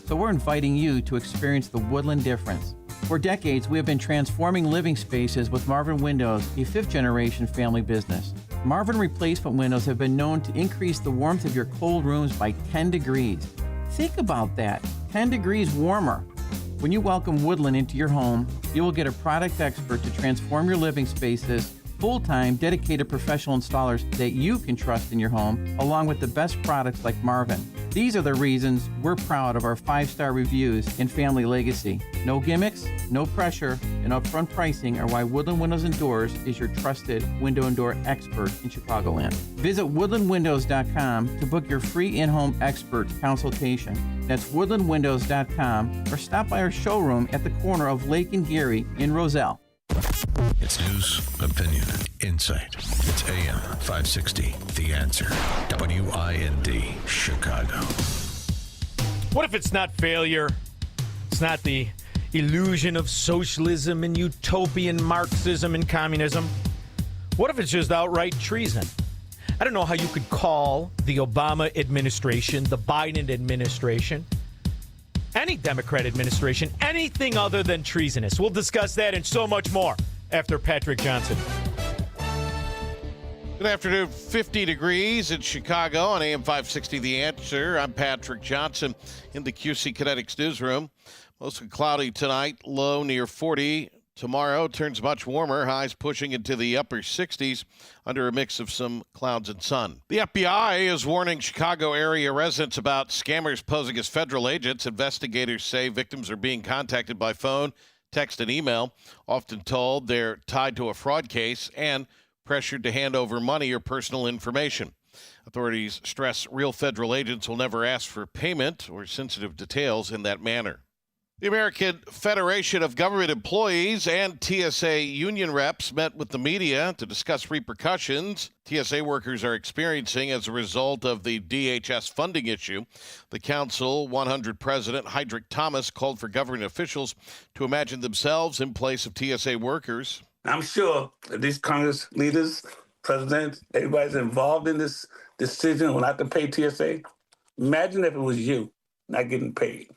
So we're inviting you to experience the Woodland difference. For decades, we have been transforming living spaces with Marvin Windows, a fifth-generation family business. Marvin replacement windows have been known to increase the warmth of your cold rooms by 10 degrees. Think about that, 10 degrees warmer. When you welcome Woodland into your home, you will get a product expert to transform your living spaces, full-time, dedicated professional installers that you can trust in your home, along with the best products like Marvin. These are the reasons we're proud of our 5-star reviews and family legacy. No gimmicks, no pressure, and upfront pricing are why Woodland Windows and Doors is your trusted window and door expert in Chicagoland. Visit woodlandwindows.com to book your free in-home expert consultation. That's woodlandwindows.com, or stop by our showroom at the corner of Lake and Geary in Roselle. It's news, opinion, insight. It's AM 560, The Answer. WIND, Chicago. What if it's not failure? It's not the illusion of socialism and utopian Marxism and communism? What if it's just outright treason? I don't know how you could call the Obama administration, the Biden administration, any Democrat administration, anything other than treasonous. We'll discuss that and so much more after Patrick Johnson. Good afternoon. 50 degrees in Chicago on AM 560 The Answer. I'm Patrick Johnson in the QC Kinetics newsroom. Mostly cloudy tonight, low near 40. Tomorrow turns much warmer, highs pushing into the upper 60s under a mix of some clouds and sun. The FBI is warning Chicago area residents about scammers posing as federal agents. Investigators say victims are being contacted by phone, text, and email, often told they're tied to a fraud case and pressured to hand over money or personal information. Authorities stress real federal agents will never ask for payment or sensitive details in that manner. The American Federation of Government Employees and TSA union reps met with the media to discuss repercussions TSA workers are experiencing as a result of the DHS funding issue. The Council 100 President Heydrich Thomas called for government officials to imagine themselves in place of TSA workers. I'm sure that these Congress leaders, presidents, everybody's involved in this decision will have to pay TSA. Imagine if it was you not getting paid.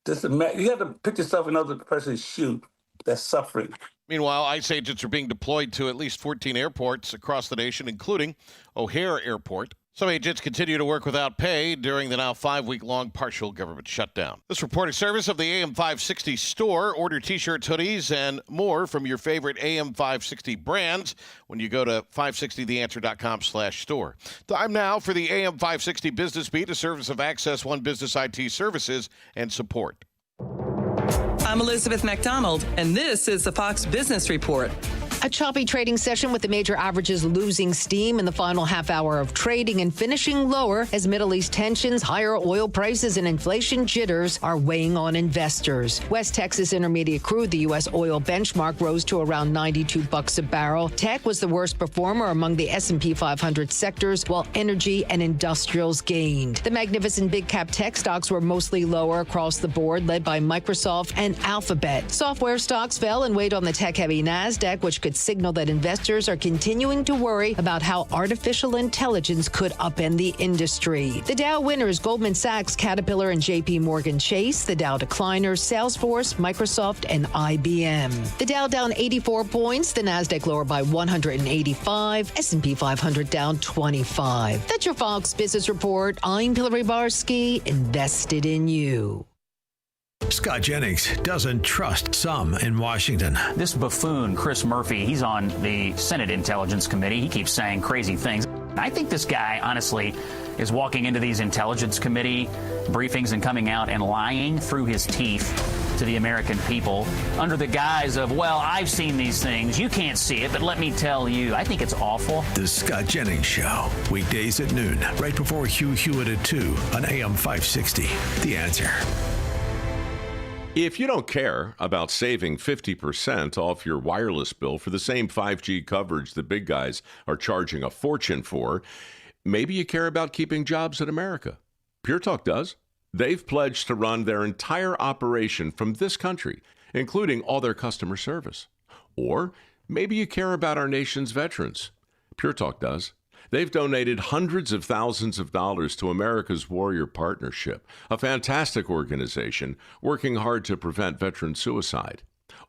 Just imagine, you have to put yourself in another person's shoe that's suffering. Meanwhile, ICE agents are being deployed to at least 14 airports across the nation, including O'Hare Airport. Some agents continue to work without pay during the now 5-week-long partial government shutdown. This report is service of the AM 560 store. Order T-shirts, hoodies, and more from your favorite AM 560 brands when you go to 560theanswer.com/store. Time now for the AM 560 Business Beat, a service of Access One Business IT Services and Support. I'm Elizabeth McDonald, and this is the Fox Business Report. A choppy trading session with the major averages losing steam in the final half hour of trading and finishing lower as Middle East tensions, higher oil prices, and inflation jitters are weighing on investors. West Texas Intermediate crude, the U.S. oil benchmark, rose to around $92 a barrel. Tech was the worst performer among the S&P 500 sectors, while energy and industrials gained. The magnificent big-cap tech stocks were mostly lower across the board, led by Microsoft and Alphabet. Software stocks fell and weighed on the tech-heavy NASDAQ, which could signal that investors are continuing to worry about how artificial intelligence could upend the industry. The Dow winners, Goldman Sachs, Caterpillar, and JP Morgan Chase. The Dow decliners, Salesforce, Microsoft, and IBM. The Dow down 84 points, the NASDAQ lower by 185, S&P 500 down 25. That's your Fox Business Report. I'm Hillary Barsky, invested in you. Scott Jennings doesn't trust some in Washington. This buffoon, Chris Murphy, he's on the Senate Intelligence Committee. He keeps saying crazy things. I think this guy, honestly, is walking into these Intelligence Committee briefings and coming out and lying through his teeth to the American people under the guise of, well, I've seen these things. You can't see it, but let me tell you. I think it's awful. The Scott Jennings Show, weekdays at noon, right before Hugh Hewitt at 2 on AM 560. The Answer. If you don't care about saving 50% off your wireless bill for the same 5G coverage the big guys are charging a fortune for, maybe you care about keeping jobs in America. Pure Talk does. They've pledged to run their entire operation from this country, including all their customer service. Or maybe you care about our nation's veterans. Pure Talk does. They've donated hundreds of thousands of dollars to America's Warrior Partnership, a fantastic organization working hard to prevent veteran suicide.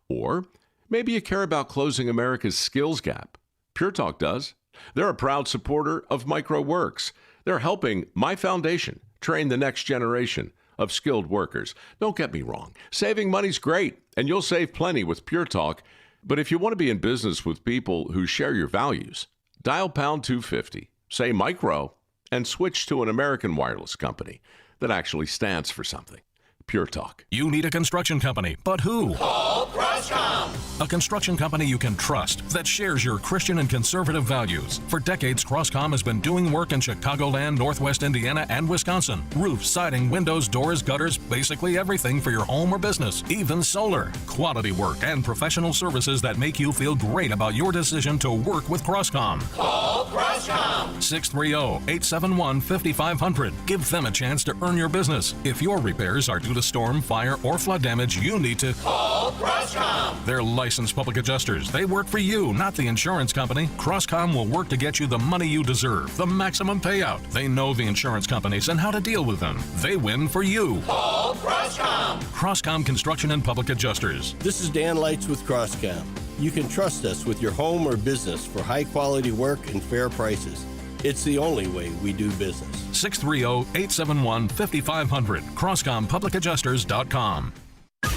Or maybe you care about closing America's skills gap. Pure Talk does. They're a proud supporter of MicroWorks. They're helping my foundation train the next generation of skilled workers. Don't get me wrong. Saving money's great, and you'll save plenty with Pure Talk. But if you want to be in business with people who share your values, dial pound 250, say micro, and switch to an American wireless company that actually stands for something. Pure Talk. You need a construction company, but who? Call Crosscom. A construction company you can trust that shares your Christian and conservative values. For decades, Crosscom has been doing work in Chicagoland, Northwest Indiana, and Wisconsin. Roofs, siding, windows, doors, gutters, basically everything for your home or business, even solar. Quality work and professional services that make you feel great about your decision to work with Crosscom. Call Crosscom. 630-871-5500. Give them a chance to earn your business. If your repairs are due to storm, fire, or flood damage, you need to call Crosscom. They're licensed public adjusters. They work for you, not the insurance company. Crosscom will work to get you the money you deserve, the maximum payout. They know the insurance companies and how to deal with them. They win for you. Call Crosscom. Crosscom Construction and Public Adjusters. This is Dan Lights with Crosscom. You can trust us with your home or business for high-quality work and fair prices. It's the only way we do business. 630-871-5500. CrosscomPublicAdjusters.com.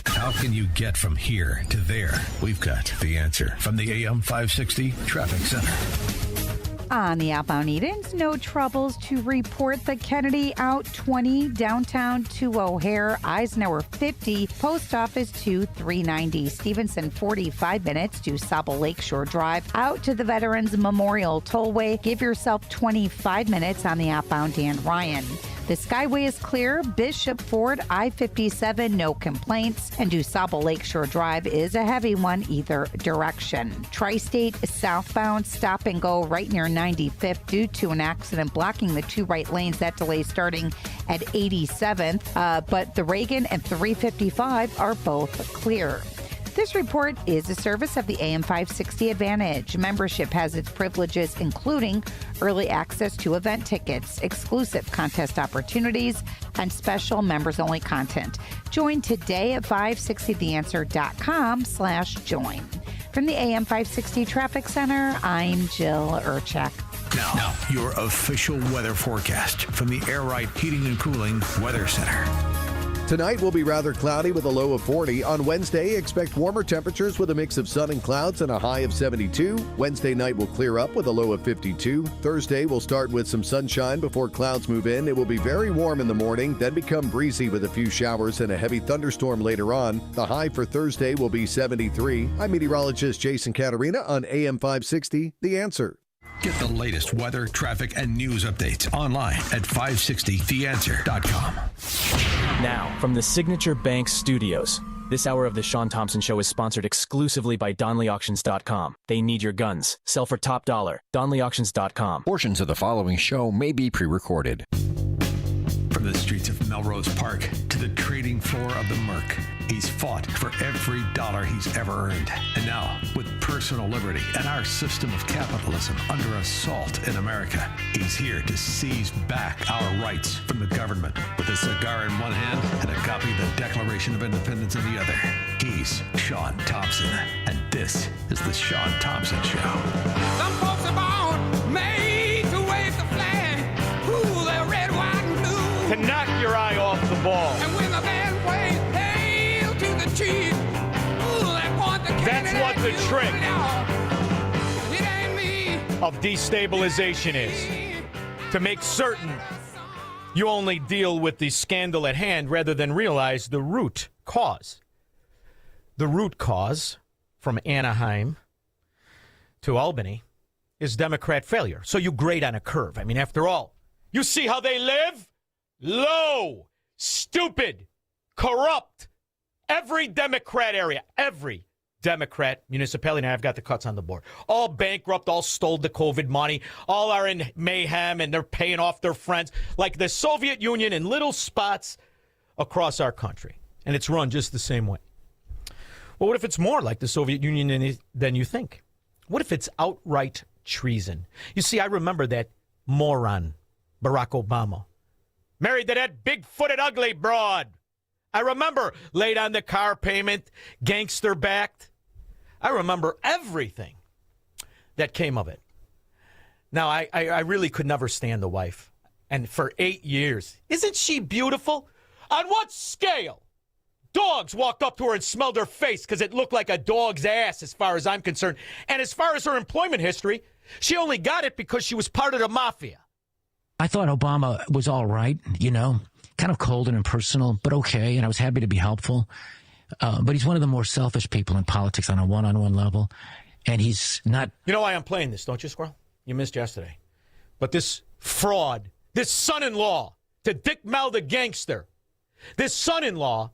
How can you get from here to there? We've got the answer from the AM 560 Traffic Center. On the outbound Edens, no troubles to report. The Kennedy out 20, downtown to O'Hare, Eisenhower 50, Post Office to 390, Stevenson 45 minutes to Sabo Lakeshore Drive, out to the Veterans Memorial Tollway. Give yourself 25 minutes on the outbound Dan Ryan. The Skyway is clear. Bishop Ford, I-57, no complaints. And DuSable Lakeshore Drive is a heavy one either direction. Tri-State southbound stop and go right near 95th due to an accident blocking the two right lanes. That delay starting at 87th. But the Reagan and 355 are both clear. This report is a service of the AM 560 Advantage. Membership has its privileges, including early access to event tickets, exclusive contest opportunities, and special members-only content. Join today at 560theanswer.com/join. From the AM 560 Traffic Center, I'm Jill Urchak. Now, your official weather forecast from the Air Right Heating and Cooling Weather Center. Tonight will be rather cloudy with a low of 40. On Wednesday, expect warmer temperatures with a mix of sun and clouds and a high of 72. Wednesday night will clear up with a low of 52. Thursday will start with some sunshine before clouds move in. It will be very warm in the morning, then become breezy with a few showers and a heavy thunderstorm later on. The high for Thursday will be 73. I'm meteorologist Jason Caterina on AM 560, The Answer. Get the latest weather, traffic, and news updates online at 560theanswer.com. Now, from the Signature Bank Studios, this hour of the Shaun Thompson Show is sponsored exclusively by DonleyAuctions.com. They need your guns. Sell for top dollar. DonleyAuctions.com. Portions of the following show may be pre-recorded. From the streets of Melrose Park to the trading floor of the Merc, he's fought for every dollar he's ever earned. And now, with personal liberty and our system of capitalism under assault in America, he's here to seize back our rights from the government. With a cigar in one hand and a copy of the Declaration of Independence in the other, he's Shaun Thompson. And this is the Shaun Thompson Show. Some folks are born made to wave the flag. Ooh, they're red, white, and blue. To knock your eye off the ball. And when the band plays Hail to the Chief, ooh, they point the cannon. That's what the trick It ain't me. of destabilization is. To make certain you only deal with the scandal at hand rather than realize the root cause. The root cause from Anaheim to Albany is Democrat failure. So you grade on a curve. I mean, after all, you see how they live? Low, stupid, corrupt. Every Democrat area, every Democrat municipality, now I've got the cuts on the board, all bankrupt, all stole the COVID money, all are in mayhem, and they're paying off their friends, like the Soviet Union in little spots across our country. And it's run just the same way. Well, what if it's more like the Soviet Union than you think? What if it's outright treason. You see, I remember that moron, Barack Obama, married to that big-footed, ugly broad. I remember late on the car payment, gangster-backed. I remember everything that came of it. Now, I really could never stand the wife. And for 8 years, isn't she beautiful? On what scale? Dogs walked up to her and smelled her face because it looked like a dog's ass as far as I'm concerned. And as far as her employment history, she only got it because she was part of the mafia. I thought Obama was all right, you know, kind of cold and impersonal, but okay, and I was happy to be helpful. But he's one of the more selfish people in politics on a one-on-one level, and he's not... You know why I'm playing this, don't you, Squirrel? You missed yesterday. But this fraud, this son-in-law to Dick Mel the gangster, this son-in-law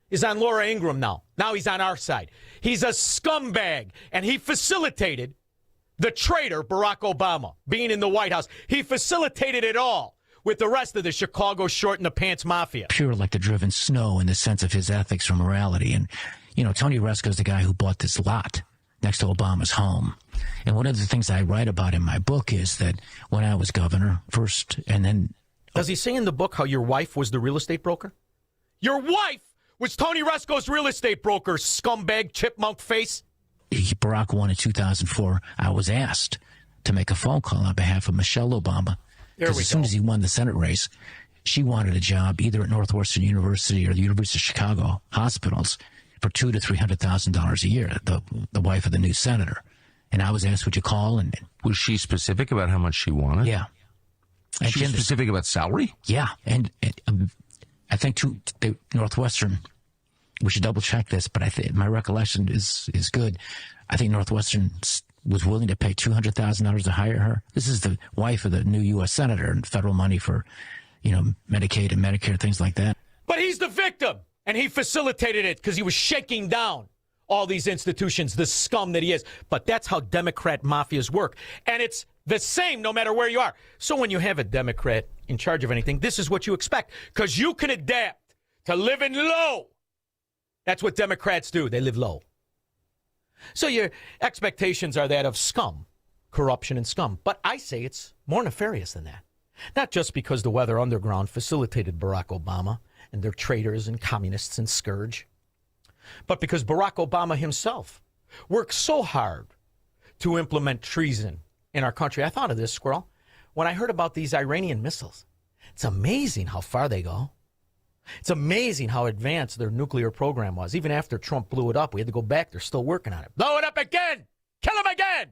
is on Laura Ingraham now. Now he's on our side. He's a scumbag, and he facilitated the traitor Barack Obama being in the White House. He facilitated it all with the rest of the Chicago short-in-the-pants mafia. Pure like the driven snow in the sense of his ethics or morality. And, you know, Tony Resco's the guy who bought this lot next to Obama's home. And one of the things I write about in my book is that when I was governor first and then... Does he say in the book how your wife was the real estate broker? Your wife was Tony Resco's real estate broker, scumbag, chipmunk face. Barack won in 2004. I was asked to make a phone call on behalf of Michelle Obama. Because as soon as he won the Senate race, she wanted a job either at Northwestern University or the University of Chicago hospitals for $200,000 to $300,000 a year, the wife of the new senator. And I was asked, would you call? And was she specific about how much she wanted? Yeah. She was specific about salary? Yeah. And I think Northwestern, we should double check this, but I think my recollection is good. I think Northwestern was willing to pay $200,000 to hire her. This is the wife of the new U.S. senator and federal money for, you know, Medicaid and Medicare, things like that. But he's the victim, and he facilitated it because he was shaking down all these institutions, the scum that he is. But that's how Democrat mafias work. And it's the same no matter where you are. So when you have a Democrat in charge of anything, this is what you expect, because you can adapt to living low. That's what Democrats do. They live low. So your expectations are that of scum, corruption and scum. But I say it's more nefarious than that. Not just because the Weather Underground facilitated Barack Obama and their traitors and communists and scourge, but because Barack Obama himself worked so hard to implement treason in our country. I thought of this, Squirrel, when I heard about these Iranian missiles. It's amazing how far they go. It's amazing how advanced their nuclear program was. Even after Trump blew it up, we had to go back. They're still working on it. Blow it up again! Kill him again!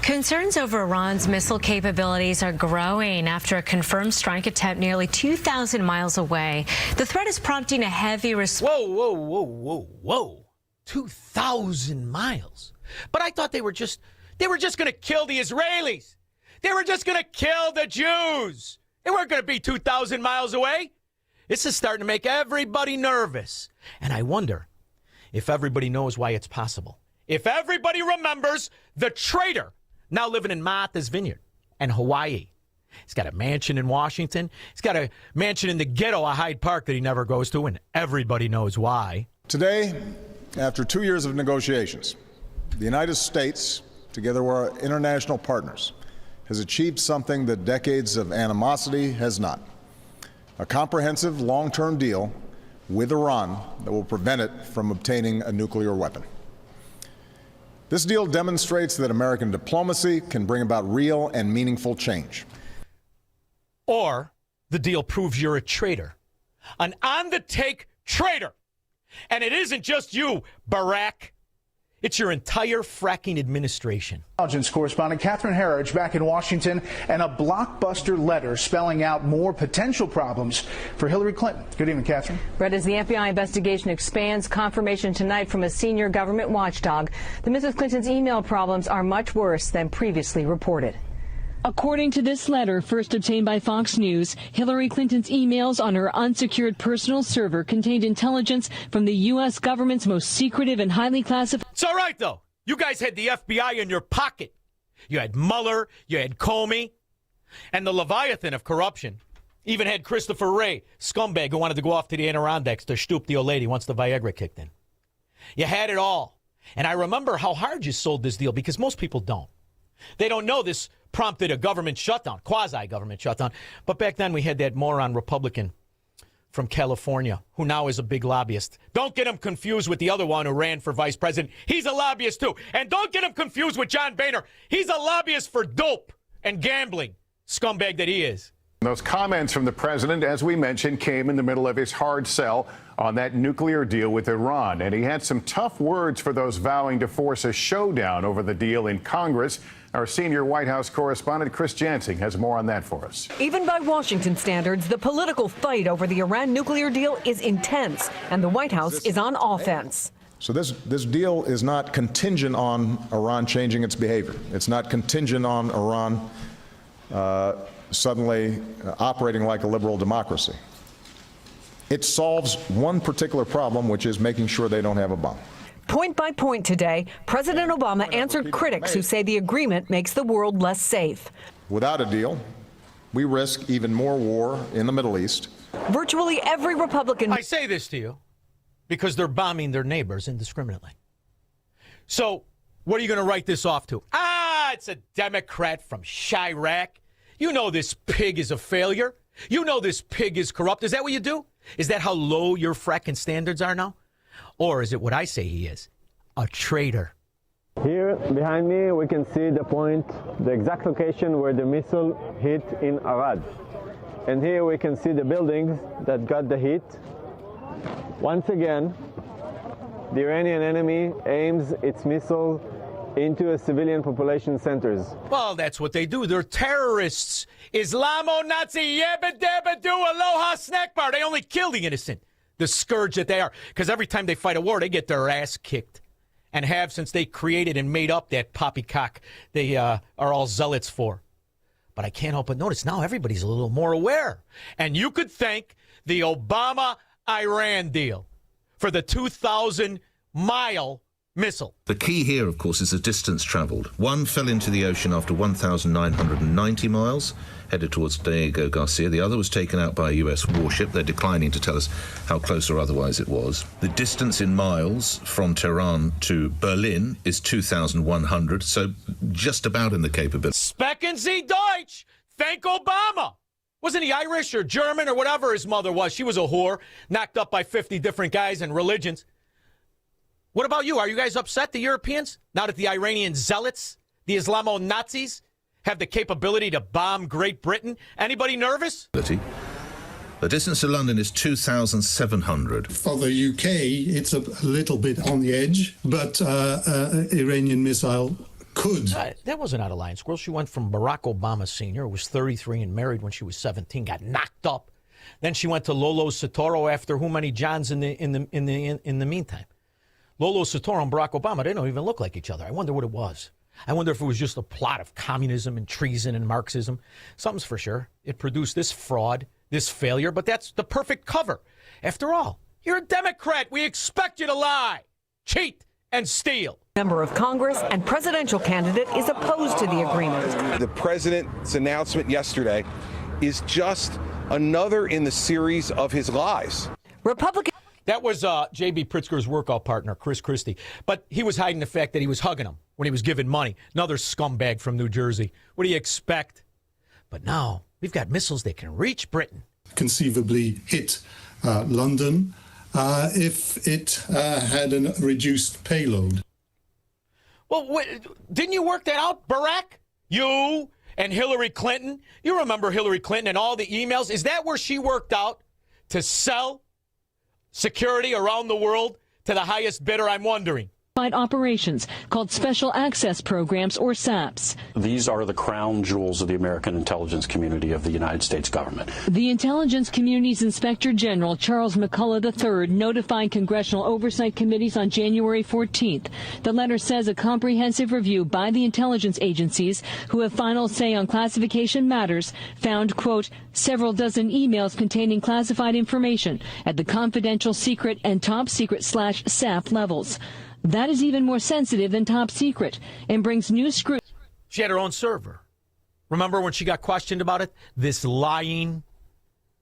Concerns over Iran's missile capabilities are growing after a confirmed strike attempt nearly 2,000 miles away. The threat is prompting a heavy response. Whoa. 2,000 miles. But I thought they were just going to kill the Israelis. They were just going to kill the Jews. They weren't going to be 2,000 miles away. This is starting to make everybody nervous. And I wonder if everybody knows why it's possible. If everybody remembers the traitor now living in Martha's Vineyard and Hawaii. He's got a mansion in Washington. He's got a mansion in the ghetto of Hyde Park that he never goes to, and everybody knows why. Today, after 2 years of negotiations, the United States, together with our international partners, has achieved something that decades of animosity has not. A comprehensive long-term deal with Iran that will prevent it from obtaining a nuclear weapon. This deal demonstrates that American diplomacy can bring about real and meaningful change. Or the deal proves you're a traitor, an on-the-take traitor. And it isn't just you, Barack. It's your entire fracking administration. Intelligence correspondent Catherine Herridge back in Washington, and a blockbuster letter spelling out more potential problems for Hillary Clinton. Good evening, Catherine. Brett, as the FBI investigation expands, confirmation tonight from a senior government watchdog, the Mrs. Clinton's email problems are much worse than previously reported. According to this letter, first obtained by Fox News, Hillary Clinton's emails on her unsecured personal server contained intelligence from the U.S. government's most secretive and highly classified... It's all right, though. You guys had the FBI in your pocket. You had Mueller, you had Comey, and the Leviathan of corruption even had Christopher Wray, scumbag who wanted to go off to the Adirondacks to stoop the old lady once the Viagra kicked in. You had it all. And I remember how hard you sold this deal, because most people don't. They don't know this prompted a government shutdown, quasi-government shutdown. But back then we had that moron Republican from California who now is a big lobbyist. Don't get him confused with the other one who ran for vice president. He's a lobbyist too. And don't get him confused with John Boehner. He's a lobbyist for dope and gambling. Scumbag that he is. Those comments from the president, as we mentioned, came in the middle of his hard sell on that nuclear deal with Iran. And he had some tough words for those vowing to force a showdown over the deal in Congress. Our senior White House correspondent, Chris Jansing, has more on that for us. Even by Washington standards, the political fight over the Iran nuclear deal is intense, and the White House is on offense. So this deal is not contingent on Iran changing its behavior. It's not contingent on Iran suddenly operating like a liberal democracy. It solves one particular problem, which is making sure they don't have a bomb. Point by point today, President Obama answered critics who say the agreement makes the world less safe. Without a deal, we risk even more war in the Middle East. Virtually every Republican... I say this to you because they're bombing their neighbors indiscriminately. So what are you going to write this off to? It's a Democrat from Chirac. You know this pig is a failure. You know this pig is corrupt. Is that what you do? Is that how low your fracking standards are now? Or is it what I say he is? A traitor. Here behind me we can see the point, the exact location where the missile hit in Arad. And here we can see the buildings that got the hit. Once again, the Iranian enemy aims its missile into a civilian population centers. Well, that's what they do. They're terrorists. Islamo-Nazi, yabba dabba do, aloha snack bar. They only kill the innocent. The scourge that they are. Because every time they fight a war, they get their ass kicked. And have since they created and made up that poppycock they are all zealots for. But I can't help but notice now everybody's a little more aware. And you could thank the Obama-Iran deal for the 2,000-mile missile. The key here, of course, is the distance traveled. One fell into the ocean after 1,990 miles, headed towards Diego Garcia. The other was taken out by a U.S. warship. They're declining to tell us how close or otherwise it was. The distance in miles from Tehran to Berlin is 2,100, so just about in the capability. Specken Sie Deutsch! Thank Obama! Wasn't he Irish or German or whatever his mother was? She was a whore, knocked up by 50 different guys and religions. What about you? Are you guys upset, the Europeans, now that the Iranian zealots, the Islamo-Nazis, have the capability to bomb Great Britain? Anybody nervous? The distance to London is 2,700. For the UK, it's a little bit on the edge, but Iranian missile could. That wasn't out of line, Squirrel. She went from Barack Obama Sr., who was 33 and married when she was 17, got knocked up. Then she went to Lolo Soetoro after who many Johns in the meantime. Lolo Soetoro and Barack Obama, they don't even look like each other. I wonder what it was. I wonder if it was just a plot of communism and treason and Marxism. Something's for sure. It produced this fraud, this failure, but that's the perfect cover. After all, you're a Democrat. We expect you to lie, cheat, and steal. Member of Congress and presidential candidate is opposed to the agreement. The president's announcement yesterday is just another in the series of his lies. Republican. That was J.B. Pritzker's workout partner, Chris Christie. But he was hiding the fact that he was hugging him when he was giving money. Another scumbag from New Jersey. What do you expect? But now we've got missiles that can reach Britain. Conceivably hit London if it had a reduced payload. Well, didn't you work that out, Barack? You and Hillary Clinton? You remember Hillary Clinton and all the emails? Is that where she worked out to sell security around the world to the highest bidder? I'm wondering. Operations called Special Access Programs, or SAPs. These are the crown jewels of the American intelligence community of the United States government. The intelligence community's Inspector General, Charles McCullough III, notified congressional oversight committees on January 14th. The letter says a comprehensive review by the intelligence agencies who have final say on classification matters found, quote, several dozen emails containing classified information at the confidential, secret, and top secret /SAF levels. That is even more sensitive than top secret and brings new scrutiny. She had her own server. Remember when she got questioned about it? This lying,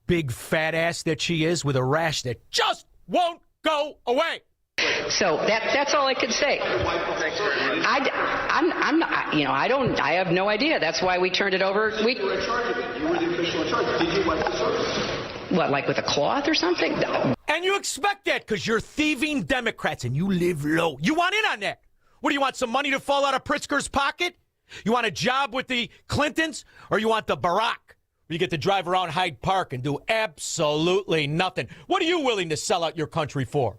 big fat ass that she is with a rash that just won't go away. So that's all I could say. I'm not, I have no idea. That's why we turned it over. You were in charge of it. You were the official in charge. Did you wipe the service? What, like with a cloth or something? No. And you expect that because you're thieving Democrats and you live low. You want in on that. What do you want, some money to fall out of Pritzker's pocket? You want a job with the Clintons? Or you want the Barack, where you get to drive around Hyde Park and do absolutely nothing? What are you willing to sell out your country for?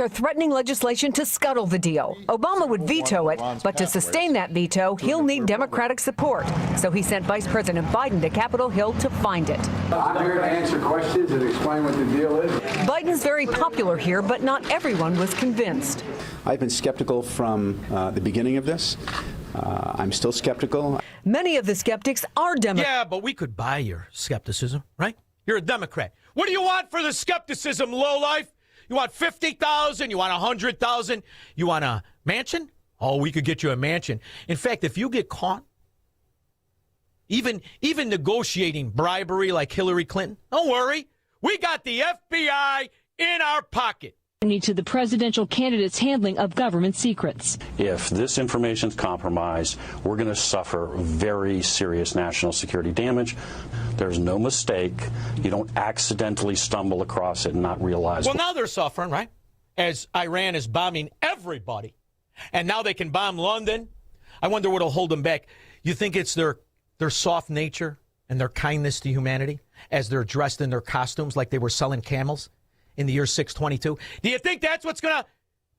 Are threatening legislation to scuttle the deal. Obama would veto it, but to sustain that veto, he'll need Democratic support. So he sent Vice President Biden to Capitol Hill to find it. I'm here to answer questions and explain what the deal is. Biden's very popular here, but not everyone was convinced. I've been skeptical from the beginning of this. I'm still skeptical. Many of the skeptics are Democrats. Yeah, but we could buy your skepticism, right? You're a Democrat. What do you want for the skepticism, lowlife? You want 50,000? You want 100,000? You want a mansion? Oh, we could get you a mansion. In fact, if you get caught, even negotiating bribery like Hillary Clinton, don't worry. We got the FBI in our pocket. To the presidential candidate's handling of government secrets. If this information is compromised, we're going to suffer very serious national security damage. There's no mistake. You don't accidentally stumble across it and not realize. Well, now they're suffering, right? As Iran is bombing everybody. And now they can bomb London. I wonder what will hold them back. You think it's their soft nature and their kindness to humanity as they're dressed in their costumes like they were selling camels in the year 622? Do you think that's what's going to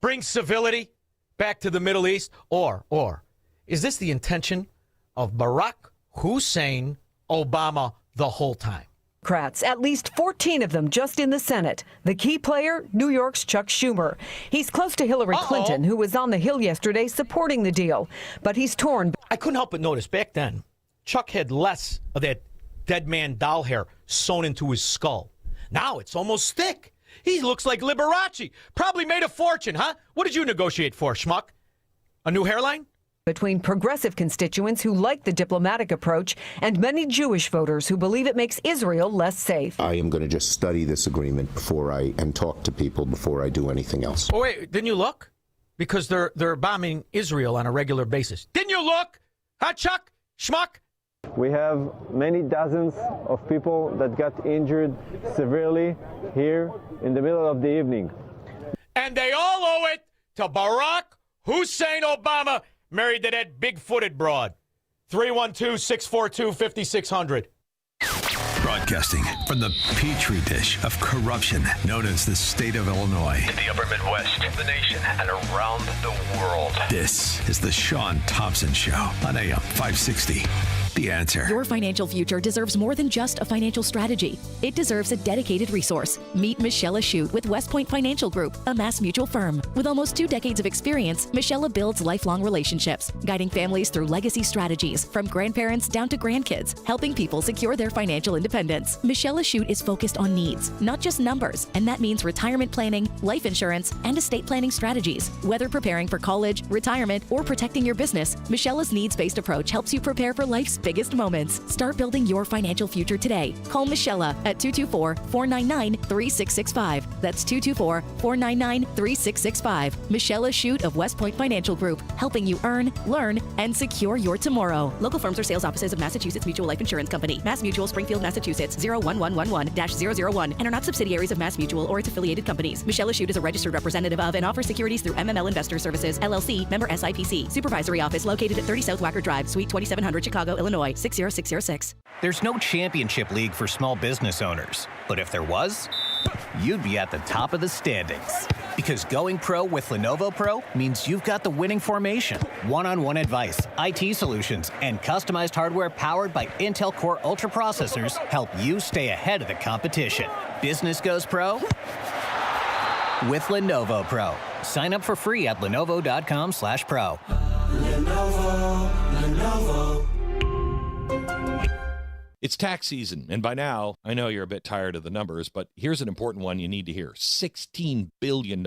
bring civility back to the Middle East? Or is this the intention of Barack Hussein Obama the whole time? Democrats, at least 14 of them just in the Senate. The key player, New York's Chuck Schumer. He's close to Hillary Clinton, who was on the Hill yesterday supporting the deal. But he's torn. I couldn't help but notice back then, Chuck had less of that dead man doll hair sewn into his skull. Now it's almost thick. He looks like Liberace. Probably made a fortune, huh? What did you negotiate for, schmuck? A new hairline? Between progressive constituents who like the diplomatic approach and many Jewish voters who believe it makes Israel less safe. I am going to just study this agreement and talk to people before I do anything else. Oh, wait, didn't you look? Because they're bombing Israel on a regular basis. Didn't you look? Huh, Chuck? Schmuck? We have many dozens of people that got injured severely here in the middle of the evening. And they all owe it to Barack Hussein Obama, married to that big-footed broad. 312-642-5600. Broadcasting from the petri dish of corruption known as the state of Illinois. In the upper Midwest, the nation, and around the world. This is the Shaun Thompson Show on AM 560. The Answer. Your financial future deserves more than just a financial strategy. It deserves a dedicated resource. Meet Michelle Shute with West Point Financial Group, a Mass Mutual firm. With almost 2 decades of experience, Michelle builds lifelong relationships, guiding families through legacy strategies from grandparents down to grandkids, helping people secure their financial independence. Michelle Shute is focused on needs, not just numbers, and that means retirement planning, life insurance, and estate planning strategies. Whether preparing for college, retirement, or protecting your business, Michelle's needs-based approach helps you prepare for life's biggest moments. Start building your financial future today. Call Michelle at 224-499-3665. That's 224-499-3665. Michelle Shute of West Point Financial Group, helping you earn, learn, and secure your tomorrow. Local firms are sales offices of Massachusetts Mutual Life Insurance Company, Mass Mutual, Springfield, Massachusetts, 01111-001, and are not subsidiaries of Mass Mutual or its affiliated companies. Michelle Shute is a registered representative of and offers securities through MML Investor Services, LLC, member SIPC. Supervisory office located at 30 South Wacker Drive, Suite 2700, Chicago, Illinois, 60606. There's no championship league for small business owners, but if there was, you'd be at the top of the standings. Because going pro with Lenovo Pro means you've got the winning formation, one-on-one advice, IT solutions, and customized hardware powered by Intel Core Ultra processors help you stay ahead of the competition. Business goes pro with Lenovo Pro. Sign up for free at lenovo.com/pro. Lenovo. It's tax season, and by now, I know you're a bit tired of the numbers, but here's an important one you need to hear. $16 billion.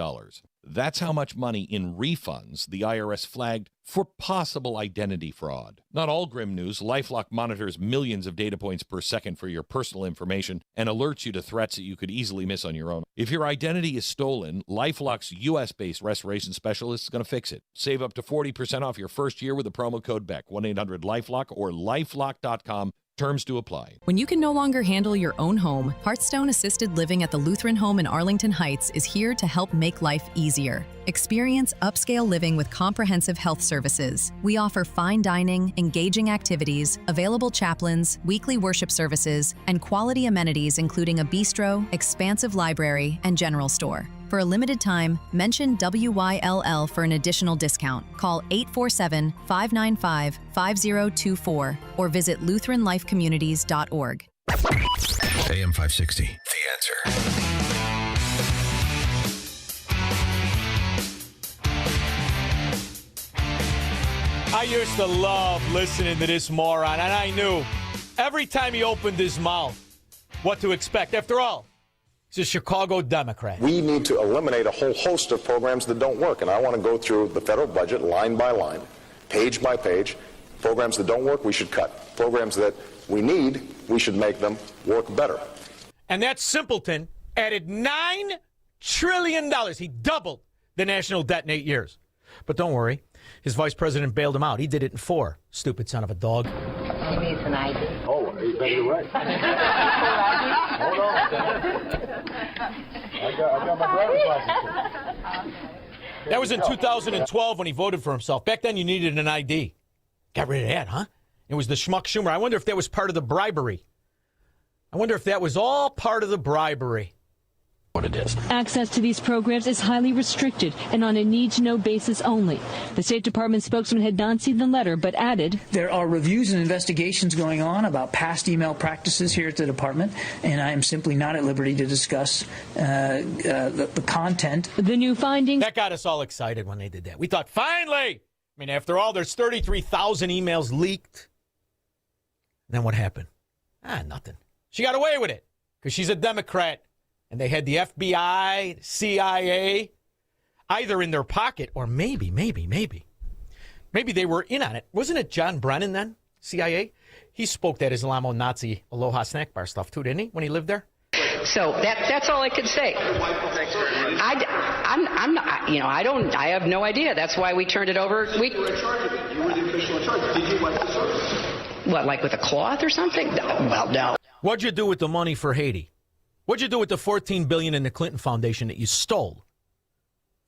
That's how much money in refunds the IRS flagged for possible identity fraud. Not all grim news. LifeLock monitors millions of data points per second for your personal information and alerts you to threats that you could easily miss on your own. If your identity is stolen, LifeLock's U.S.-based restoration specialist is going to fix it. Save up to 40% off your first year with the promo code BECK, 1-800-LifeLock or lifelock.com. Terms do apply. When you can no longer handle your own home, Hearthstone Assisted Living at the Lutheran Home in Arlington Heights is here to help make life easier. Experience upscale living with comprehensive health services. We offer fine dining, engaging activities, available chaplains, weekly worship services, and quality amenities including a bistro, expansive library, and general store. For a limited time, mention WYLL for an additional discount. Call 847-595-5024 or visit LutheranLifeCommunities.org. AM 560. The Answer. I used to love listening to this moron, and I knew every time he opened his mouth what to expect. After all, he's a Chicago Democrat. We need to eliminate a whole host of programs that don't work, and I want to go through the federal budget line by line, page by page. Programs that don't work, we should cut. Programs that we need, we should make them work better. And that simpleton added $9 trillion. He doubled the national debt in 8 years. But don't worry, his vice president bailed him out. He did it in 4, stupid son of a dog. He needs an ID. Oh, you're right. Hold on. I got my driver's license. That was in 2012 when he voted for himself. Back then, you needed an ID. Got rid of that, huh? It was the schmuck Schumer. I wonder if that was part of the bribery. I wonder if that was all part of the bribery. What it is. Access to these programs is highly restricted and on a need-to-know basis only. The State Department spokesman had not seen the letter, but added, there are reviews and investigations going on about past email practices here at the department, and I am simply not at liberty to discuss the content. The new findings... That got us all excited when they did that. We thought, finally! I mean, after all, there's 33,000 emails leaked. And then what happened? Nothing. She got away with it because she's a Democrat. And they had the FBI, CIA, either in their pocket or maybe they were in on it. Wasn't it John Brennan then, CIA? He spoke that Islamo-Nazi Aloha snack bar stuff too, didn't he, when he lived there? So that's all I could say. I'm not, I have no idea. That's why we turned it over. You were in charge of it. You were the official in charge. Did you wipe the service? What, like with a cloth or something? No, well, no. What'd you do with the money for Haiti? What'd you do with the $14 billion in the Clinton Foundation that you stole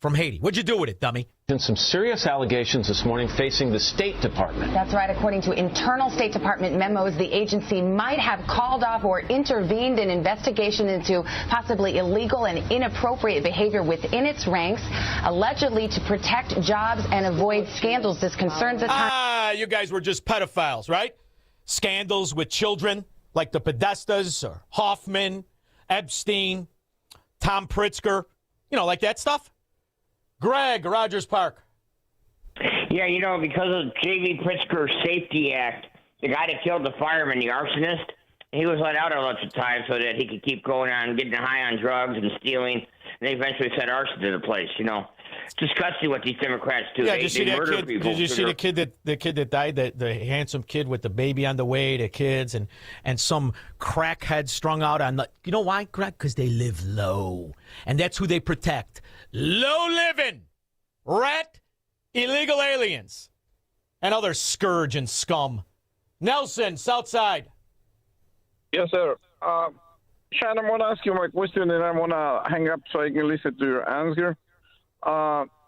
from Haiti? What'd you do with it, dummy? Some serious allegations this morning facing the State Department. That's right. According to internal State Department memos, the agency might have called off or intervened in investigation into possibly illegal and inappropriate behavior within its ranks, allegedly to protect jobs and avoid scandals. This concerns the you guys were just pedophiles, right? Scandals with children like the Podestas or Hoffman, Epstein, Tom Pritzker, like that stuff. Greg, Rogers Park. Yeah, because of J.B. Pritzker's Safety Act, the guy that killed the fireman, the arsonist, he was let out a lot of times so that he could keep going on, getting high on drugs and stealing. And they eventually set arson to the place, It's disgusting what these Democrats do. Yeah, they murder kid? People. Did you see the kid that died, the handsome kid with the baby on the way to kids, and some crackhead strung out on the... You know why, Greg? Because they live low. And that's who they protect. Low living, rat, illegal aliens, and other scourge and scum. Nelson, Southside. Yes, sir. Shaun, I want to ask you my question, and I want to hang up so I can listen to your answer.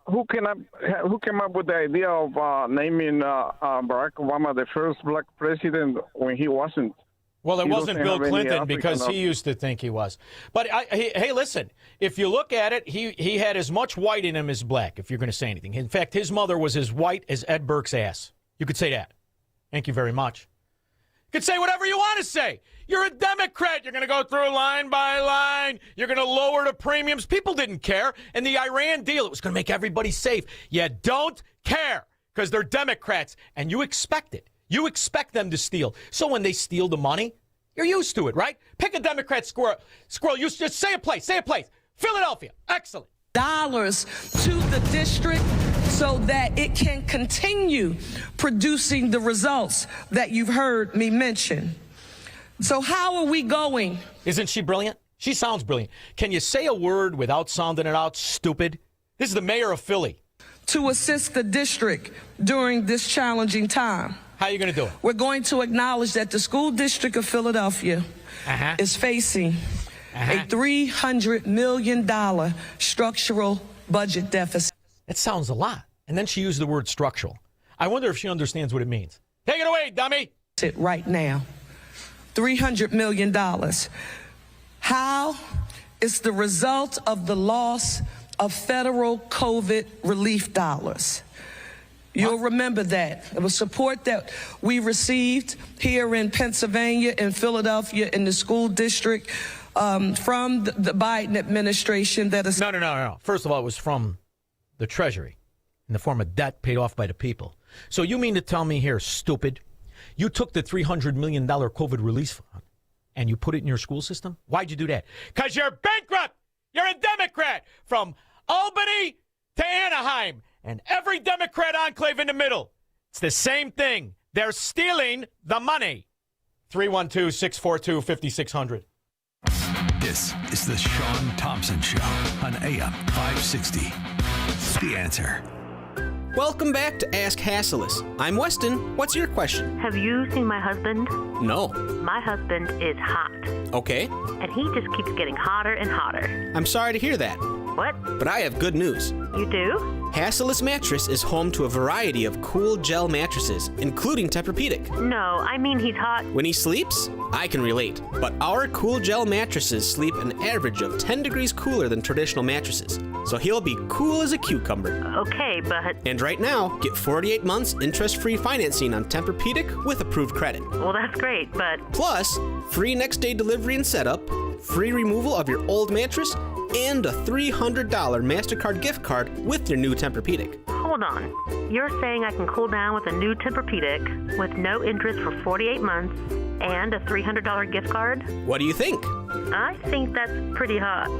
Who came up with the idea of naming Barack Obama the first black president when he wasn't? Well, it wasn't Bill Clinton because he used to think he was. But hey, listen, if you look at it, he had as much white in him as black, if you're going to say anything. In fact, his mother was as white as Ed Burke's ass. You could say that. Thank you very much. You could say whatever you want to say. You're a Democrat. You're going to go through line by line. You're going to lower the premiums. People didn't care. And the Iran deal, it was going to make everybody safe. You don't care because they're Democrats, and you expect it. You expect them to steal. So when they steal the money, you're used to it, right? Pick a Democrat squirrel. You just say a place. Philadelphia. Excellent. dollars to the district so that it can continue producing the results that you've heard me mention. So how are we going? Isn't she brilliant? She sounds brilliant. Can you say a word without sounding it out, stupid? This is the mayor of Philly. To assist the district during this challenging time. How are you going to do it? We're going to acknowledge that the school district of Philadelphia is facing a $300 million structural budget deficit. It sounds a lot. And then she used the word structural. I wonder if she understands what it means. Take it away, dummy. Right now, $300 million. How? It's the result of the loss of federal COVID relief dollars. You'll remember that. It was support that we received here in Pennsylvania, in Philadelphia, in the school district from the Biden administration. That is No. First of all, it was from the Treasury in the form of debt paid off by the people. So you mean to tell me here, stupid, you took the $300 million COVID relief fund and you put it in your school system? Why'd you do that? Because you're bankrupt. You're a Democrat from Albany to Anaheim and every Democrat enclave in the middle. It's the same thing. They're stealing the money. 312-642-5600. This is the Shaun Thompson Show on AM 560. The Answer. Welcome back to Ask Hasselus. I'm Weston. What's your question? Have you seen my husband? No. My husband is hot. Okay. And he just keeps getting hotter and hotter. I'm sorry to hear that. What? But I have good news. You do? Hasselus Mattress is home to a variety of cool gel mattresses, including Tempur-Pedic. No, I mean he's hot. When he sleeps, I can relate. But our cool gel mattresses sleep an average of 10 degrees cooler than traditional mattresses. So he'll be cool as a cucumber. Okay, but... And right now, get 48 months interest-free financing on Tempur-Pedic with approved credit. Well, that's great, but... Plus, free next-day delivery and setup, free removal of your old mattress, and a $300 MasterCard gift card with your new Tempur-Pedic. Hold on. You're saying I can cool down with a new Tempur-Pedic with no interest for 48 months and a $300 gift card? What do you think? I think that's pretty hot.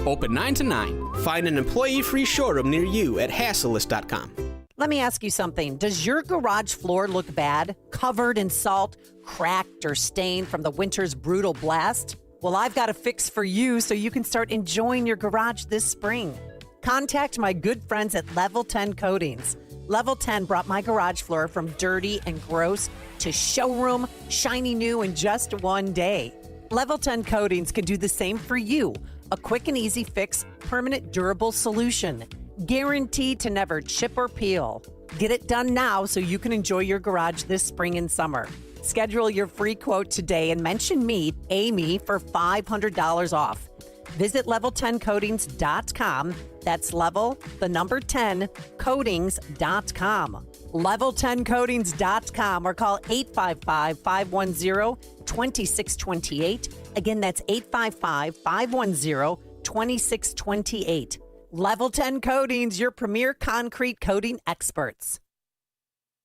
Open 9 to 9. Find an employee-free showroom near you at Hasselus.com. Let me ask you something. Does your garage floor look bad? Covered in salt, cracked, or stained from the winter's brutal blast? Well, I've got a fix for you so you can start enjoying your garage this spring. Contact my good friends at Level 10 Coatings. Level 10 brought my garage floor from dirty and gross to showroom, shiny new in just one day. Level 10 Coatings can do the same for you. A quick and easy fix, permanent durable solution. Guaranteed to never chip or peel. Get it done now so you can enjoy your garage this spring and summer. Schedule your free quote today and mention me, Amy, for $500 off. Visit level10coatings.com. That's level, the number 10, coatings.com. Level10coatings.com or call 855-510-2628. Again, that's 855-510-2628. Level 10 Coatings, your premier concrete coating experts.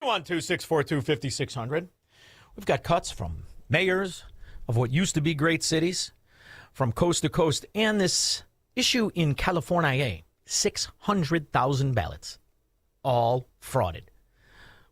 12642-5600. We've got cuts from mayors of what used to be great cities from coast to coast, and this issue in California, 600,000 ballots, all frauded.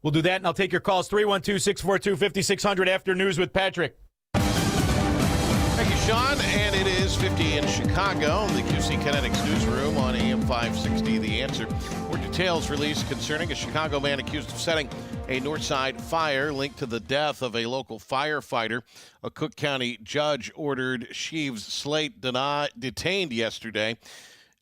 We'll do that, and I'll take your calls, 312-642-5600 after news with Patrick. Thank you, Shaun. And it is 50 in Chicago in the QC Kinetics newsroom on AM 560, The Answer. More details released concerning a Chicago man accused of setting a Northside fire linked to the death of a local firefighter. A Cook County judge ordered Sheaves Slate detained yesterday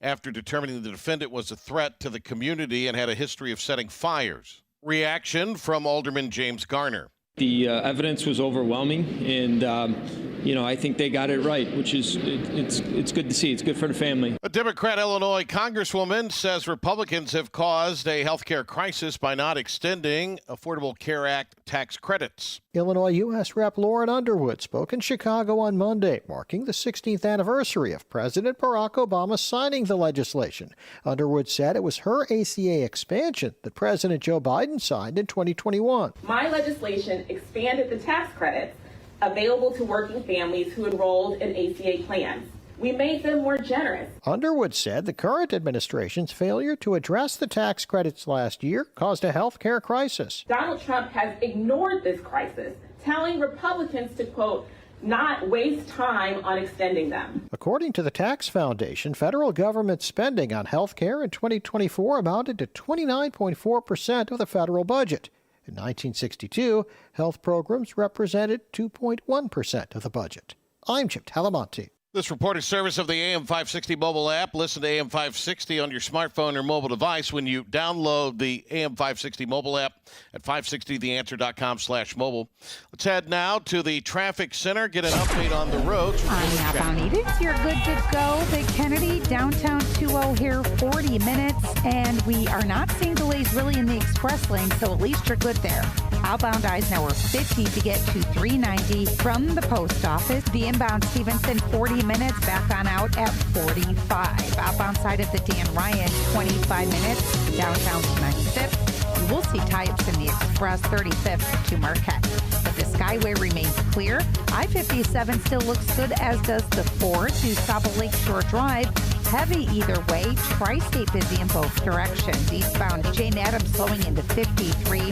after determining the defendant was a threat to the community and had a history of setting fires. Reaction from Alderman James Garner. The evidence was overwhelming, and I think they got it right, which is it's good to see. It's good for the family. A Democrat Illinois congresswoman says Republicans have caused a health care crisis by not extending Affordable Care Act tax credits. Illinois U.S. Rep. Lauren Underwood spoke in Chicago on Monday, marking the 16th anniversary of President Barack Obama signing the legislation. Underwood said it was her ACA expansion that President Joe Biden signed in 2021. My legislation expanded the tax credits available to working families who enrolled in ACA plans. We made them more generous. Underwood said the current administration's failure to address the tax credits last year caused a health care crisis. Donald Trump has ignored this crisis, telling Republicans to, quote, not waste time on extending them. According to the Tax Foundation, federal government spending on health care in 2024 amounted to 29.4% of the federal budget. In 1962, health programs represented 2.1% of the budget. I'm Chip Talamonte. This report is service of the AM 560 mobile app. Listen to AM 560 on your smartphone or mobile device when you download the AM 560 mobile app at 560theanswer.com/mobile. Let's head now to the traffic center, get an update on the roads. I'm Napa Needed. You're good to go. The Kennedy downtown 20 here, 40 minutes, and we are not seeing delays really in the express lane, so at least you're good there. Outbound Eisenhower 50 to get to 390 from the post office. The inbound Stevenson 40 minutes, back on out at 45. Outbound side of the Dan Ryan 25 minutes, downtown to 95th. You will see tie-ups in the express 35th to Marquette. But the Skyway remains clear. I-57 still looks good, as does the 4 to Saba Lakeshore Drive. Heavy either way. Tri-State busy in both directions. Eastbound Jane Addams slowing into 53.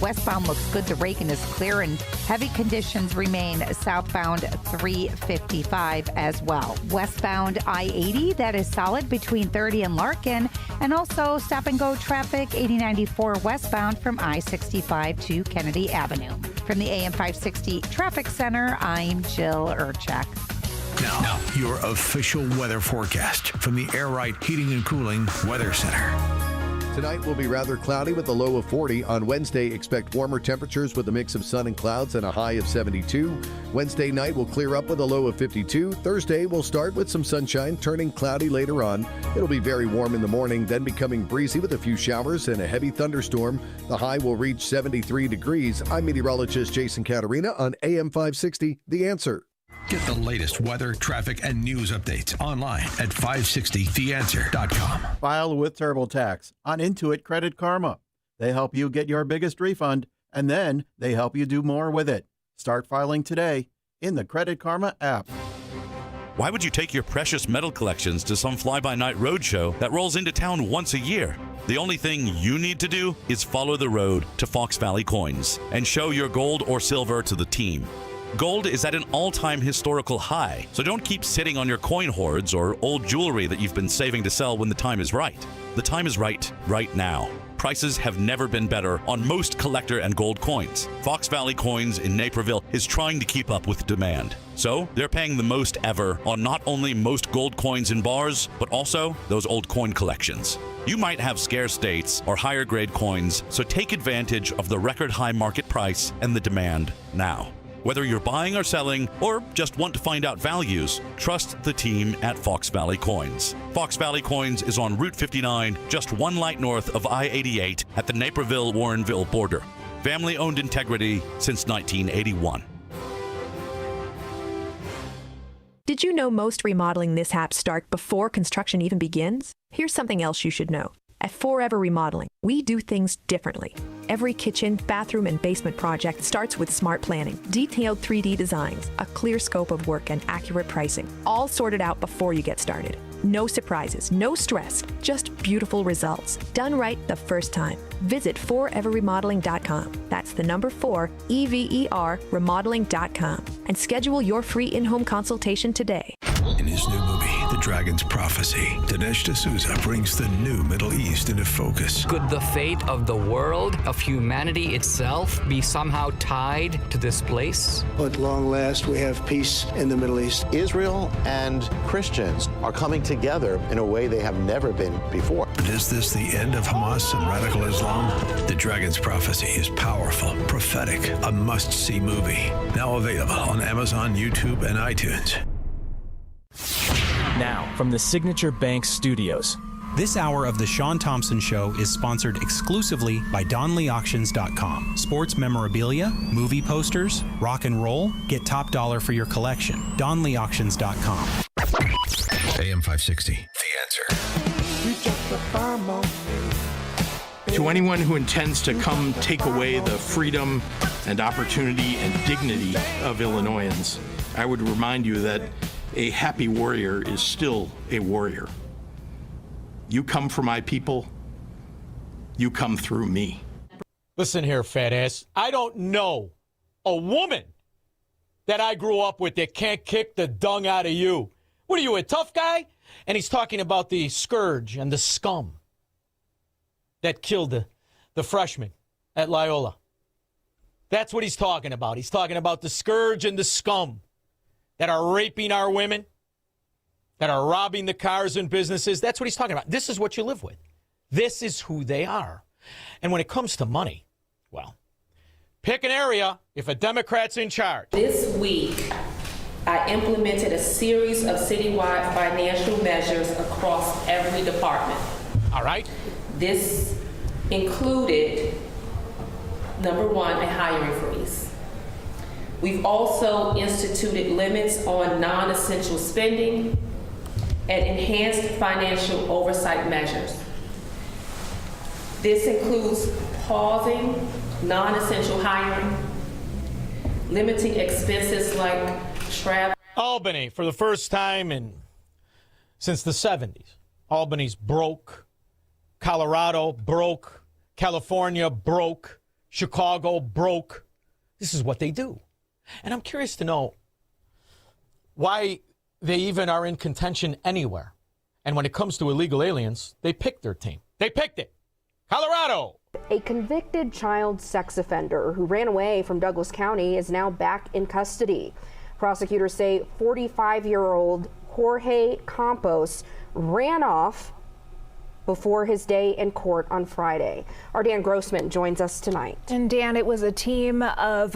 Westbound looks good. The Reagan is clear, and heavy conditions remain southbound 355 as well. Westbound I-80, that is solid between 30 and Larkin, and also stop-and-go traffic 8094 westbound from I-65 to Kennedy Avenue. From the AM 560 Traffic Center, I'm Jill Urchak. Now, your official weather forecast from the Air Right Heating and Cooling Weather Center. Tonight will be rather cloudy with a low of 40. On Wednesday, expect warmer temperatures with a mix of sun and clouds and a high of 72. Wednesday night will clear up with a low of 52. Thursday will start with some sunshine, turning cloudy later on. It'll be very warm in the morning, then becoming breezy with a few showers and a heavy thunderstorm. The high will reach 73 degrees. I'm meteorologist Jason Caterina on AM 560, The Answer. Get the latest weather, traffic, and news updates online at 560theanswer.com. File with TurboTax on Intuit Credit Karma. They help you get your biggest refund, and then they help you do more with it. Start filing today in the Credit Karma app. Why would you take your precious metal collections to some fly-by-night roadshow that rolls into town once a year? The only thing you need to do is follow the road to Fox Valley Coins and show your gold or silver to the team. Gold is at an all-time historical high, so don't keep sitting on your coin hoards or old jewelry that you've been saving to sell when the time is right. The time is right now. Prices have never been better on most collector and gold coins. Fox Valley Coins in Naperville is trying to keep up with demand. So they're paying the most ever on not only most gold coins in bars, but also those old coin collections. You might have scarce dates or higher grade coins, so take advantage of the record high market price and the demand now. Whether you're buying or selling, or just want to find out values, trust the team at Fox Valley Coins. Fox Valley Coins is on Route 59, just one light north of I-88 at the Naperville-Warrenville border. Family-owned integrity since 1981. Did you know most remodeling mishaps start before construction even begins? Here's something else you should know. At Forever Remodeling, we do things differently. Every kitchen, bathroom, and basement project starts with smart planning, detailed 3D designs, a clear scope of work, and accurate pricing, all sorted out before you get started. No surprises, no stress, just beautiful results. Done right the first time. Visit foreverremodeling.com. That's the number 4, EVER, remodeling.com. And schedule your free in-home consultation today. In his new movie, The Dragon's Prophecy, Dinesh D'Souza brings the new Middle East into focus. Could the fate of the world, of humanity itself, be somehow tied to this place? At long last, we have peace in the Middle East. Israel and Christians are coming together in a way they have never been before. But is this the end of Hamas and radical Islam? The Dragon's Prophecy is powerful, prophetic, a must-see movie. Now available on Amazon, YouTube, and iTunes. Now, from the Signature Bank Studios. This hour of the Shaun Thompson Show is sponsored exclusively by DonleyAuctions.com. Sports memorabilia, movie posters, rock and roll, get top dollar for your collection. DonleyAuctions.com. AM 560, The Answer. To anyone who intends to come take away the freedom and opportunity and dignity of Illinoisans, I would remind you that a happy warrior is still a warrior. You come for my people, you come through me. Listen here, fat ass. I don't know a woman that I grew up with that can't kick the dung out of you. What are you, a tough guy? And he's talking about the scourge and the scum that killed the freshman at Loyola. That's what he's talking about. He's talking about the scourge and the scum that are raping our women, that are robbing the cars and businesses. That's what he's talking about. This is what you live with. This is who they are. And when it comes to money, well, pick an area if a Democrat's in charge. This week, I implemented a series of citywide financial measures across every department. All right. This included, number one, a hiring freeze. We've also instituted limits on non-essential spending and enhanced financial oversight measures. This includes pausing non-essential hiring, limiting expenses like travel. Albany, for the first time since the 70s, Albany's broke. Colorado broke. California broke. Chicago broke. This is what they do. And I'm curious to know why they even are in contention anywhere. And when it comes to illegal aliens, they pick their team. They picked it. Colorado. A convicted child sex offender who ran away from Douglas County is now back in custody. Prosecutors say 45-year-old Jorge Campos ran off before his day in court on Friday. Our Dan Grossman joins us tonight. And Dan, it was a team of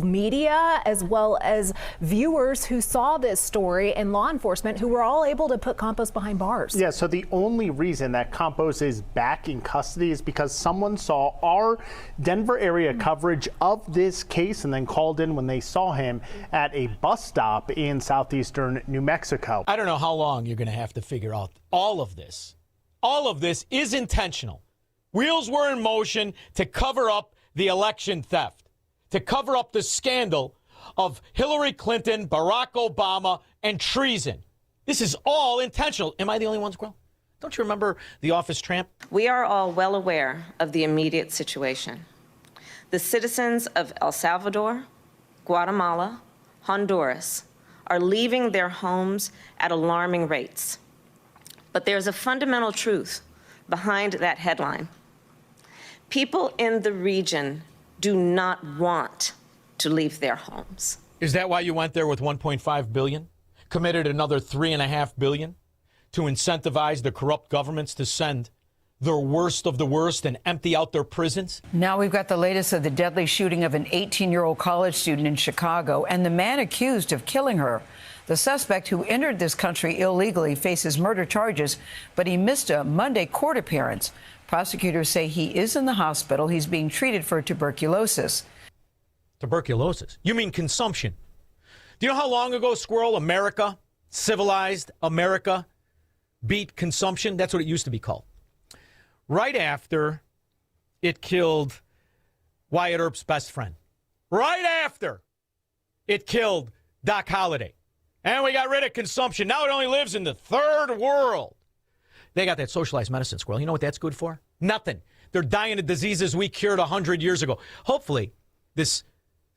media as well as viewers who saw this story and law enforcement who were all able to put Campos behind bars. Yeah, so the only reason that Campos is back in custody is because someone saw our Denver area coverage of this case and then called in when they saw him at a bus stop in southeastern New Mexico. I don't know how long you're going to have to figure out all of this. All of this is intentional. Wheels were in motion to cover up the election theft, to cover up the scandal of Hillary Clinton, Barack Obama, and treason. This is all intentional. Am I the only one, Squirrel? Don't you remember the office tramp? We are all well aware of the immediate situation. The citizens of El Salvador, Guatemala, Honduras are leaving their homes at alarming rates. But there's a fundamental truth behind that headline. People in the region do not want to leave their homes. Is that why you went there with $1.5 billion? Committed another $3.5 billion to incentivize the corrupt governments to send the worst of the worst and empty out their prisons? Now we've got the latest of the deadly shooting of an 18-year-old college student in Chicago and the man accused of killing her. The suspect, who entered this country illegally, faces murder charges, but he missed a Monday court appearance. Prosecutors say he is in the hospital. He's being treated for tuberculosis. Tuberculosis? You mean consumption? Do you know how long ago, Squirrel, America, civilized America, beat consumption? That's what it used to be called. Right after it killed Wyatt Earp's best friend. Right after it killed Doc Holliday. And we got rid of consumption. Now it only lives in the third world. They got that socialized medicine, Squirrel. You know what that's good for? Nothing. They're dying of diseases we cured 100 years ago. Hopefully, this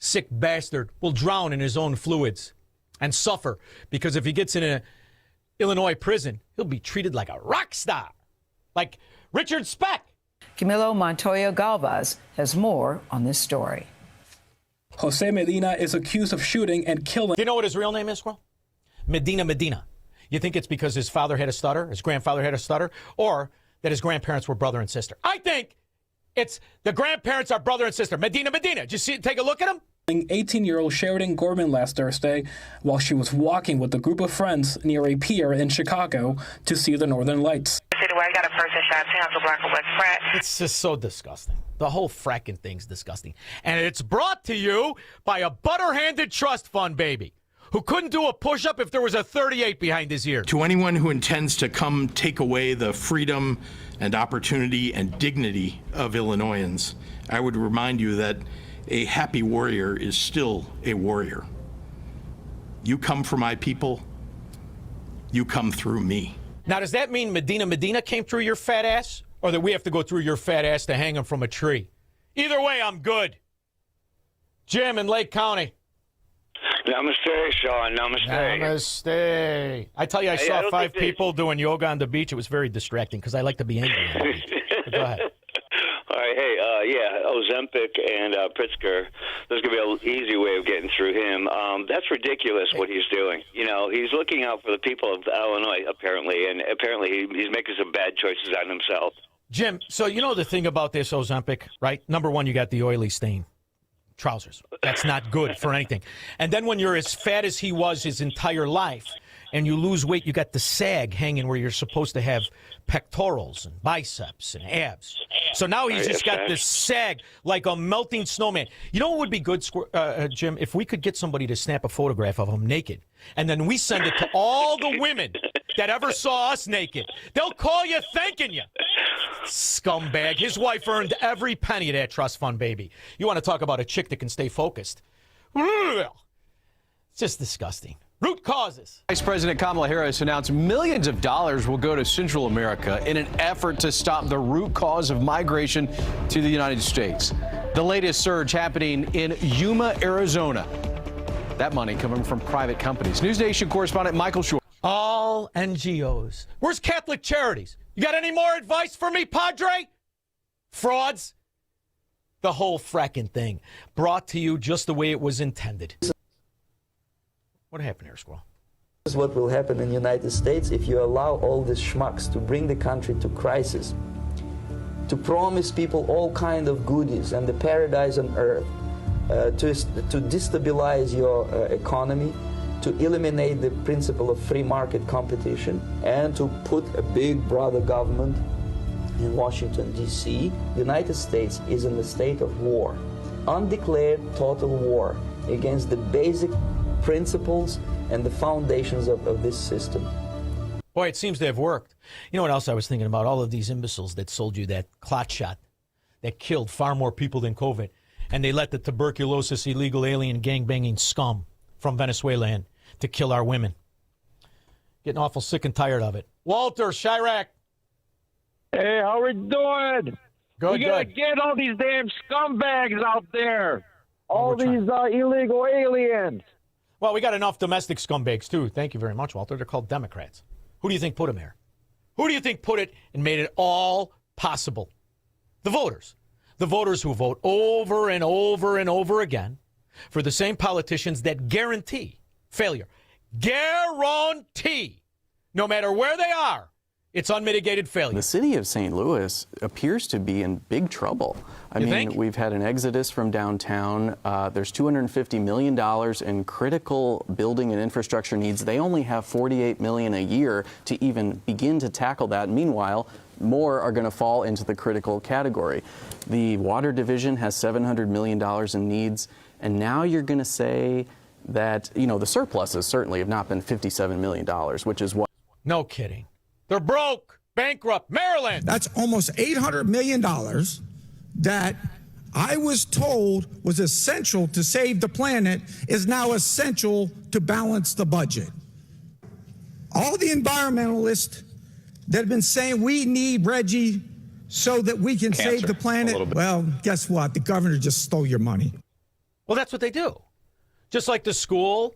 sick bastard will drown in his own fluids and suffer, because if he gets in an Illinois prison, he'll be treated like a rock star, like Richard Speck. Camilo Montoya Galvez has more on this story. Jose Medina is accused of shooting and killing. Do you know what his real name is, Squirrel? Medina. You think it's because his father had a stutter, his grandfather had a stutter, or that his grandparents were brother and sister? I think it's the grandparents are brother and sister. Medina. Did you see? Take a look at him. 18-year-old Sheridan Gorman last Thursday while she was walking with a group of friends near a pier in Chicago to see the Northern Lights. It's just so disgusting. The whole fracking thing's disgusting. And it's brought to you by a butter-handed trust fund baby who couldn't do a push-up if there was a 38 behind his ear. To anyone who intends to come take away the freedom and opportunity and dignity of Illinoisans, I would remind you that a happy warrior is still a warrior. You come for my people, you come through me. Now, does that mean Medina came through your fat ass? Or that we have to go through your fat ass to hang him from a tree? Either way, I'm good. Jim in Lake County. Namaste, Shaun. Namaste. Namaste. I tell you, I saw 5 people doing yoga on the beach. It was very distracting because I like to be angry on the beach. But go ahead. All right, hey, Ozempic and Pritzker, there's going to be an easy way of getting through him. That's ridiculous what he's doing. You know, he's looking out for the people of Illinois, apparently, and apparently he's making some bad choices on himself. Jim, so you know the thing about this Ozempic, right? Number one, you got the oily stain. Trousers. That's not good for anything. And then when you're as fat as he was his entire life and you lose weight, you got the sag hanging where you're supposed to have pectorals and biceps and abs. So now he's just got this sag like a melting snowman. You know what would be good, Jim? If we could get somebody to snap a photograph of him naked, and then we send it to all the women that ever saw us naked. They'll call you thanking you. Scumbag. His wife earned every penny of that trust fund, baby. You want to talk about a chick that can stay focused. It's just disgusting. Root causes. Vice President Kamala Harris announced millions of dollars will go to Central America in an effort to stop the root cause of migration to the United States. The latest surge happening in Yuma, Arizona. That money coming from private companies. News Nation correspondent Michael Shaun. All NGOs. Where's Catholic Charities? You got any more advice for me, Padre? Frauds. The whole fracking thing brought to you just the way it was intended. What happened here, Squirrel? This is what will happen in the United States if you allow all these schmucks to bring the country to crisis, to promise people all kind of goodies and the paradise on earth, to destabilize your economy, to eliminate the principle of free market competition, and to put a big brother government in Washington, D.C. The United States is in a state of war, undeclared total war against the basic principles and the foundations of this system. Boy, it seems to have worked. You know what else I was thinking about? All of these imbeciles that sold you that clot shot that killed far more people than COVID, and they let the tuberculosis illegal alien gangbanging scum from Venezuela in to kill our women. Getting awful sick and tired of it. Walter, Chirac. Hey, how we doing? Good, we gotta get all these damn scumbags out there. All these illegal aliens. Well, we got enough domestic scumbags, too. Thank you very much, Walter. They're called Democrats. Who do you think put them there? Who do you think put it and made it all possible? The voters. The voters who vote over and over and over again for the same politicians that guarantee failure. Guarantee. No matter where they are, it's unmitigated failure. The city of St. Louis appears to be in big trouble. I mean, we've had an exodus from downtown. There's $250 million in critical building and infrastructure needs. They only have $48 million a year to even begin to tackle that. Meanwhile, more are going to fall into the critical category. The water division has $700 million in needs. And now you're going to say that, you know, the surpluses certainly have not been $57 million, which is what. No kidding. They're broke, bankrupt. Maryland. That's almost $800 million that I was told was essential to save the planet is now essential to balance the budget. All the environmentalists that have been saying we need Reggie so that we can save the planet, well, guess what? The governor just stole your money. Well, that's what they do. Just like the school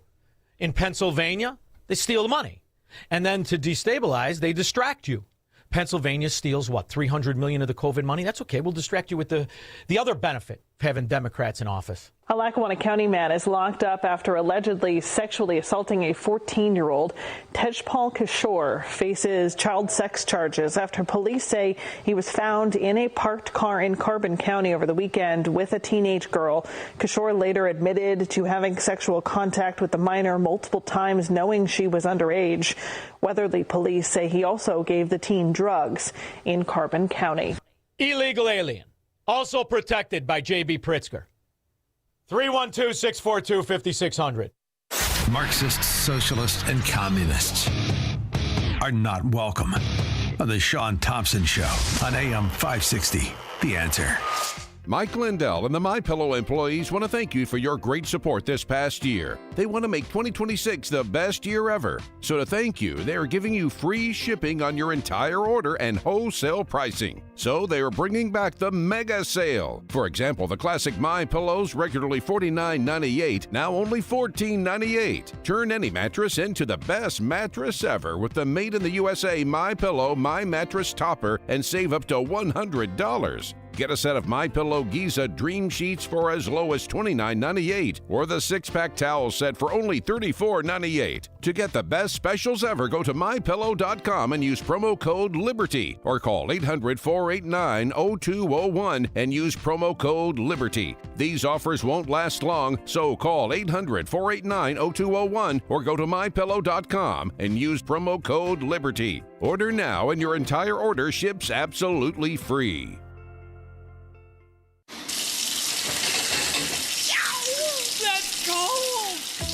in Pennsylvania, they steal the money. And then to destabilize, they distract you. Pennsylvania steals, what, $300 million of the COVID money? That's okay. We'll distract you with the other benefit of having Democrats in office. A Lackawanna County man is locked up after allegedly sexually assaulting a 14-year-old. Tejpal Kishore faces child sex charges after police say he was found in a parked car in Carbon County over the weekend with a teenage girl. Kishore later admitted to having sexual contact with the minor multiple times, knowing she was underage. Weatherly police say he also gave the teen drugs in Carbon County. Illegal alien, also protected by J.B. Pritzker. 312-642-5600. Marxists, socialists, and communists are not welcome on the Shaun Thompson Show on AM 560. The Answer. Mike Lindell and the MyPillow employees want to thank you for your great support this past year. They want to make 2026 the best year ever. So to thank you, they are giving you free shipping on your entire order and wholesale pricing. So they are bringing back the mega sale. For example, the classic MyPillows, regularly $49.98, now only $14.98. Turn any mattress into the best mattress ever with the Made in the USA MyPillow My Mattress Topper and save up to $100. Get a set of MyPillow Giza Dream Sheets for as low as $29.98 or the 6-pack towel set for only $34.98. To get the best specials ever, go to MyPillow.com and use promo code LIBERTY or call 800-489-0201 and use promo code LIBERTY. These offers won't last long, so call 800-489-0201 or go to MyPillow.com and use promo code LIBERTY. Order now and your entire order ships absolutely free.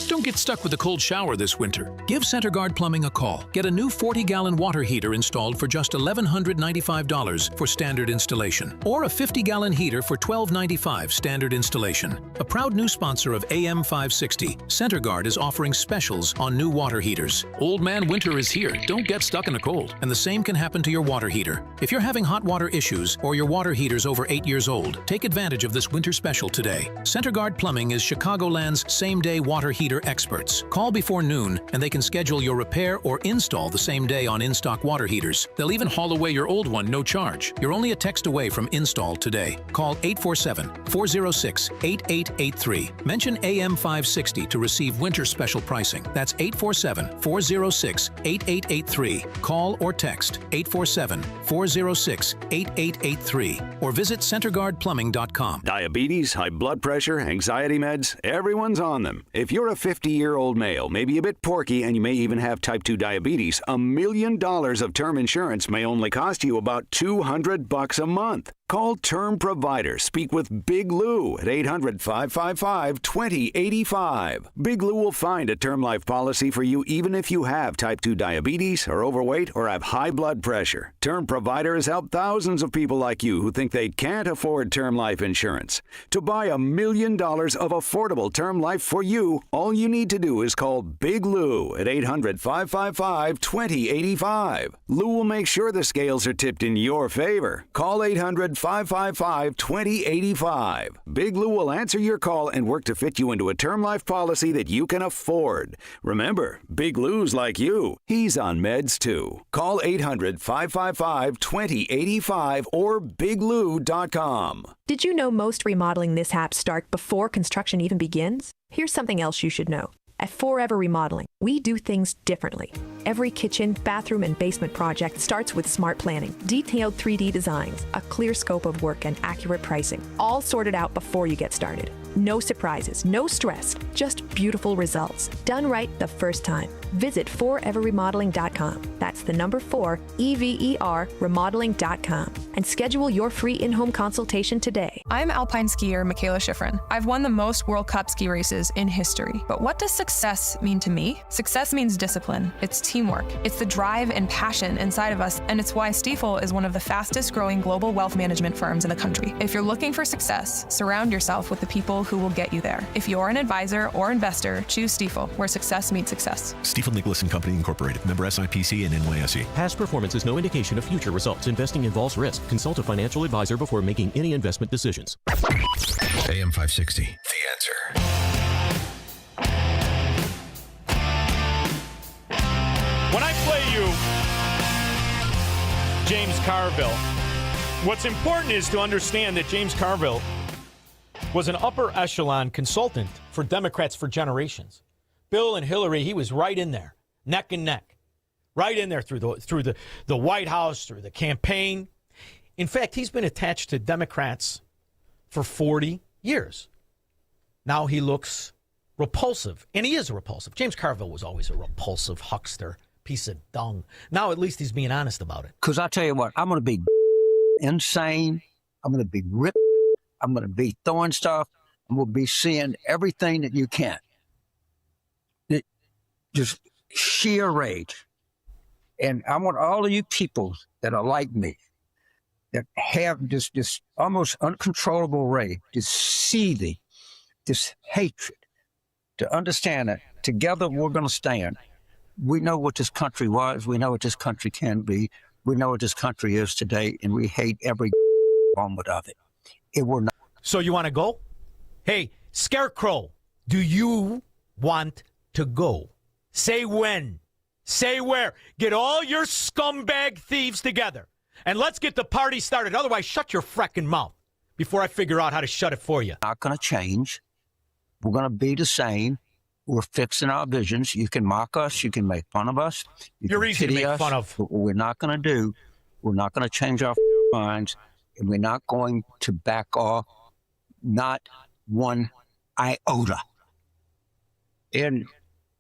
Don't get stuck with a cold shower this winter. Give CenterGuard Plumbing a call. Get a new 40-gallon water heater installed for just $1,195 for standard installation, or a 50-gallon heater for $1,295 standard installation. A proud new sponsor of AM 560, CenterGuard is offering specials on new water heaters. Old man winter is here. Don't get stuck in the cold. And the same can happen to your water heater. If you're having hot water issues or your water heater's over 8 years old, take advantage of this winter special today. CenterGuard Plumbing is Chicagoland's same-day water heater experts. Call before noon and they can schedule your repair or install the same day on in-stock water heaters. They'll even haul away your old one, no charge. You're only a text away from install today. Call 847-406-8883. Mention AM 560 to receive winter special pricing. That's 847-406-8883. Call or text 847-406-8883 or visit CenterGuardPlumbing.com. Diabetes, high blood pressure, anxiety meds, everyone's on them. If you're a 50-year-old male, maybe a bit porky, and you may even have type 2 diabetes, $1 million of term insurance may only cost you about $200 a month. Call Term Provider. Speak with Big Lou at 800-555-2085. Big Lou will find a term life policy for you even if you have type 2 diabetes, are overweight, or have high blood pressure. Term Provider has helped thousands of people like you who think they can't afford term life insurance. To buy $1 million of affordable term life for you, all you need to do is call Big Lou at 800-555-2085. Lou will make sure the scales are tipped in your favor. Call 800-555-2085. Big Lou will answer your call and work to fit you into a term life policy that you can afford. Remember, Big Lou's like you. He's on meds too. Call 800-555-2085 or biglou.com. Did you know most remodeling mishaps start before construction even begins? Here's something else you should know. At Forever Remodeling, we do things differently. Every kitchen, bathroom, and basement project starts with smart planning, detailed 3D designs, a clear scope of work, and accurate pricing, all sorted out before you get started. No surprises, no stress, just beautiful results. Done right the first time. Visit foreverremodeling.com. That's the number 4, EVER, remodeling.com. And schedule your free in-home consultation today. I'm alpine skier Michaela Schifrin. I've won the most World Cup ski races in history. But what does success mean to me? Success means discipline. It's teamwork. It's the drive and passion inside of us, and it's why Stifel is one of the fastest growing global wealth management firms in the country. If you're looking for success, surround yourself with the people who will get you there. If you're an advisor or investor, choose Stifel, where success meets success. Stifel Nicholas & Company Incorporated. Member SIPC and NYSE. Past performance is no indication of future results. Investing involves risk. Consult a financial advisor before making any investment decisions. AM 560. The Answer. When I play you James Carville, what's important is to understand that James Carville was an upper echelon consultant for Democrats for generations. Bill and Hillary, he was right in there, neck and neck, right in there through the White House, through the campaign. In fact, he's been attached to Democrats for 40 years. Now he looks repulsive, and he is repulsive. James Carville was always a repulsive huckster, piece of dung. Now at least he's being honest about it. Because I tell you what, I'm going to be insane. I'm going to be ripped. I'm going to be throwing stuff. I'm going to be seeing everything that you can. Just sheer rage. And I want all of you people that are like me that have this almost uncontrollable rage, this seething, this hatred, to understand that together we're going to stand. We know what this country was. We know what this country can be. We know what this country is today, and we hate every moment of it. It will not. So you want to go? Hey, Scarecrow, do you want to go? Say when. Say where. Get all your scumbag thieves together, and let's get the party started. Otherwise, shut your frickin' mouth before I figure out how to shut it for you. Not going to change. We're going to be the same. We're fixing our visions. You can mock us. You can make fun of us. You're easy to make fun of. What we're not going to do, we're not going to change our minds, and we're not going to back off, not one iota. And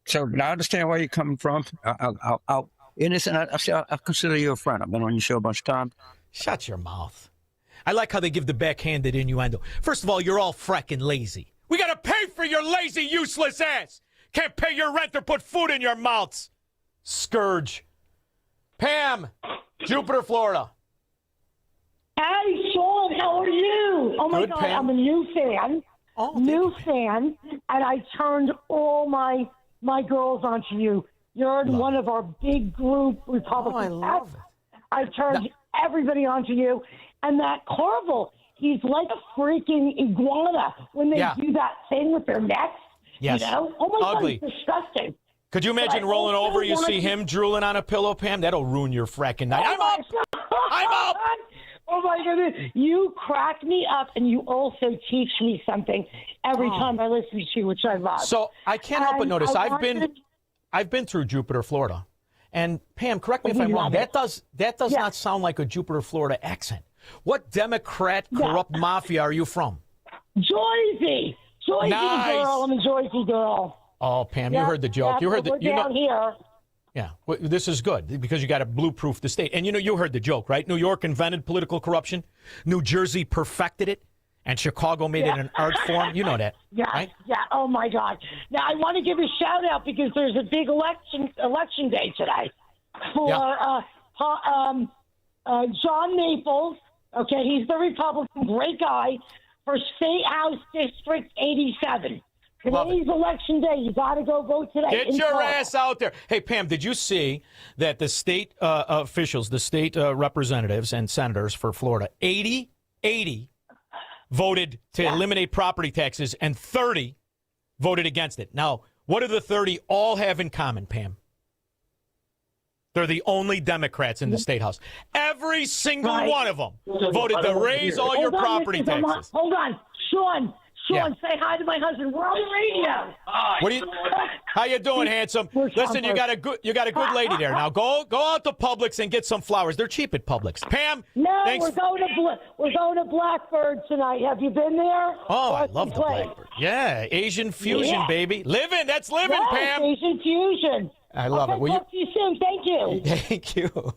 so I understand where you're coming from. I consider you a friend. I've been on your show a bunch of times. Shut your mouth. I like how they give the backhanded innuendo. First of all, you're all frickin' lazy. We got to pay for your lazy, useless ass. Can't pay your rent or put food in your mouths. Scourge. Pam, Jupiter, Florida. Hey, Shaun, how are you? Oh, my Good, God, Pam. I'm a new fan. And I turned all my girls onto you. You're in one of our big group Republican I love it. I turned everybody onto you. And that Carville, he's like a freaking iguana when they do that thing with their necks. Yes. You know? Oh, my Ugly. God, it's disgusting. Could you imagine rolling over, you see him drooling on a pillow, Pam? That'll ruin your fracking night. I'm up! I'm up! Oh, my goodness. You crack me up, and you also teach me something every time I listen to you, which I love. So I can't help but notice, I've been through Jupiter, Florida. And Pam, correct me if I'm wrong, that does not sound like a Jupiter, Florida accent. What Democrat corrupt mafia are you from? Jersey. Jersey girl. I'm a Jersey girl. Oh, Pam, you heard the joke. You heard the down here. Yeah, well, this is good because you got to blueproof the state. And you heard the joke, right? New York invented political corruption. New Jersey perfected it. And Chicago made it an art form. You know that, right? Yeah. Oh, my God. Now, I want to give a shout-out because there's a big election day today for John Maples. Okay, he's the Republican, great guy, for State House District 87. Today's election day. You got to go vote today. Get your ass out there. Hey, Pam, did you see that the state officials, the state representatives and senators for Florida, 80 voted to eliminate property taxes and 30 voted against it? Now, what do the 30 all have in common, Pam? They're the only Democrats in the State House. Every single one of them voted to raise all your property taxes. Hold on. Shaun, say hi to my husband. We're on the radio. How you doing, handsome? Listen, you got a good lady there. Now go out to Publix and get some flowers. They're cheap at Publix. Pam, no, thanks. we're going to Blackbird tonight. Have you been there? Oh, I love the Blackbird. Yeah, Asian fusion, baby. That's living, Pam. Asian fusion. I love it. Talk to you soon. Thank you. Thank you.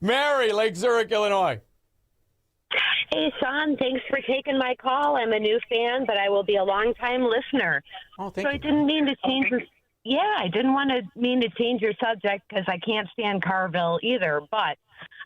Mary, Lake Zurich, Illinois. Hey, Shaun, thanks for taking my call. I'm a new fan, but I will be a long-time listener. Oh, thank you. I didn't mean to change I didn't mean to change your subject because I can't stand Carville either, but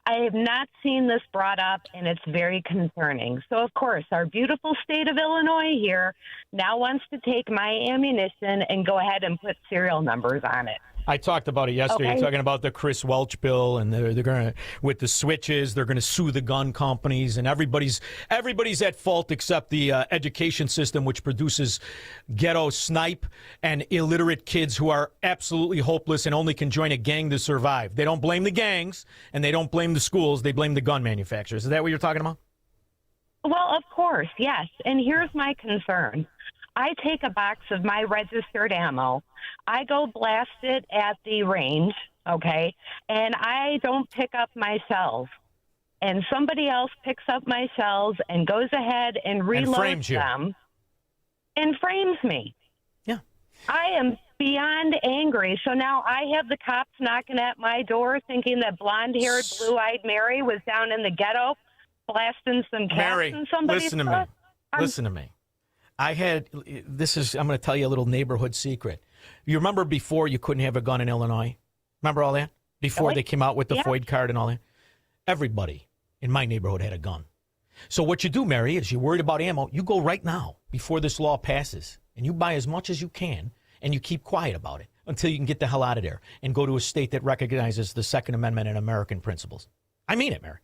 I have not seen this brought up, and it's very concerning. So, of course, our beautiful state of Illinois here now wants to take my ammunition and go ahead and put serial numbers on it. I talked about it yesterday, talking about the Chris Welch bill, and they're going to, with the switches, they're going to sue the gun companies, and everybody's at fault except the education system, which produces ghetto snipe and illiterate kids who are absolutely hopeless and only can join a gang to survive. They don't blame the gangs, and they don't blame the schools. They blame the gun manufacturers. Is that what you're talking about? Well, of course, yes. And here's my concern. I take a box of my registered ammo. I go blast it at the range, okay, and I don't pick up my cells. And somebody else picks up my cells and goes ahead and reloads them and frames me. Yeah. I am beyond angry. So now I have the cops knocking at my door thinking that blonde-haired, blue-eyed Mary was down in the ghetto blasting some cats in somebody's listen to me. Listen to me. I'm going to tell you a little neighborhood secret. You remember before you couldn't have a gun in Illinois? Remember all that? Before they came out with the FOID card and all that? Everybody in my neighborhood had a gun. So what you do, Mary, is you're worried about ammo. You go right now before this law passes, and you buy as much as you can, and you keep quiet about it until you can get the hell out of there and go to a state that recognizes the Second Amendment and American principles. I mean it, Mary.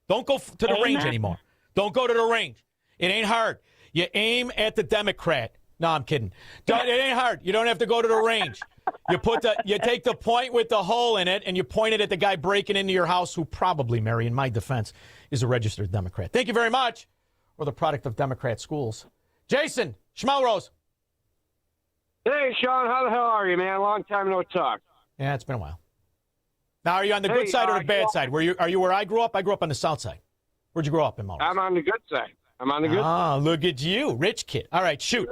Don't go to the range anymore. Don't go to the range. It ain't hard. You aim at the Democrat. No, I'm kidding. It ain't hard. You don't have to go to the range. You take the point with the hole in it, and you point it at the guy breaking into your house, who probably, Mary, in my defense, is a registered Democrat. Thank you very much. Or the product of Democrat schools. Jason, Schmelrose. Hey, Shaun, how the hell are you, man? Long time no talk. Yeah, it's been a while. Now, are you on the good side or the bad side? Are you where I grew up? I grew up on the south side. Where'd you grow up in, Melrose? I'm on the good side. Ah, look at you. Rich kid. All right, shoot.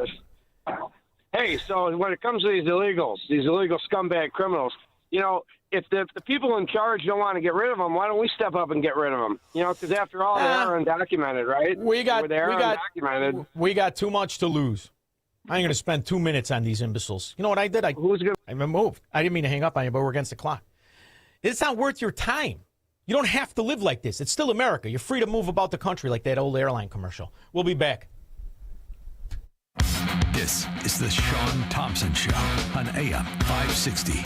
Hey, so when it comes to these illegal scumbag criminals, if the people in charge don't want to get rid of them, why don't we step up and get rid of them? Because after all, they are undocumented, right? Undocumented. We got too much to lose. I ain't going to spend 2 minutes on these imbeciles. You know what I did? I moved. I didn't mean to hang up on you, but we're against the clock. It's not worth your time. You don't have to live like this. It's still America. You're free to move about the country like that old airline commercial. We'll be back. This is the Shaun Thompson Show on AM 560.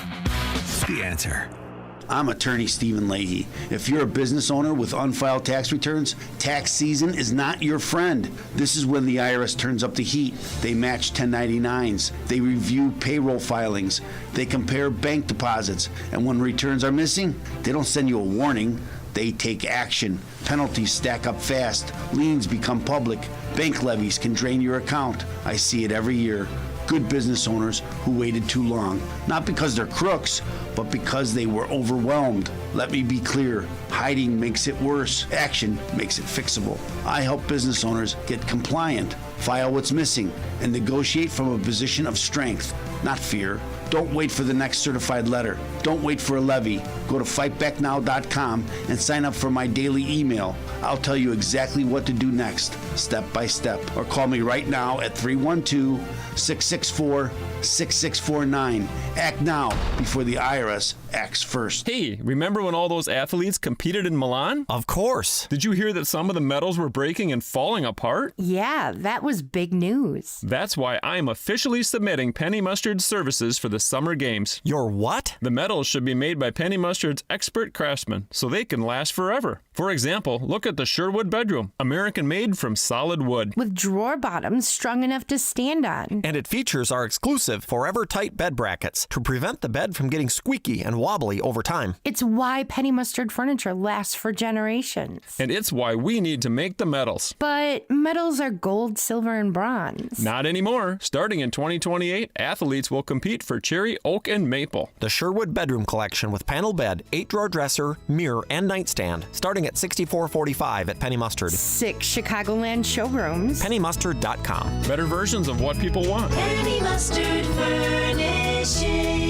The Answer. I'm attorney Stephen Leahy. If you're a business owner with unfiled tax returns, tax season is not your friend. This is when the IRS turns up the heat. They match 1099s. They review payroll filings. They compare bank deposits. And when returns are missing, they don't send you a warning. They take action. Penalties stack up fast. Liens become public. Bank levies can drain your account. I see it every year. Good business owners who waited too long, not because they're crooks, but because they were overwhelmed. Let me be clear, hiding makes it worse. Action makes it fixable. I help business owners get compliant, file what's missing, and negotiate from a position of strength, not fear. Don't wait for the next certified letter. Don't wait for a levy. Go to fightbacknow.com and sign up for my daily email. I'll tell you exactly what to do next, step by step. Or call me right now at 312-664-6649. Act now before the IRS acts first. Hey, remember when all those athletes competed in Milan? Of course. Did you hear that some of the medals were breaking and falling apart? Yeah, that was big news. That's why I'm officially submitting Penny Mustard's services for the Summer Games. Your what? The medals should be made by Penny Mustard's expert craftsmen, so they can last forever. For example, look at the Sherwood bedroom, American-made from solid wood. With drawer bottoms strong enough to stand on. And it features our exclusive Forever Tight bed brackets to prevent the bed from getting squeaky and wobbly over time. It's why Penny Mustard furniture lasts for generations. And it's why we need to make the medals. But medals are gold, silver, and bronze. Not anymore. Starting in 2028, athletes will compete for cherry, oak, and maple. The Sherwood Bedroom Collection with panel bed, 8-drawer dresser, mirror, and nightstand, starting at $64.45 at Penny Mustard. 6 Chicagoland showrooms. PennyMustard.com. Better versions of what people want. Penny Mustard Furnishing.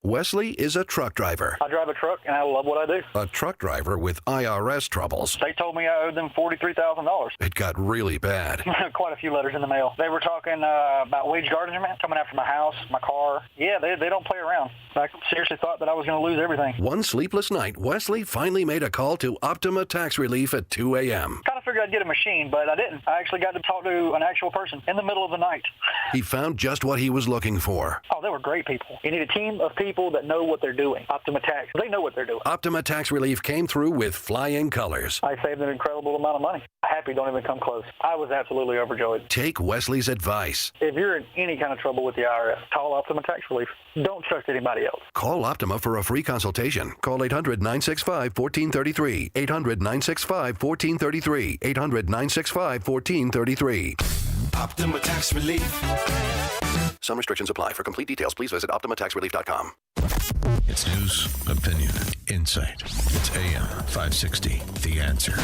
Wesley is a truck driver. I drive a truck, and I love what I do. A truck driver with IRS troubles. They told me I owed them $43,000. It got really bad. Quite a few letters in the mail. They were talking about wage garnishment, coming after my house, my car. Yeah, they don't play around. I seriously thought that I was going to lose everything. One sleepless night, Wesley finally made a call to Optima Tax Relief at 2 a.m. Kind of figured I'd get a machine, but I didn't. I actually got to talk to an actual person in the middle of the night. He found just what he was looking for. Oh, they were great people. You need a team of people that know what they're doing. Optima Tax, they know what they're doing. Optima Tax Relief came through with flying colors. I saved an incredible amount of money. Happy don't even come close. I was absolutely overjoyed. Take Wesley's advice. If you're in any kind of trouble with the IRS, call Optima Tax Relief. Don't trust anybody else. Call Optima for a free consultation. Call 800-965-1433. 800-965-1433. 800-965-1433. Optima Tax Relief. Some restrictions apply. For complete details, please visit OptimaTaxRelief.com. It's news, opinion, insight. It's AM 560. The Answer.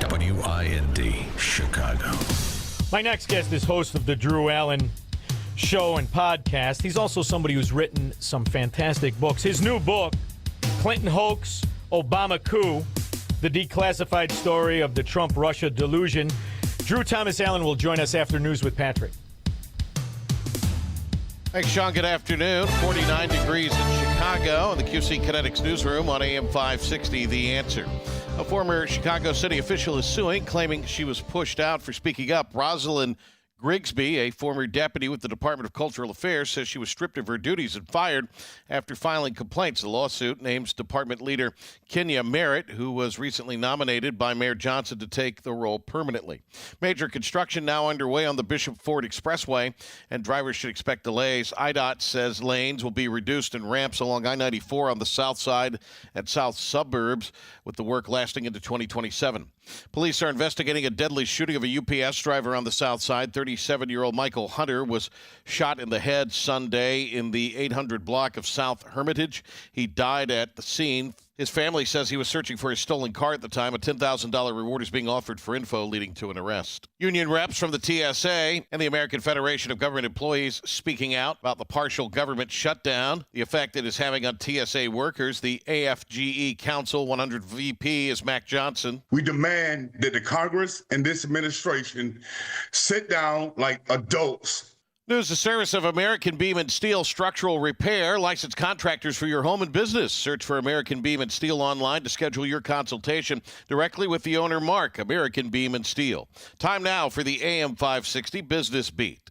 WIND, Chicago. My next guest is host of the Drew Allen Show and podcast. He's also somebody who's written some fantastic books. His new book, Clinton Hoax, Obama Coup, the declassified story of the Trump-Russia delusion. Drew Thomas Allen will join us after News with Patrick. Thanks, Shaun. Good afternoon. 49 degrees in Chicago. Chicago in the QC Kinetics newsroom on AM 560, The Answer. A former Chicago city official is suing, claiming she was pushed out for speaking up. Rosalind Grigsby, a former deputy with the Department of Cultural Affairs, says she was stripped of her duties and fired after filing complaints. The lawsuit names department leader Kenya Merritt, who was recently nominated by Mayor Johnson to take the role permanently. Major construction now underway on the Bishop Ford Expressway, and drivers should expect delays. IDOT says lanes will be reduced and ramps along I-94 on the south side and south suburbs, with the work lasting into 2027. Police are investigating a deadly shooting of a UPS driver on the south side. 37-year-old Michael Hunter was shot in the head Sunday in the 800 block of South Hermitage. He died at the scene. His family says he was searching for his stolen car at the time. A $10,000 reward is being offered for info leading to an arrest. Union reps from the TSA and the American Federation of Government Employees speaking out about the partial government shutdown, the effect it is having on TSA workers. The AFGE Council 100 VP is Mac Johnson. We demand that the Congress and this administration sit down like adults. News, the service of American Beam and Steel Structural Repair, licensed contractors for your home and business. Search for American Beam and Steel online to schedule your consultation directly with the owner, Mark, American Beam and Steel. Time now for the AM 560 Business Beat.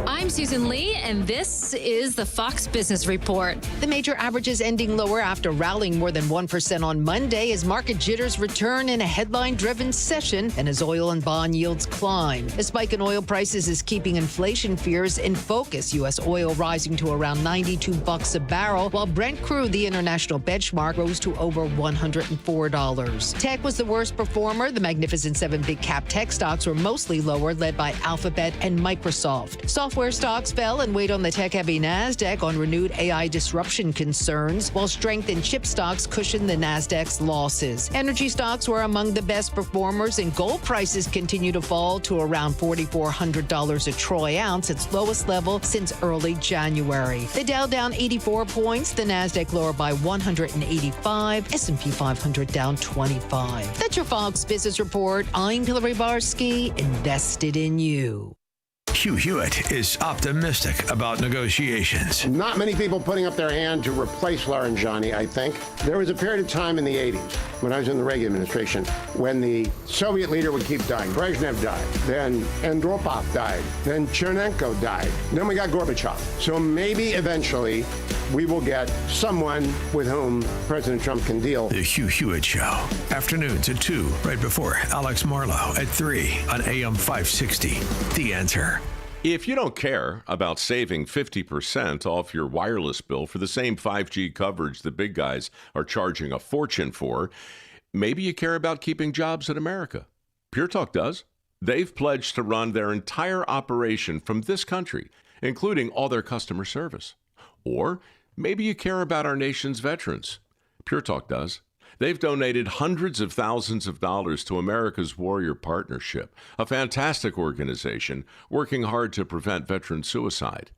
I'm Susan Lee, and this is the Fox Business Report. The major averages ending lower after rallying more than 1% on Monday as market jitters return in a headline-driven session and as oil and bond yields climb. A spike in oil prices is keeping inflation fears in focus. U.S. oil rising to around $92 a barrel, while Brent crude, the international benchmark, rose to over $104. Tech was the worst performer. The Magnificent Seven big cap tech stocks were mostly lower, led by Alphabet and Microsoft. Software stocks fell and weighed on the tech-heavy NASDAQ on renewed AI disruption concerns, while strength in chip stocks cushioned the NASDAQ's losses. Energy stocks were among the best performers, and gold prices continue to fall to around $4,400 a troy ounce, its lowest level since early January. The Dow down 84 points, the NASDAQ lower by 185, S&P 500 down 25. That's your Fox Business Report. I'm Hillary Barsky, invested in you. Hugh Hewitt is optimistic about negotiations. Not many people putting up their hand to replace Laranjani, I think. There was a period of time in the 80s when I was in the Reagan administration when the Soviet leader would keep dying. Brezhnev died, then Andropov died, then Chernenko died, then we got Gorbachev. So maybe eventually we will get someone with whom President Trump can deal. The Hugh Hewitt Show. Afternoons at 2, right before Alex Marlowe at 3 on AM 560. The Answer. If you don't care about saving 50% off your wireless bill for the same 5G coverage the big guys are charging a fortune for, maybe you care about keeping jobs in America. Pure Talk does. They've pledged to run their entire operation from this country, including all their customer service. Or maybe you care about our nation's veterans. Pure Talk does. They've donated hundreds of thousands of dollars to America's Warrior Partnership, a fantastic organization working hard to prevent veteran suicide.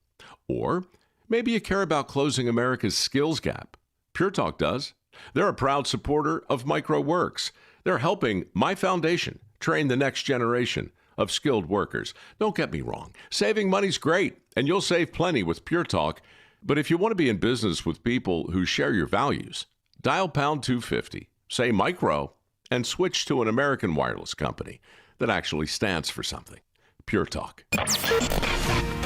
Or maybe you care about closing America's skills gap. Pure Talk does. They're a proud supporter of MicroWorks. They're helping my foundation train the next generation of skilled workers. Don't get me wrong. Saving money's great, and you'll save plenty with Pure Talk. But if you want to be in business with people who share your values, dial pound 250, say micro, and switch to an American wireless company that actually stands for something. Pure Talk.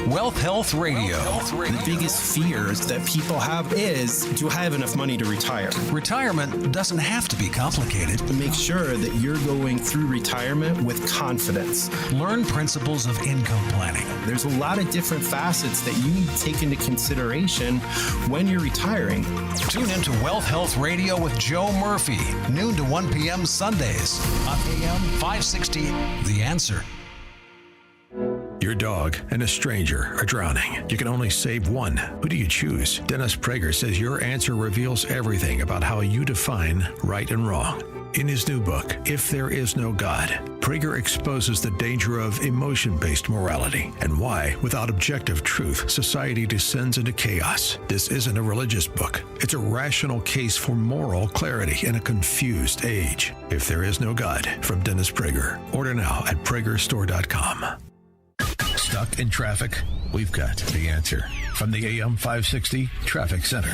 Wealth Health Radio. The biggest fears that people have is, do I have enough money to retire? Retirement doesn't have to be complicated. To make sure that you're going through retirement with confidence. Learn principles of income planning. There's a lot of different facets that you need to take into consideration when you're retiring. Tune into Wealth Health Radio with Joe Murphy, noon to 1 p.m. Sundays on AM 560. The Answer. Your dog and a stranger are drowning. You can only save one. Who do you choose? Dennis Prager says your answer reveals everything about how you define right and wrong. In his new book, If There Is No God, Prager exposes the danger of emotion-based morality and why, without objective truth, society descends into chaos. This isn't a religious book. It's a rational case for moral clarity in a confused age. If There Is No God, from Dennis Prager. Order now at pragerstore.com. Stuck in traffic? We've got the answer. from the AM 560 Traffic Center.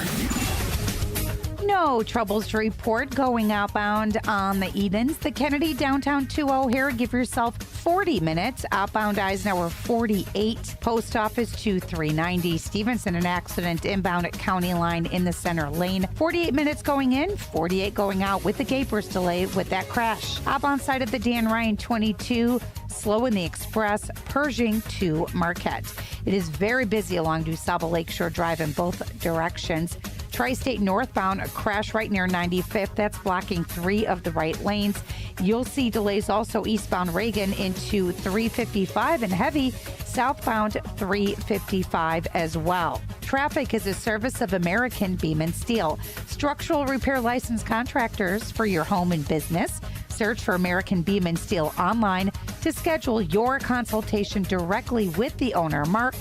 No troubles to report going outbound on the Edens. The Kennedy downtown 20 here. Give yourself 40 minutes. Outbound Eisenhower 48. Post Office 2390. Stevenson, an accident inbound at County Line in the center lane. 48 minutes going in, 48 going out with the Gapers delay with that crash. Outbound side of the Dan Ryan 22. Slow in the Express, Pershing to Marquette. It is very busy along DuSable Lakeshore Drive in both directions. Tri-State northbound, a crash right near 95th. That's blocking 3 of the right lanes. You'll see delays also eastbound Reagan into 355 and heavy southbound 355 as well. Traffic is a service of American Beam and Steel. Structural repair licensed contractors for your home and business. Search for American Beam and Steel online to schedule your consultation directly with the owner, Mark.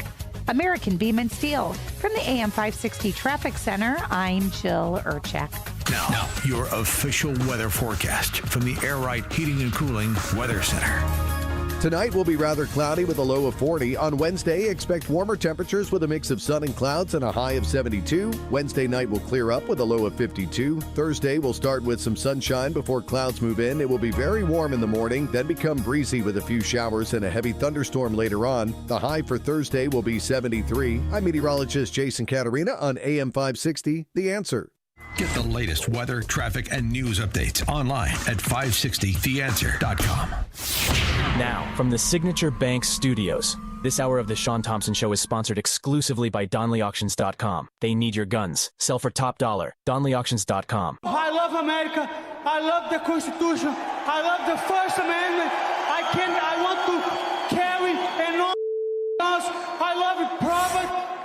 American Beam and Steel. From the AM 560 Traffic Center, I'm Jill Urchak. Now, your official weather forecast from the Air Right Heating and Cooling Weather Center. Tonight will be rather cloudy with a low of 40. On Wednesday, expect warmer temperatures with a mix of sun and clouds and a high of 72. Wednesday night will clear up with a low of 52. Thursday will start with some sunshine before clouds move in. It will be very warm in the morning, then become breezy with a few showers and a heavy thunderstorm later on. The high for Thursday will be 73. I'm meteorologist Jason Caterina on AM 560, The Answer. Get the latest weather, traffic, and news updates online at 560theanswer.com. Now, from the Signature Bank Studios, this hour of the Shaun Thompson Show is sponsored exclusively by DonleyAuctions.com. They need your guns. Sell for top dollar. DonleyAuctions.com. I love America. I love the Constitution. I love the First Amendment. I want to carry and all guns. I love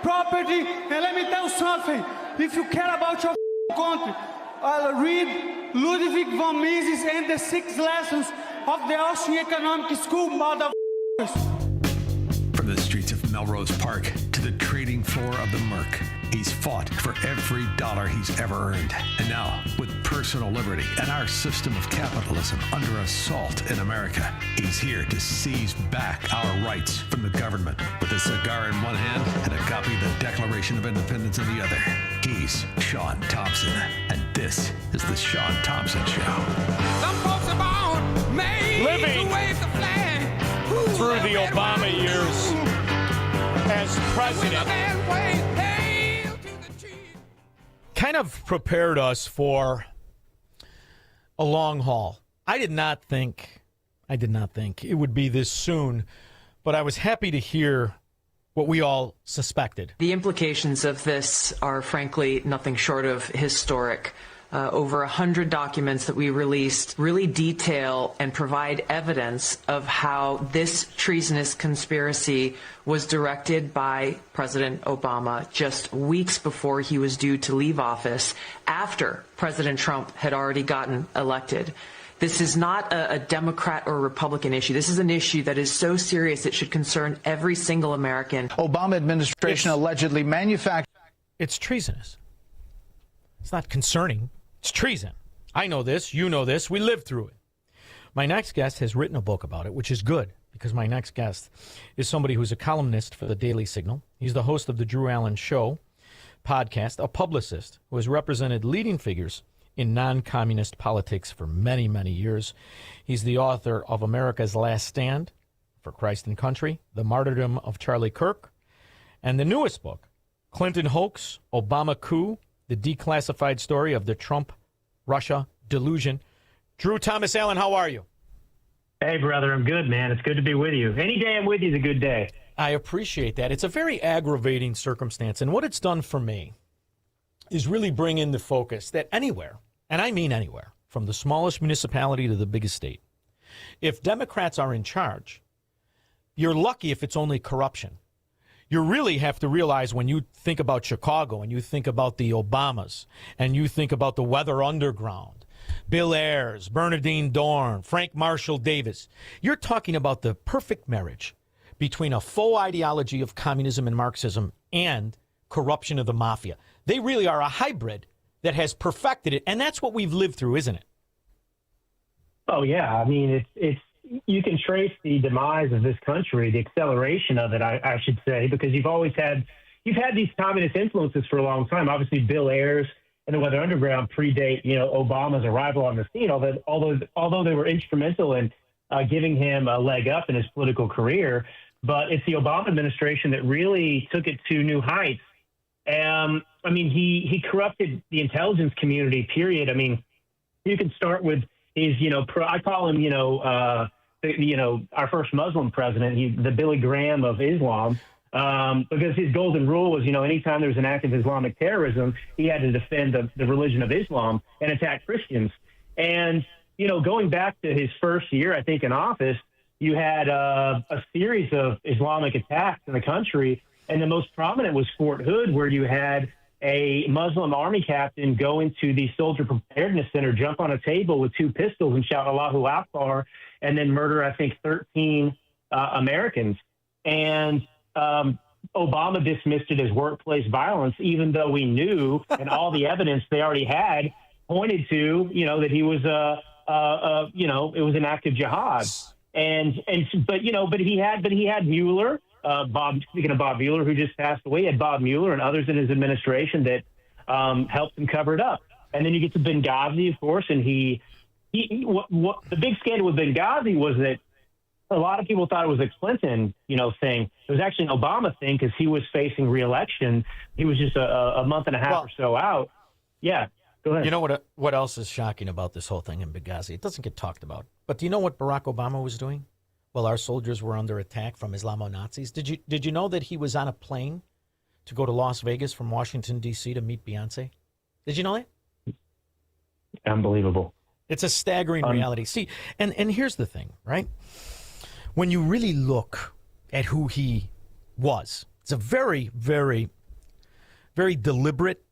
property. And let me tell you something. If you care about your country, I'll read Ludwig von Mises and the 6 lessons of the Austrian Economic School, motherfuckers. From the streets of Melrose Park to the trading floor of the Merc, he's fought for every dollar he's ever earned. And now, with personal liberty and our system of capitalism under assault in America, he's here to seize back our rights from the government. With a cigar in one hand and a copy of the Declaration of Independence in the other, he's Shaun Thompson. And this is the Shaun Thompson Show. Some folks are born made Living to wave the flag. through the Obama years as president kind of prepared us for a long haul. I did not think it would be this soon, but I was happy to hear what we all suspected. The implications of this are frankly nothing short of historic. Over 100 documents that we released really detail and provide evidence of how this treasonous conspiracy was directed by President Obama just weeks before he was due to leave office, after President Trump had already gotten elected. This is not a Democrat or Republican issue. This is an issue that is so serious it should concern every single American. Obama administration allegedly manufactured. It's treasonous. It's not concerning. It's treason. I know this. You know this. We lived through it. My next guest has written a book about it, which is good, because my next guest is somebody who's a columnist for the Daily Signal. He's the host of the Drew Allen Show podcast, a publicist who has represented leading figures in non-communist politics for many, many years. He's the author of America's Last Stand, For Christ and Country, The Martyrdom of Charlie Kirk, and the newest book, Clinton Hoax, Obama Coup, The Declassified Story of the Trump-Russia Delusion. Drew Thomas Allen, how are you? Hey, brother, I'm good, man. It's good to be with you. Any day I'm with you is a good day. I appreciate that. It's a very aggravating circumstance, and what it's done for me is really bring in the focus that anywhere, and I mean anywhere, from the smallest municipality to the biggest state, if Democrats are in charge, you're lucky if it's only corruption. You really have to realize when you think about Chicago and you think about the Obamas and you think about the Weather Underground, Bill Ayers, Bernardine Dorn, Frank Marshall Davis, you're talking about the perfect marriage between a faux ideology of communism and Marxism and corruption of the mafia. They really are a hybrid that has perfected it, and that's what we've lived through, isn't it? Oh, yeah. I mean, it's you can trace the demise of this country, the acceleration of it, I should say, because you've always had, you've had these communist influences for a long time. Obviously, Bill Ayers and the Weather Underground predate, Obama's arrival on the scene, although they were instrumental in giving him a leg up in his political career. But it's the Obama administration that really took it to new heights. He corrupted the intelligence community, period. I mean, you can start with his, I call him, our first Muslim president, the Billy Graham of Islam, because his golden rule was, anytime there was an act of Islamic terrorism, he had to defend the religion of Islam and attack Christians. And, going back to his first year, I think, in office, you had a series of Islamic attacks in the country. And the most prominent was Fort Hood, where you had a Muslim army captain go into the soldier preparedness center, jump on a table with 2 pistols and shout Allahu Akbar, and then murder, I think, 13 Americans. And Obama dismissed it as workplace violence, even though we knew and all the evidence they already had pointed to, that he was, it was an act of jihad. But he had Mueller. Speaking of Bob Mueller, who just passed away, had Bob Mueller and others in his administration that helped him cover it up. And then you get to Benghazi, of course, and what the big scandal with Benghazi was that a lot of people thought it was a Clinton, thing. It was actually an Obama thing because he was facing re-election. He was just a month and a half or so out. Yeah, go ahead. You know what else is shocking about this whole thing in Benghazi? It doesn't get talked about. But do you know what Barack Obama was doing? Well, our soldiers were under attack from Islamo-Nazis. Did you know that he was on a plane to go to Las Vegas from Washington, D.C. to meet Beyonce? Did you know that? Unbelievable. It's a staggering reality. See, and here's the thing, right? When you really look at who he was, it's a very, very, very deliberate,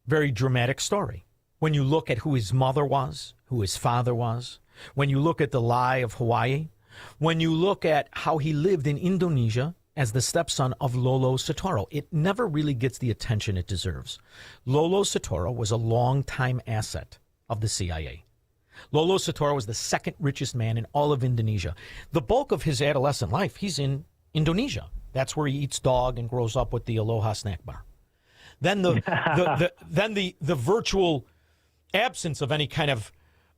very dramatic story. When you look at who his mother was, who his father was, when you look at the lie of Hawaii, when you look at how he lived in Indonesia as the stepson of Lolo Soetoro, it never really gets the attention it deserves. Lolo Soetoro was a longtime asset of the CIA. Lolo Soetoro was the second richest man in all of Indonesia. The bulk of his adolescent life, he's in Indonesia. That's where he eats dog and grows up with the Aloha snack bar. Then the virtual absence of any kind of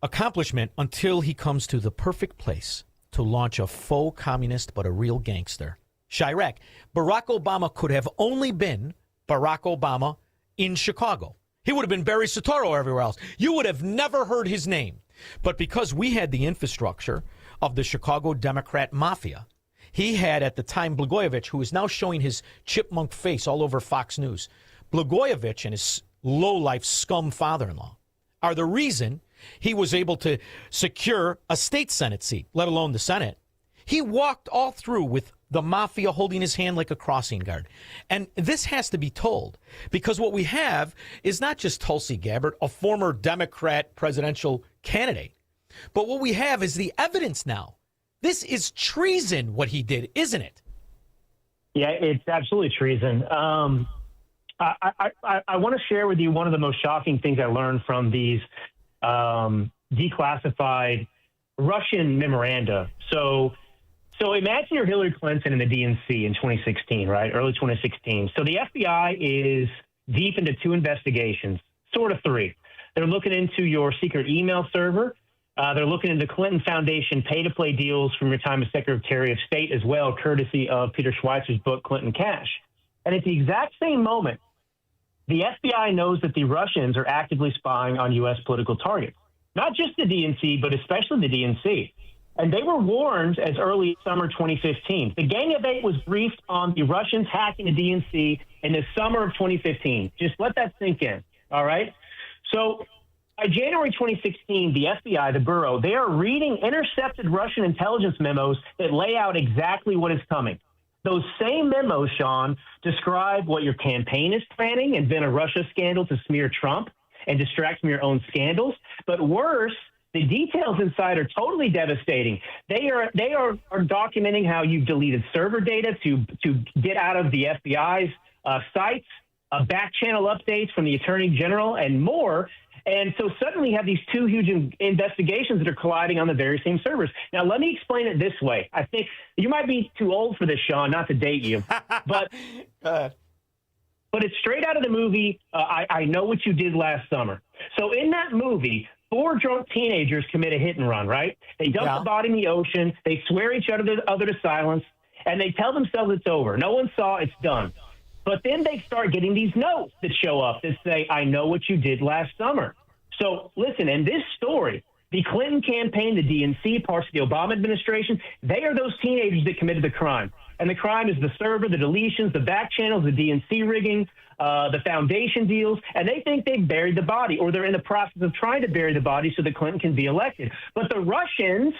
accomplishment until he comes to the perfect place to launch a faux communist but a real gangster, Chirac. Barack Obama could have only been Barack Obama in Chicago. He would have been Barry Soetoro everywhere else. You would have never heard his name. But because we had the infrastructure of the Chicago Democrat mafia, he had at the time Blagojevich, who is now showing his chipmunk face all over Fox News. Blagojevich and his low-life scum father-in-law are the reason he was able to secure a state Senate seat, let alone the Senate. He walked all through with the mafia holding his hand like a crossing guard. And this has to be told, because what we have is not just Tulsi Gabbard, a former Democrat presidential candidate, but what we have is the evidence now. This is treason, what he did, isn't it? Yeah, it's absolutely treason. I want to share with you one of the most shocking things I learned from these declassified Russian memoranda. So imagine you're Hillary Clinton in the DNC in 2016, right? Early 2016. So the FBI is deep into 2 investigations, sort of 3. They're looking into your secret email server. They're looking into Clinton Foundation pay-to-play deals from your time as Secretary of State as well, courtesy of Peter Schweizer's book, Clinton Cash. And at the exact same moment, the FBI knows that the Russians are actively spying on U.S. political targets, not just the DNC, but especially the DNC. And they were warned as early as summer 2015. The Gang of 8 was briefed on the Russians hacking the DNC in the summer of 2015. Just let that sink in, all right? So by January 2016, the FBI, the Bureau, they are reading intercepted Russian intelligence memos that lay out exactly what is coming. Those same memos, Shaun, describe what your campaign is planning, invent a Russia scandal to smear Trump and distract from your own scandals. But worse, the details inside are totally devastating. They are documenting how you've deleted server data to get out of the FBI's sites, back channel updates from the Attorney General, and more. And so suddenly you have these 2 huge investigations that are colliding on the very same servers. Now, let me explain it this way. I think you might be too old for this, Shaun, not to date you. But but it's straight out of the movie, I Know What You Did Last Summer. So in that movie, 4 drunk teenagers commit a hit and run, right? They dump the body in the ocean. They swear each other to silence, and they tell themselves it's over. No one saw, it's done. But then they start getting these notes that show up that say, I know what you did last summer. So listen, in this story, the Clinton campaign, the DNC, parts of the Obama administration, they are those teenagers that committed the crime. And the crime is the server, the deletions, the back channels, the DNC rigging, the foundation deals, and they think they've buried the body, or they're in the process of trying to bury the body so that Clinton can be elected. But the Russians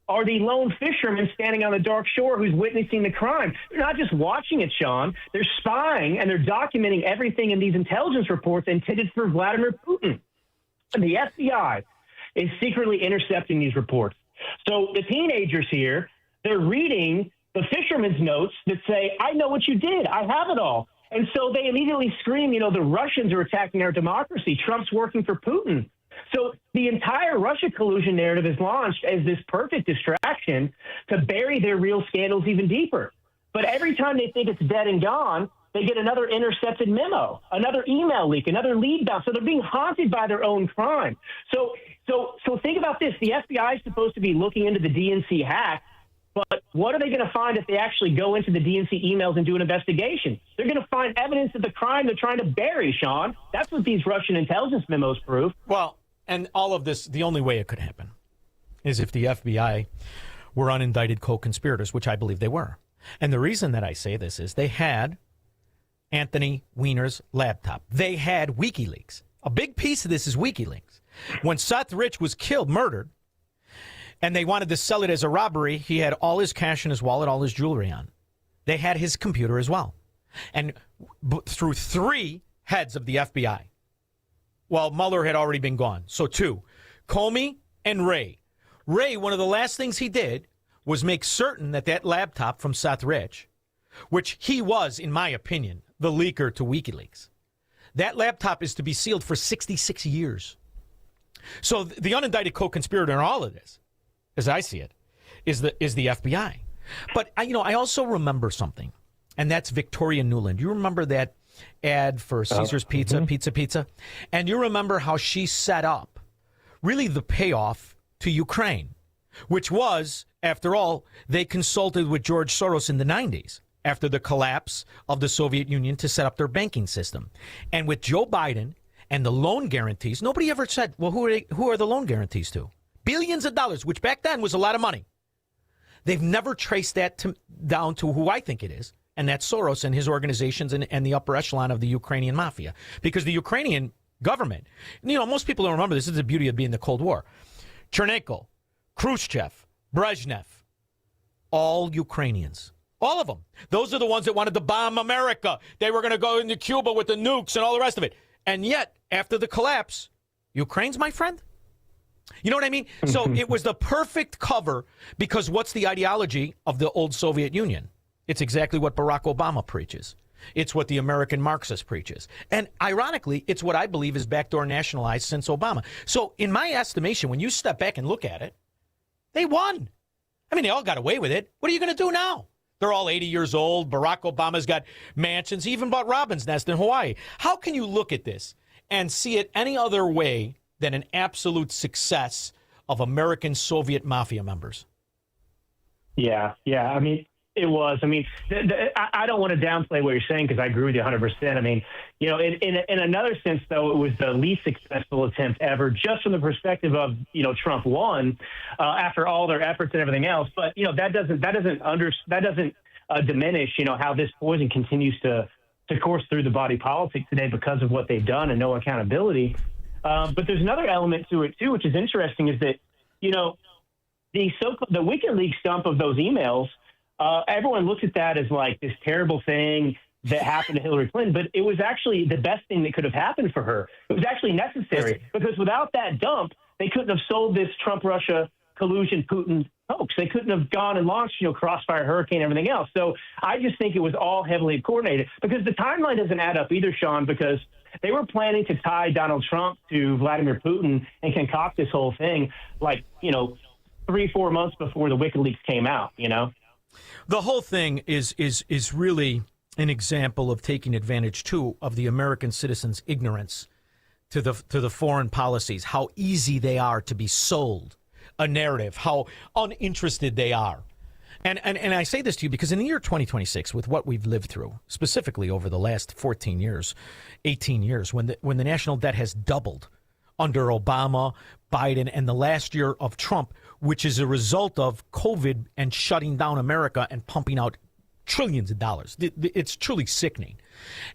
are the lone fisherman standing on the dark shore who's witnessing the crime. They're not just watching it, Shaun. They're spying, and they're documenting everything in these intelligence reports intended for Vladimir Putin. And the FBI is secretly intercepting these reports. So the teenagers here, they're reading the fisherman's notes that say, I know what you did. I have it all. And so they immediately scream, the Russians are attacking our democracy. Trump's working for Putin. So the entire Russia collusion narrative is launched as this perfect distraction to bury their real scandals even deeper. But every time they think it's dead and gone, they get another intercepted memo, another email leak, another lead bounce. So they're being haunted by their own crime. So think about this. The FBI is supposed to be looking into the DNC hack, but what are they going to find if they actually go into the DNC emails and do an investigation? They're going to find evidence of the crime they're trying to bury, Shaun. That's what these Russian intelligence memos prove. Well, and all of this, the only way it could happen is if the FBI were unindicted co-conspirators, which I believe they were. And the reason that I say this is they had Anthony Weiner's laptop. They had WikiLeaks. A big piece of this is WikiLeaks. When Seth Rich was murdered, and they wanted to sell it as a robbery, he had all his cash in his wallet, all his jewelry on. They had his computer as well. And through 3 heads of the FBI, well, Mueller had already been gone, so 2, Comey and Wray. Wray, one of the last things he did was make certain that laptop from Seth Rich, which he was, in my opinion, the leaker to WikiLeaks, that laptop is to be sealed for 66 years. So the unindicted co-conspirator in all of this, as I see it, is the FBI. But I also remember something, and that's Victoria Nuland. You remember that ad for Caesar's Pizza, Pizza? And you remember how she set up really the payoff to Ukraine, which was, after all, they consulted with George Soros in the 90s after the collapse of the Soviet Union to set up their banking system. And with Joe Biden and the loan guarantees, nobody ever said, well, who are the loan guarantees to? Billions of dollars, which back then was a lot of money. They've never traced that down to who I think it is, and that's Soros and his organizations and the upper echelon of the Ukrainian mafia. Because the Ukrainian government, most people don't remember this. This is the beauty of being the Cold War. Chernenko, Khrushchev, Brezhnev, all Ukrainians. All of them. Those are the ones that wanted to bomb America. They were going to go into Cuba with the nukes and all the rest of it. And yet, after the collapse, Ukraine's my friend. You know what I mean? So it was the perfect cover because what's the ideology of the old Soviet Union? It's exactly what Barack Obama preaches. It's what the American Marxist preaches. And ironically, it's what I believe is backdoor nationalized since Obama. So in my estimation, when you step back and look at it, they won. I mean, they all got away with it. What are you going to do now? They're all 80 years old. Barack Obama's got mansions. He even bought Robin's Nest in Hawaii. How can you look at this and see it any other way than an absolute success of American Soviet mafia members? Yeah. I mean, it was. I mean, I don't want to downplay what you're saying because I agree with you 100%. I mean, in another sense, though, it was the least successful attempt ever, just from the perspective of, Trump won after all their efforts and everything else. But, that doesn't diminish, how this poison continues to course through the body politic today because of what they've done and no accountability. But there's another element to it, too, which is interesting, is that, the WikiLeaks dump of those emails, everyone looks at that as like this terrible thing that happened to Hillary Clinton, but it was actually the best thing that could have happened for her. It was actually necessary because without that dump, they couldn't have sold this Trump-Russia collusion Putin hoax. They couldn't have gone and launched, Crossfire, Hurricane, everything else. So I just think it was all heavily coordinated because the timeline doesn't add up either, Shaun, because they were planning to tie Donald Trump to Vladimir Putin and concoct this whole thing 3-4 months before the WikiLeaks came out, The whole thing is really an example of taking advantage, too, of the American citizens' ignorance to the foreign policies, how easy they are to be sold a narrative, how uninterested they are. And I say this to you because in the year 2026, with what we've lived through, specifically over the last 14 years, 18 years, when the national debt has doubled under Obama, Biden, and the last year of Trump, which is a result of COVID and shutting down America and pumping out trillions of dollars. It's truly sickening.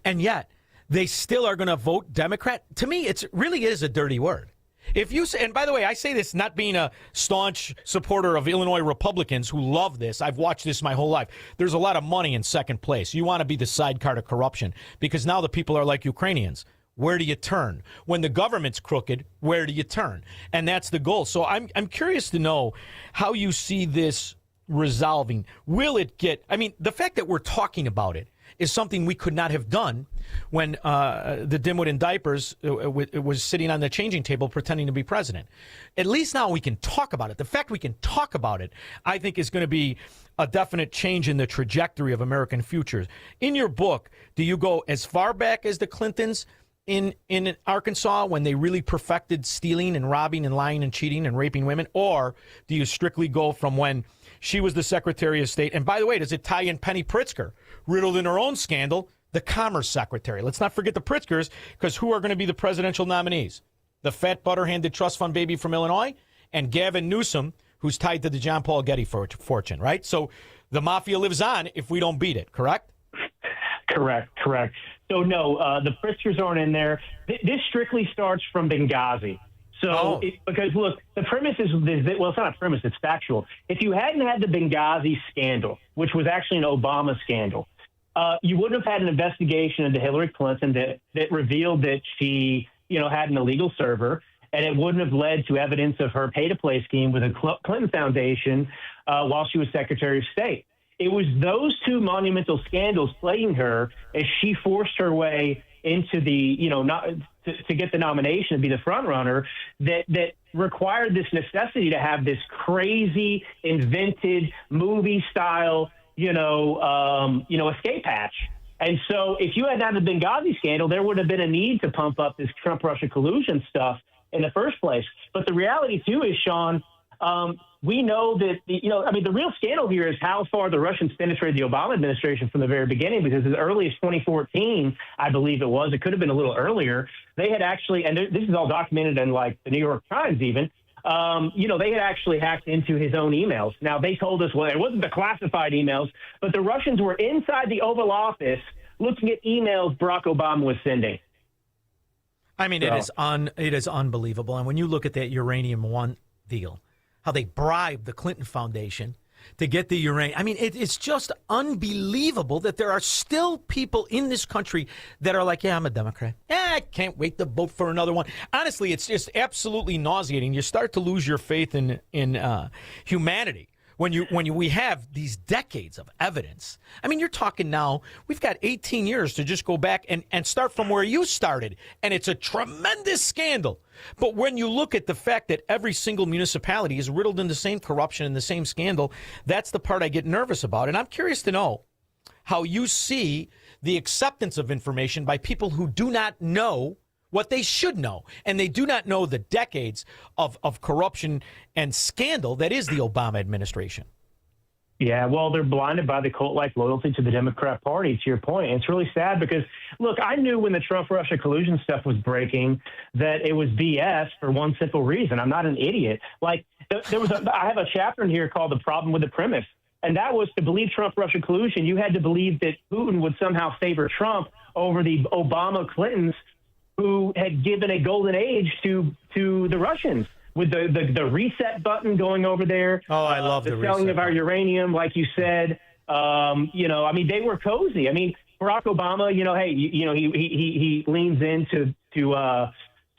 And yet, they still are going to vote Democrat. To me, it really is a dirty word. If you say, and by the way, I say this not being a staunch supporter of Illinois Republicans who love this. I've watched this my whole life. There's a lot of money in second place. You want to be the sidecar to corruption because now the people are like Ukrainians. Where do you turn? When the government's crooked, where do you turn? And that's the goal. So I'm curious to know how you see this resolving. Will it get, I mean, the fact that we're talking about it is something we could not have done when the dimwit in diapers was sitting on the changing table pretending to be president. At least now we can talk about it. The fact we can talk about it, I think, is going to be a definite change in the trajectory of American futures. In your book, do you go as far back as the Clintons in Arkansas when they really perfected stealing and robbing and lying and cheating and raping women? Or do you strictly go from when she was the Secretary of State? And by the way, does it tie in Penny Pritzker, riddled in her own scandal, the Commerce Secretary? Let's not forget the Pritzkers, because who are going to be the presidential nominees? The fat butter-handed trust fund baby from Illinois and Gavin Newsom, who's tied to the John Paul Getty fortune, right? So the mafia lives on if we don't beat it, correct? Correct. So, no, the Pritzkers aren't in there. This strictly starts from Benghazi. So, because, look, the premise is, well, it's not a premise, it's factual. If you hadn't had the Benghazi scandal, which was actually an Obama scandal, you wouldn't have had an investigation into Hillary Clinton that revealed that she, had an illegal server, and it wouldn't have led to evidence of her pay-to-play scheme with the Clinton Foundation while she was Secretary of State. It was those two monumental scandals plaguing her as she forced her way into the, to get the nomination to be the front runner that required this necessity to have this crazy invented movie style, escape hatch. And so if you hadn't had the Benghazi scandal, there would have been a need to pump up this Trump-Russia collusion stuff in the first place. But the reality, too, is, Shaun, we know that, the real scandal here is how far the Russians penetrated the Obama administration from the very beginning, because as early as 2014, I believe it was, it could have been a little earlier, they had actually, and this is all documented in like the New York Times even, they had actually hacked into his own emails. Now, they told us, well, it wasn't the classified emails, but the Russians were inside the Oval Office looking at emails Barack Obama was sending. I mean, it is unbelievable. And when you look at that Uranium One deal, how they bribed the Clinton Foundation to get the uranium. I mean, it's just unbelievable that there are still people in this country that are like, yeah, I'm a Democrat. Yeah, I can't wait to vote for another one. Honestly, it's just absolutely nauseating. You start to lose your faith in humanity when we have these decades of evidence. I mean, you're talking now, we've got 18 years to just go back and start from where you started, and it's a tremendous scandal. But when you look at the fact that every single municipality is riddled in the same corruption and the same scandal, that's the part I get nervous about. And I'm curious to know how you see the acceptance of information by people who do not know what they should know, and they do not know the decades of corruption and scandal that is the Obama administration. Yeah, well, they're blinded by the cult-like loyalty to the Democrat Party, to your point. It's really sad because, look, I knew when the Trump-Russia collusion stuff was breaking that it was BS for one simple reason. I'm not an idiot. Like, I have a chapter in here called The Problem with the Premise, and that was to believe Trump-Russia collusion, you had to believe that Putin would somehow favor Trump over the Obama-Clintons who had given a golden age to the Russians. With the reset button going over there. Oh, I love the selling of our uranium, like you said. They were cozy. I mean, Barack Obama, he leans into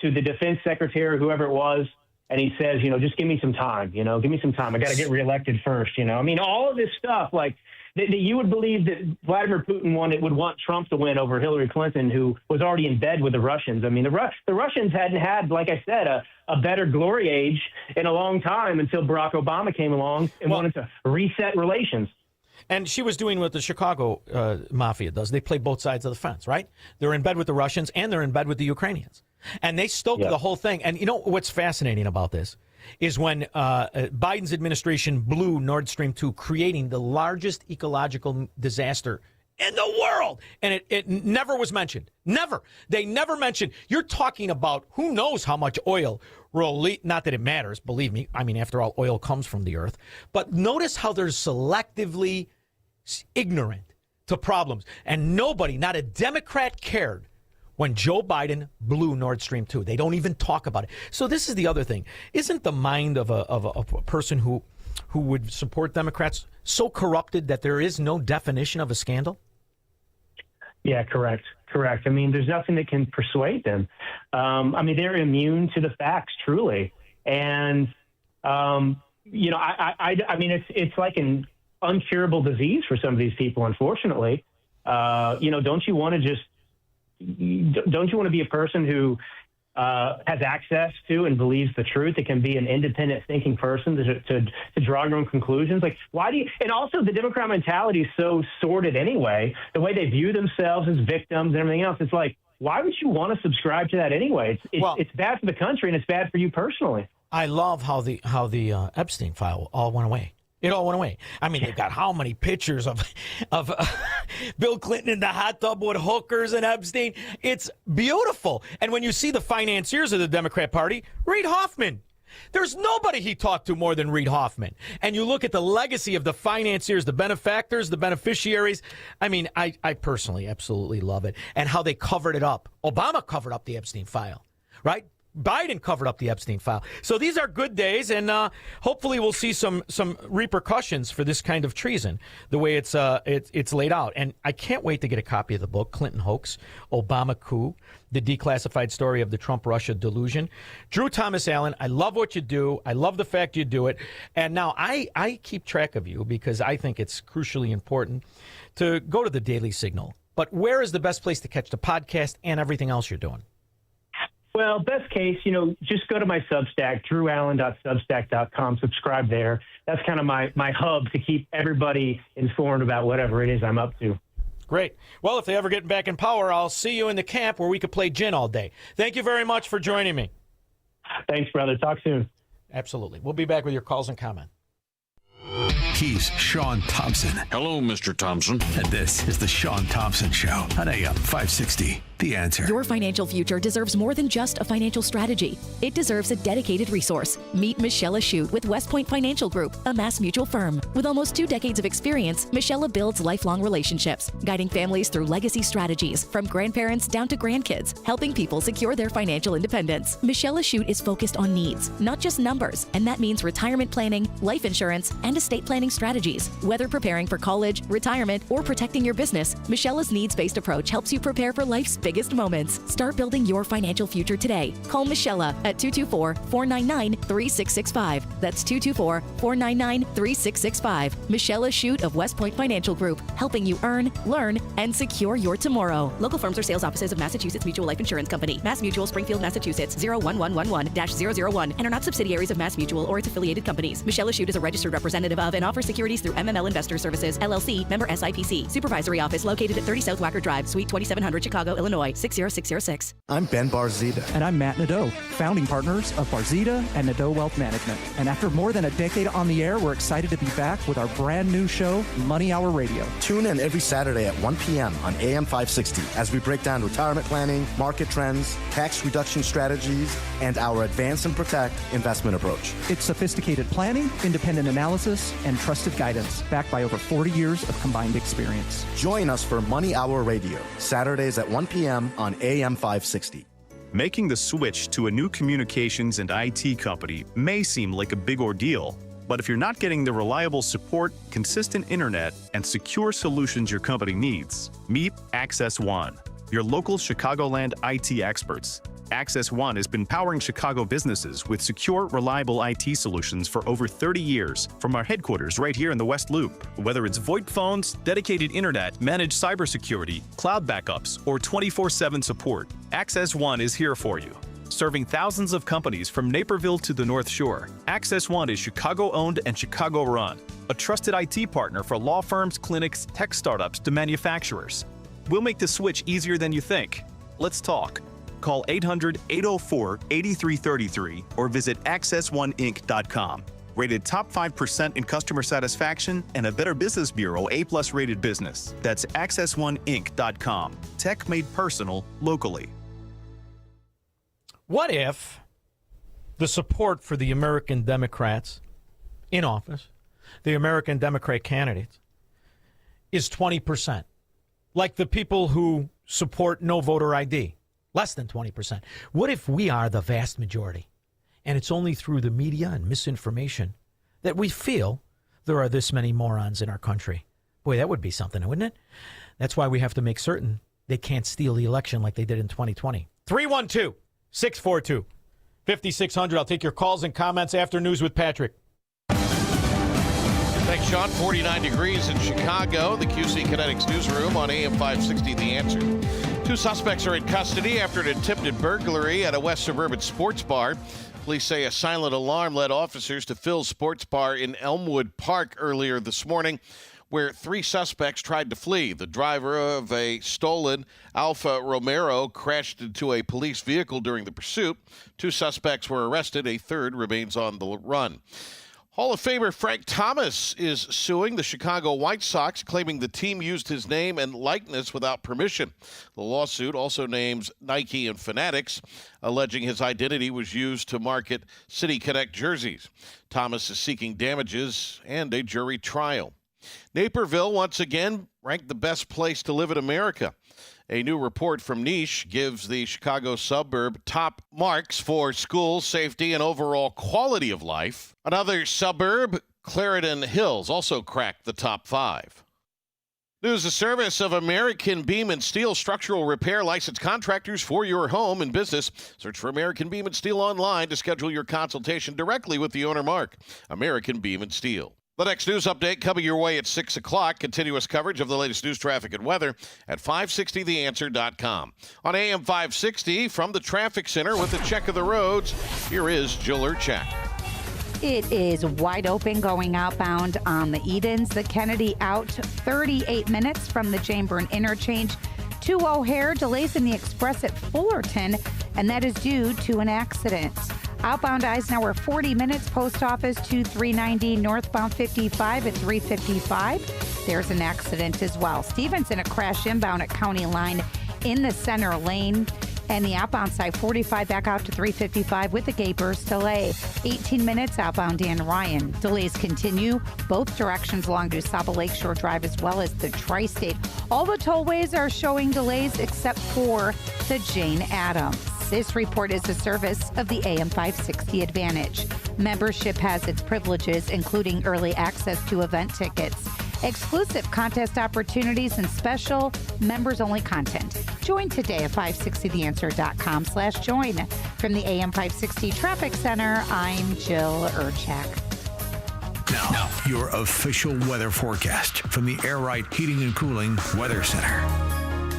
the defense secretary, whoever it was, and he says, just give me some time. Give me some time. I got to get reelected first. All of this stuff, like that you would believe that Vladimir Putin would want Trump to win over Hillary Clinton, who was already in bed with the Russians. I mean, the Russians hadn't had, like I said, a better glory age in a long time until Barack Obama came along and wanted to reset relations. And she was doing what the Chicago mafia does. They play both sides of the fence, right? They're in bed with the Russians and they're in bed with the Ukrainians. And they stoked the whole thing. And you know what's fascinating about this is when Biden's administration blew Nord Stream 2, creating the largest ecological disaster in the world. And it never was mentioned. Never. They never mentioned. You're talking about who knows how much oil will leak. Not that it matters, believe me. I mean, after all, oil comes from the earth. But notice how they're selectively ignorant to problems. And nobody, not a Democrat, cared when Joe Biden blew Nord Stream 2. They don't even talk about it. So this is the other thing. Isn't the mind of a person who would support Democrats so corrupted that there is no definition of a scandal? Yeah, correct. I mean, there's nothing that can persuade them. I mean, they're immune to the facts, truly. And, I mean, it's like an uncurable disease for some of these people, unfortunately. Don't you want to be a person who has access to and believes the truth? It can be an independent thinking person to draw your own conclusions. Like, why do you? And also, the Democrat mentality is so sordid anyway. The way they view themselves as victims and everything else. It's like, why would you want to subscribe to that anyway? It's bad for the country and it's bad for you personally. I love how the Epstein file all went away. It all went away. I mean, they've got how many pictures of Bill Clinton in the hot tub with hookers and Epstein? It's beautiful. And when you see the financiers of the Democrat Party, Reid Hoffman. There's nobody he talked to more than Reid Hoffman. And you look at the legacy of the financiers, the benefactors, the beneficiaries. I mean, I personally absolutely love it. And how they covered it up. Obama covered up the Epstein file, right? Biden covered up the Epstein file. So these are good days, and hopefully we'll see some repercussions for this kind of treason, the way it's laid out. And I can't wait to get a copy of the book, Clinton Hoax, Obama Coup, the declassified story of the Trump-Russia delusion. Drew Thomas Allen, I love what you do. I love the fact you do it. And now I keep track of you because I think it's crucially important to go to the Daily Signal. But where is the best place to catch the podcast and everything else you're doing? Well, best case, just go to my Substack, drewallen.substack.com, subscribe there. That's kind of my hub to keep everybody informed about whatever it is I'm up to. Great. Well, if they ever get back in power, I'll see you in the camp where we could play gin all day. Thank you very much for joining me. Thanks, brother. Talk soon. Absolutely. We'll be back with your calls and comments. He's Shaun Thompson. Hello, Mr. Thompson. And this is the Shaun Thompson Show on AM 560. The Answer. Your financial future deserves more than just a financial strategy. It deserves a dedicated resource. Meet Michelle Ashute with West Point Financial Group, a Mass Mutual firm. With almost 2 decades of experience, Michelle builds lifelong relationships, guiding families through legacy strategies from grandparents down to grandkids, helping people secure their financial independence. Michelle Ashute is focused on needs, not just numbers, and that means retirement planning, life insurance, and estate planning strategies. Whether preparing for college, retirement, or protecting your business, Michelle's needs-based approach helps you prepare for life's biggest moments. Start building your financial future today. Call Michelle at 224-499-3665. That's 224-499-3665. Michelle Ashute of West Point Financial Group, helping you earn, learn, and secure your tomorrow. Local firms or sales offices of Massachusetts Mutual Life Insurance Company, Mass Mutual, Springfield, Massachusetts, 01111-001, and are not subsidiaries of Mass Mutual or its affiliated companies. Michelle Ashute is a registered representative of and offers securities through MML Investor Services, LLC, member SIPC. Supervisory office located at 30 South Wacker Drive, Suite 2700, Chicago, Illinois, 60606. I'm Ben Barzita. And I'm Matt Nadeau, founding partners of Barzita and Nadeau Wealth Management. And after more than a decade on the air, we're excited to be back with our brand new show, Money Hour Radio. Tune in every Saturday at 1 p.m. on AM 560 as we break down retirement planning, market trends, tax reduction strategies, and our Advance and Protect investment approach. It's sophisticated planning, independent analysis, and trusted guidance backed by over 40 years of combined experience. Join us for Money Hour Radio, Saturdays at 1 p.m. on AM 560. Making the switch to a new communications and IT company may seem like a big ordeal, but if you're not getting the reliable support, consistent internet, and secure solutions your company needs, meet Access One, your local Chicagoland IT experts. Access One has been powering Chicago businesses with secure, reliable IT solutions for over 30 years from our headquarters right here in the West Loop. Whether it's VoIP phones, dedicated internet, managed cybersecurity, cloud backups, or 24/7 support, Access One is here for you. Serving thousands of companies from Naperville to the North Shore, Access One is Chicago-owned and Chicago-run, a trusted IT partner for law firms, clinics, tech startups to manufacturers. We'll make the switch easier than you think. Let's talk. Call 800-804-8333 or visit accessoneinc.com. Rated top 5% in customer satisfaction and a Better Business Bureau A+ rated business. That's accessoneinc.com. Tech made personal locally. What if the support for the American Democrats in office, the American Democrat candidates, is 20%? Like the people who support no voter ID, less than 20%. What if we are the vast majority? And it's only through the media and misinformation that we feel there are this many morons in our country. Boy, that would be something, wouldn't it? That's why we have to make certain they can't steal the election like they did in 2020. 312-642-5600. I'll take your calls and comments after News with Patrick. Thanks, Shaun. 49 degrees in Chicago. The QC Kinetics newsroom on AM 560, The Answer. 2 suspects are in custody after an attempted burglary at a West Suburban sports bar. Police say a silent alarm led officers to Phil's Sports Bar in Elmwood Park earlier this morning, where 3 suspects tried to flee. The driver of a stolen Alfa Romero crashed into a police vehicle during the pursuit. 2 suspects were arrested. A third remains on the run. Hall of Famer Frank Thomas is suing the Chicago White Sox, claiming the team used his name and likeness without permission. The lawsuit also names Nike and Fanatics, alleging his identity was used to market City Connect jerseys. Thomas is seeking damages and a jury trial. Naperville, once again, ranked the best place to live in America. A new report from Niche gives the Chicago suburb top marks for school, safety, and overall quality of life. Another suburb, Clarendon Hills, also cracked the top 5. News, the service of American Beam and Steel structural repair licensed contractors for your home and business. Search for American Beam and Steel online to schedule your consultation directly with the owner, Mark. American Beam and Steel. The next news update coming your way at 6 o'clock. Continuous coverage of the latest news, traffic, and weather at 560theanswer.com. On AM 560, from the traffic center with a check of the roads, here is Jill Urchak. It is wide open going outbound on the Edens. The Kennedy out 38 minutes from the Jameburn interchange to O'Hare. Delays in the express at Fullerton, and that is due to an accident. Outbound Eisenhower 40 minutes, post office to 390, northbound 55 at 355. There's an accident as well. Stevenson, a crash inbound at County Line in the center lane. And the outbound side 45 back out to 355 with the Gapers delay. 18 minutes outbound Dan Ryan. Delays continue both directions along DuSable Lakeshore Drive as well as the Tri-State. All the tollways are showing delays except for the Jane Addams. This report is a service of the AM 560 Advantage. Membership has its privileges, including early access to event tickets, exclusive contest opportunities, and special members-only content. Join today at 560theanswer.com/join. From the AM 560 Traffic Center, I'm Jill Urchak. Now, your official weather forecast from the Air Right Heating and Cooling Weather Center.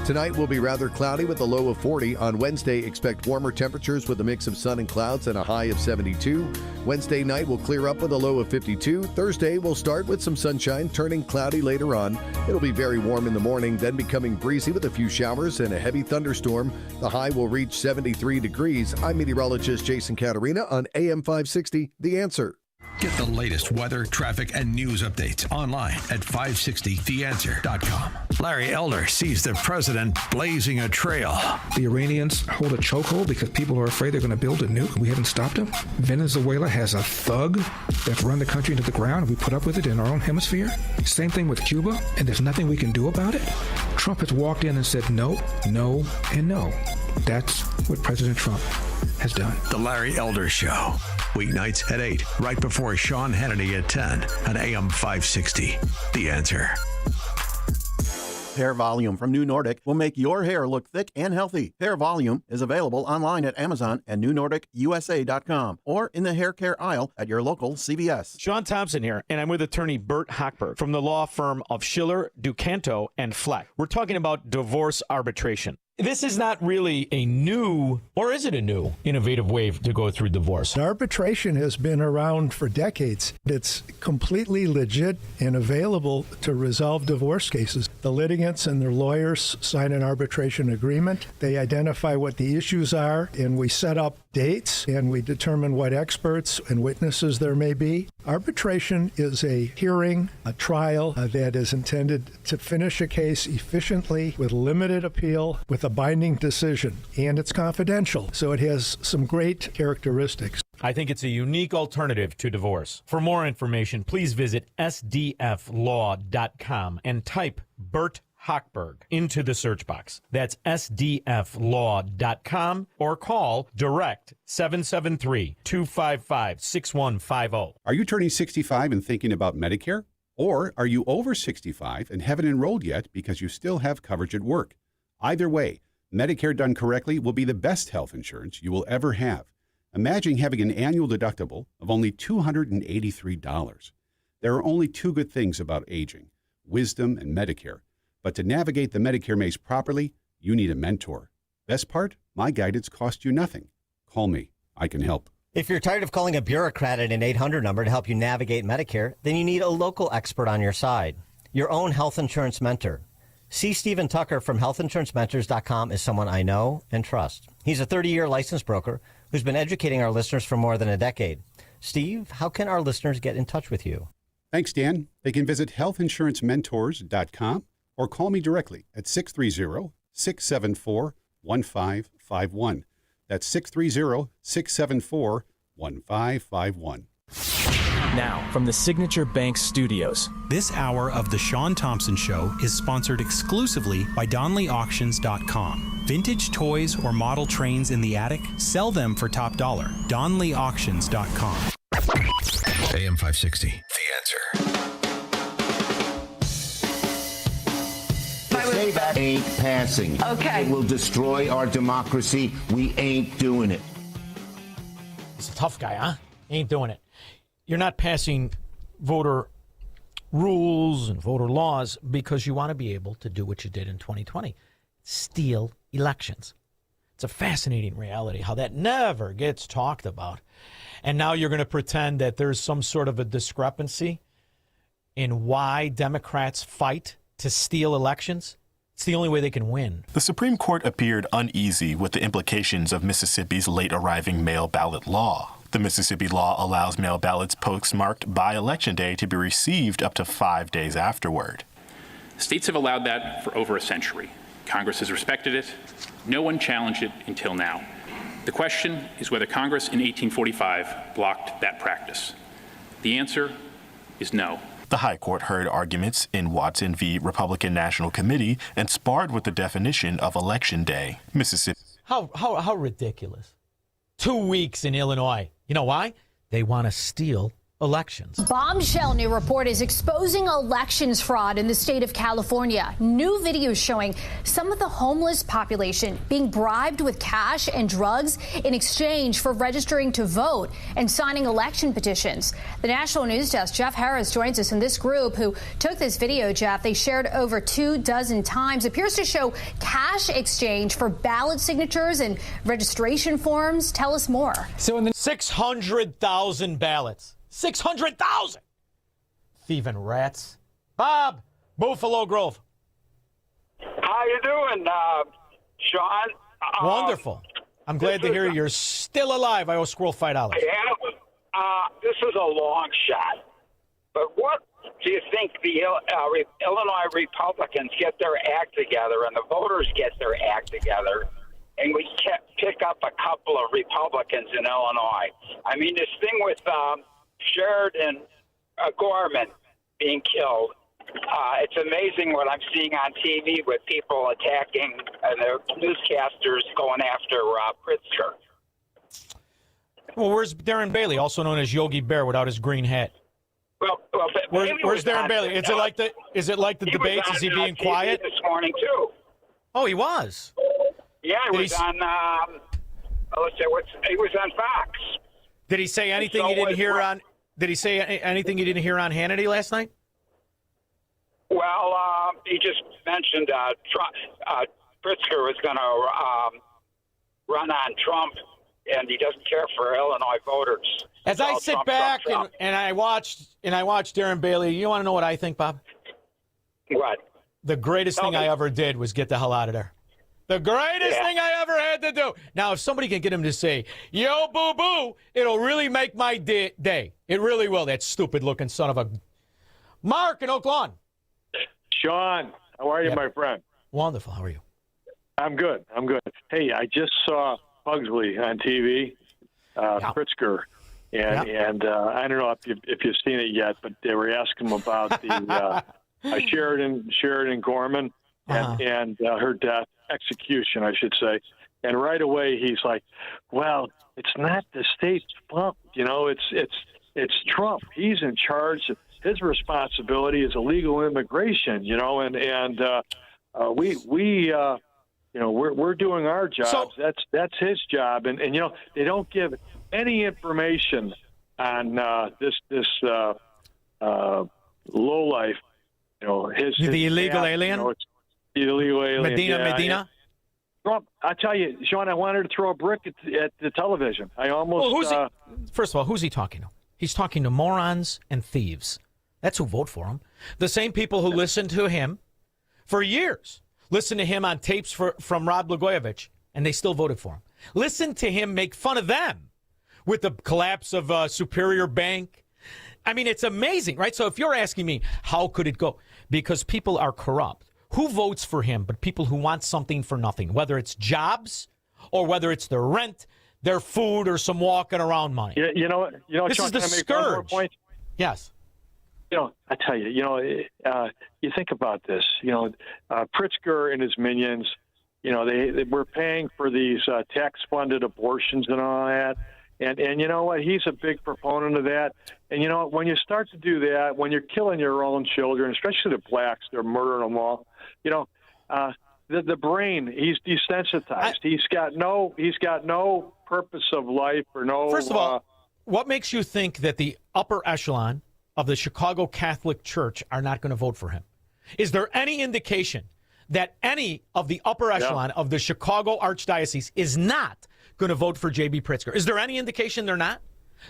Tonight will be rather cloudy with a low of 40. On Wednesday, expect warmer temperatures with a mix of sun and clouds and a high of 72. Wednesday night will clear up with a low of 52. Thursday will start with some sunshine, turning cloudy later on. It'll be very warm in the morning, then becoming breezy with a few showers and a heavy thunderstorm. The high will reach 73 degrees. I'm meteorologist Jason Caterina on AM 560, The Answer. Get the latest weather, traffic, and news updates online at 560theanswer.com. Larry Elder sees the president blazing a trail. The Iranians hold a chokehold because people are afraid they're going to build a nuke. We haven't stopped them. Venezuela has a thug that's run the country into the ground. We put up with it in our own hemisphere. Same thing with Cuba, and there's nothing we can do about it. Trump has walked in and said no, no, and no. That's what President Trump has done. The Larry Elder Show. Weeknights at 8, right before Sean Hannity at 10 on AM 560. The Answer. Hair Volume from New Nordic will make your hair look thick and healthy. Hair Volume is available online at Amazon and NewNordicUSA.com or in the hair care aisle at your local CVS. Shaun Thompson here, and I'm with attorney Bert Hochberg from the law firm of Schiller, Ducanto, and Fleck. We're talking about divorce arbitration. This is not really a new, or is it a new, innovative way to go through divorce? Arbitration has been around for decades. It's completely legit and available to resolve divorce cases. The litigants and their lawyers sign an arbitration agreement. They identify what the issues are, and we set up dates, and we determine what experts and witnesses there may be. Arbitration is a hearing, a trial that is intended to finish a case efficiently with limited appeal, with a binding decision, and it's confidential, so it has some great characteristics. I think it's a unique alternative to divorce. For more information, please visit sdflaw.com and type Bert Hochberg into the search box. That's sdflaw.com or call direct 773-255-6150. Are you turning 65 and thinking about Medicare? Or are you over 65 and haven't enrolled yet because you still have coverage at work? Either way, Medicare done correctly will be the best health insurance you will ever have. Imagine having an annual deductible of only $283. There are only two good things about aging, wisdom and Medicare. But to navigate the Medicare maze properly, you need a mentor. Best part? My guidance costs you nothing. Call me. I can help. If you're tired of calling a bureaucrat at an 800 number to help you navigate Medicare, then you need a local expert on your side. Your own health insurance mentor. C. Stephen Tucker from healthinsurancementors.com is someone I know and trust. He's a 30-year licensed broker who's been educating our listeners for more than a decade. Steve, how can our listeners get in touch with you? Thanks, Dan. They can visit healthinsurancementors.com or call me directly at 630-674-1551. That's 630-674-1551. Now, from the Signature Bank Studios. This hour of The Shaun Thompson Show is sponsored exclusively by DonleyAuctions.com. Vintage toys or model trains in the attic? Sell them for top dollar. DonleyAuctions.com. AM 560, The Answer. Say that ain't passing. Okay. It will destroy our democracy. We ain't doing it. He's a tough guy, huh? Ain't doing it. You're not passing voter rules and voter laws because you want to be able to do what you did in 2020. Steal elections. It's a fascinating reality how that never gets talked about. And now you're going to pretend that there's some sort of a discrepancy in why Democrats fight to steal elections. It's the only way they can win. The Supreme Court appeared uneasy with the implications of Mississippi's late-arriving mail ballot law. The Mississippi law allows mail ballots postmarked by Election Day to be received up to 5 days afterward. States have allowed that for over a century. Congress has respected it. No one challenged it until now. The question is whether Congress in 1845 blocked that practice. The answer is no. The High Court heard arguments in Watson v. Republican National Committee and sparred with the definition of Election Day. Mississippi. How ridiculous. 2 weeks in Illinois. You know why? They want to steal elections. Bombshell new report is exposing elections fraud in the state of California. New videos showing some of the homeless population being bribed with cash and drugs in exchange for registering to vote and signing election petitions. The National News Desk, Jeff Harris, joins us in this group who took this video, Jeff. They shared over 24 times. Appears to show cash exchange for ballot signatures and registration forms. Tell us more. So in the 600,000 ballots. 600,000 thieving rats. Bob, Buffalo Grove. How you doing, Shaun? Wonderful. I'm glad to hear you're still alive. I owe Squirrel $5. Yeah, this is a long shot. But what do you think the Illinois Republicans get their act together and the voters get their act together, and we pick up a couple of Republicans in Illinois? I mean, this thing with Sheridan Gorman being killed. It's amazing what I'm seeing on TV with people attacking and the newscasters going after Pritzker. Well, where's Darren Bailey, also known as Yogi Bear without his green hat? Where's Darren Bailey? Is it like the debates? Is he being quiet? This morning too. Oh, he was. Yeah, he was on. He was on Fox. Did he say anything you didn't hear on? Did he say anything you didn't hear on Hannity last night? Well, he just mentioned Pritzker was going to run on Trump, and he doesn't care for Illinois voters. As I sit back and I watch Darren Bailey, you want to know what I think, Bob? What? The greatest thing I ever did was get the hell out of there. The greatest thing I ever had to do. Now, if somebody can get him to say, yo, boo-boo, it'll really make my day. It really will, that stupid-looking son of a... Mark in Oak Lawn. Shaun, how are you, my friend? Wonderful. How are you? I'm good. Hey, I just saw Pugsley on TV, Pritzker, and I don't know if you've seen it yet, but they were asking him about the Sheridan Gorman and her death, execution, I should say. And right away he's like, "Well, it's not the state's fault, it's Trump. He's in charge. His responsibility is illegal immigration, and we're doing our jobs. That's his job, and they don't give any information on this lowlife. The illegal alien. The illegal alien. Medina. Trump, I tell you, Shaun, I wanted to throw a brick at the television. I almost. First of all, who's he talking to? He's talking to morons and thieves. That's who vote for him. The same people who listened to him for years. Listen to him on tapes from Rod Blagojevich, and they still voted for him. Listen to him make fun of them with the collapse of Superior Bank. I mean, it's amazing, right? So if you're asking me, how could it go? Because people are corrupt. Who votes for him but people who want something for nothing, whether it's jobs or whether it's their rent, their food, or some walking around money? You know what, this Shaun, is the can I make one more scourge. point? Yes. I tell you, you think about this. Pritzker and his minions, they were paying for these tax-funded abortions and all that. And you know what? He's a big proponent of that. And you know what? When you start to do that, when you're killing your own children, especially the blacks, they're murdering them all. The brain, he's desensitized. He's got no purpose of life or no. First of all, what makes you think that the upper echelon of the Chicago Catholic Church are not going to vote for him? Is there any indication that any of the upper echelon of the Chicago Archdiocese is not going to vote for J.B. Pritzker? Is there any indication they're not?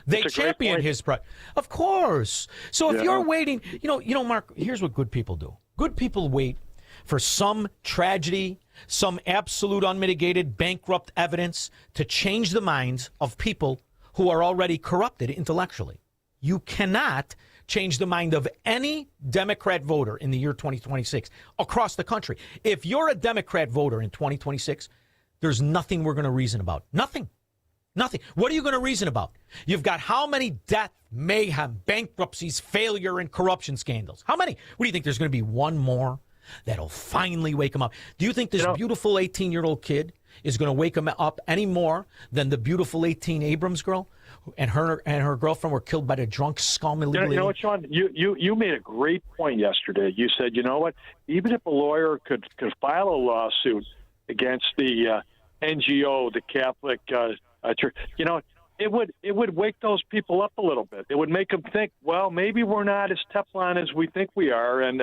They champion his project. Of course. So if you're waiting, Mark, here's what good people do. Good people wait for some tragedy, some absolute unmitigated bankrupt evidence to change the minds of people who are already corrupted intellectually. You cannot change the mind of any Democrat voter in the year 2026 across the country. If you're a Democrat voter in 2026, there's nothing we're going to reason about. Nothing. What are you going to reason about? You've got how many death, mayhem, bankruptcies, failure, and corruption scandals? How many? What do you think? There's going to be one more that'll finally wake him up? Do you think this beautiful 18-year-old kid is going to wake him up any more than the beautiful 18 Abrams girl and her girlfriend were killed by the drunk scum illegally? You know what, Shaun? You made a great point yesterday. You said, you know what? Even if a lawyer could file a lawsuit against the NGO, the Catholic Church, it would wake those people up a little bit. It would make them think, well, maybe we're not as Teflon as we think we are, and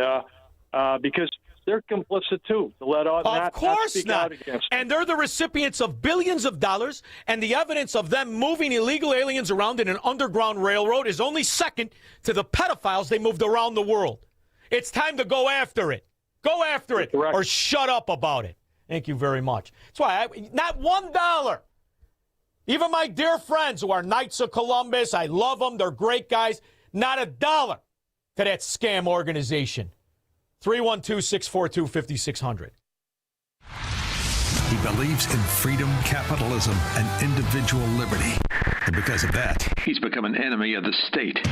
because they're complicit too. To let all of course speak not. Out against and they're the recipients of billions of dollars, and the evidence of them moving illegal aliens around in an underground railroad is only second to the pedophiles they moved around the world. It's time to go after it. Go after it, or shut up about it. Thank you very much. That's why not $1. Even my dear friends who are Knights of Columbus, I love them. They're great guys. Not $1 to that scam organization. 312-642-5600. He believes in freedom, capitalism, and individual liberty. And because of that, he's become an enemy of the state.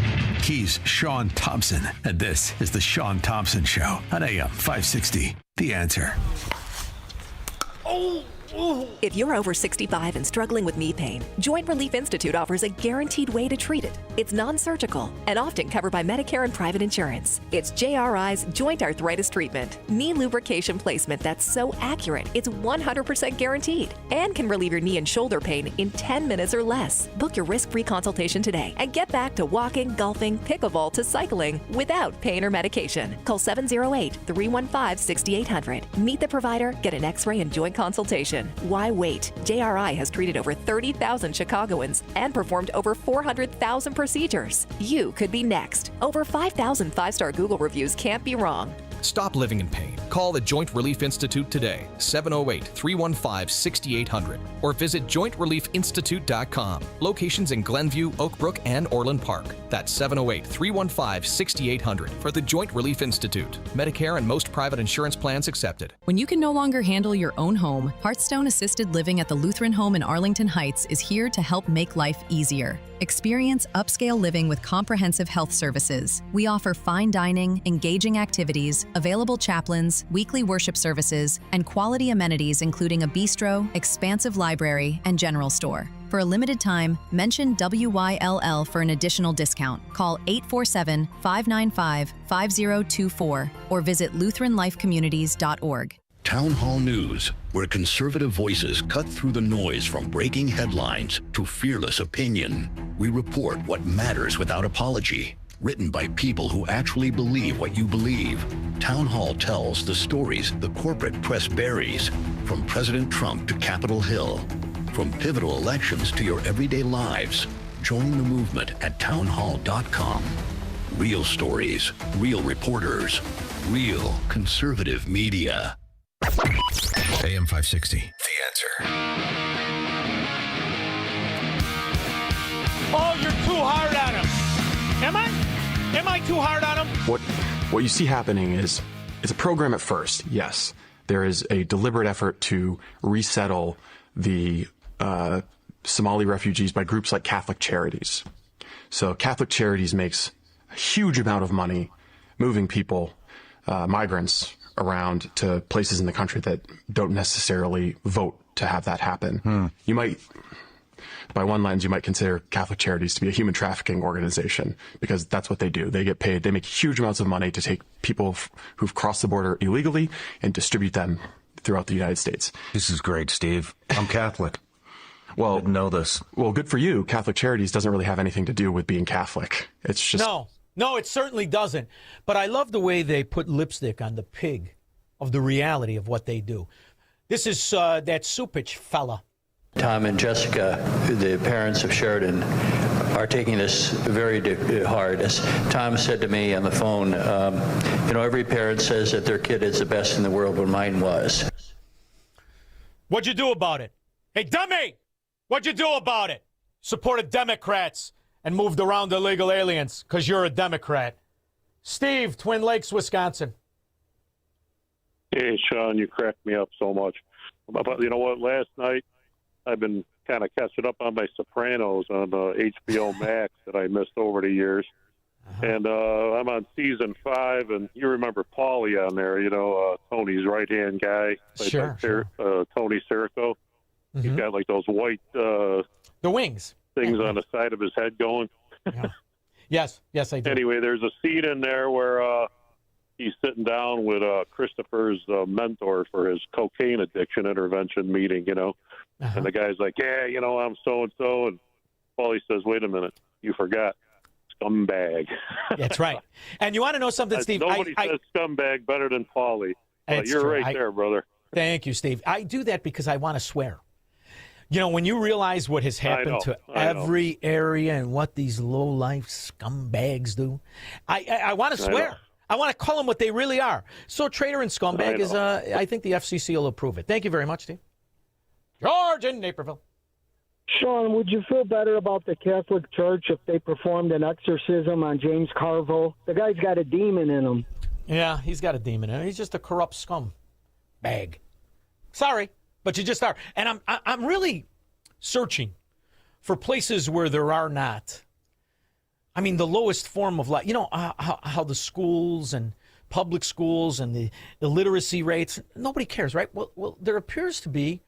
He's Shaun Thompson, and this is the Shaun Thompson Show on AM 560. The Answer. Oh, If you're over 65 and struggling with knee pain, Joint Relief Institute offers a guaranteed way to treat it. It's non-surgical and often covered by Medicare and private insurance. It's JRI's joint arthritis treatment, knee lubrication placement that's so accurate it's 100% guaranteed and can relieve your knee and shoulder pain in 10 minutes or less. Book your risk-free consultation today and get back to walking, golfing, pickleball to cycling without pain or medication. Call 708-315-6800. Meet the provider, get an x-ray and joint consultation. Why wait? JRI has treated over 30,000 Chicagoans and performed over 400,000 procedures. You could be next. Over 5,000 five-star Google reviews can't be wrong. Stop living in pain. Call the Joint Relief Institute today, 708-315-6800, or visit jointreliefinstitute.com. Locations in Glenview, Oak Brook, and Orland Park. That's 708-315-6800 for the Joint Relief Institute. Medicare and most private insurance plans accepted. When you can no longer handle your own home, Hearthstone Assisted Living at the Lutheran Home in Arlington Heights is here to help make life easier. Experience upscale living with comprehensive health services. We offer fine dining, engaging activities, available chaplains, weekly worship services, and quality amenities including a bistro, expansive library, and general store. For a limited time, mention WYLL for an additional discount. Call 847-595-5024 or visit LutheranLifeCommunities.org. Town Hall News, where conservative voices cut through the noise from breaking headlines to fearless opinion. We report what matters without apology. Written by people who actually believe what you believe. Town Hall tells the stories the corporate press buries, from President Trump to Capitol Hill. From pivotal elections to your everyday lives. Join the movement at townhall.com. Real stories, real reporters, real conservative media. AM 560, The Answer. Oh, you're too hard on him. Am I? Am I too hard on him? What you see happening is it's a program at first, yes. There is a deliberate effort to resettle the Somali refugees by groups like Catholic Charities. So Catholic Charities makes a huge amount of money moving people, migrants, around to places in the country that don't necessarily vote to have that happen. You might, by one lens, you might consider Catholic Charities to be a human trafficking organization because that's what they do. They get paid. They make huge amounts of money to take people who've crossed the border illegally and distribute them throughout the United States. This is great, Steve. I'm Catholic. Well, didn't know this. Well, good for you. Catholic Charities doesn't really have anything to do with being Catholic. It's just... No, it certainly doesn't. But I love the way they put lipstick on the pig of the reality of what they do. This is that Supich fella. Tom and Jessica, the parents of Sheridan, are taking this very hard. As Tom said to me on the phone, every parent says that their kid is the best in the world when mine was. What'd you do about it? Hey, dummy! What'd you do about it? Supported Democrats and moved around illegal aliens because you're a Democrat. Steve, Twin Lakes, Wisconsin. Hey, Shaun, you cracked me up so much. But you know what? Last night, I've been kind of catching up on my Sopranos on HBO Max that I missed over the years. And I'm on season 5, and you remember Paulie on there, Tony's right-hand guy. Sure. Tony Sirico. Mm-hmm. He's got like those white... the wings. Things on the side of his head going. Yeah. Yes, I do. Anyway, there's a scene in there where he's sitting down with Christopher's mentor for his cocaine addiction intervention meeting, And the guy's like, I'm so-and-so. And Paulie says, wait a minute, you forgot. Scumbag. That's right. And you want to know something, Steve? Nobody says scumbag better than Paulie. You're true. right there, brother. Thank you, Steve. I do that because I want to swear. When you realize what has happened to every area and what these low-life scumbags do, I want to swear. I want to call them what they really are. So traitor and scumbag is, I think the FCC will approve it. Thank you very much, Steve. George in Naperville. Shaun, would you feel better about the Catholic Church if they performed an exorcism on James Carville? The guy's got a demon in him. Yeah, he's got a demon in him. He's just a corrupt scumbag. Sorry, but you just are. And I'm really searching for places where there are not. I mean, the lowest form of life. How the schools and public schools and the illiteracy rates, nobody cares, right? Well, there appears to be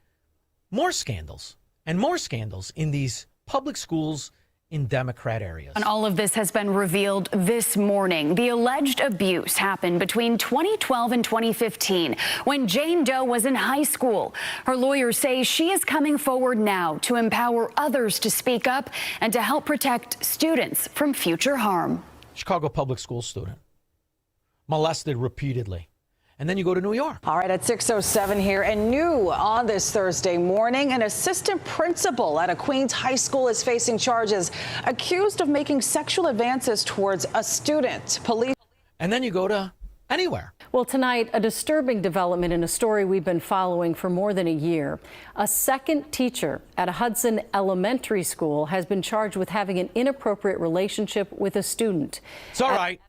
more scandals and more scandals in these public schools in Democrat areas. And all of this has been revealed this morning. The alleged abuse happened between 2012 and 2015 when Jane Doe was in high school. Her lawyers say she is coming forward now to empower others to speak up and to help protect students from future harm. Chicago public school student, molested repeatedly. And then you go to New York. All right, at 6:07 here, and new on this Thursday morning, an assistant principal at a Queens high school is facing charges accused of making sexual advances towards a student. Police. And then you go to anywhere. Well, tonight, a disturbing development in a story we've been following for more than a year. A second teacher at a Hudson elementary school has been charged with having an inappropriate relationship with a student. It's all right.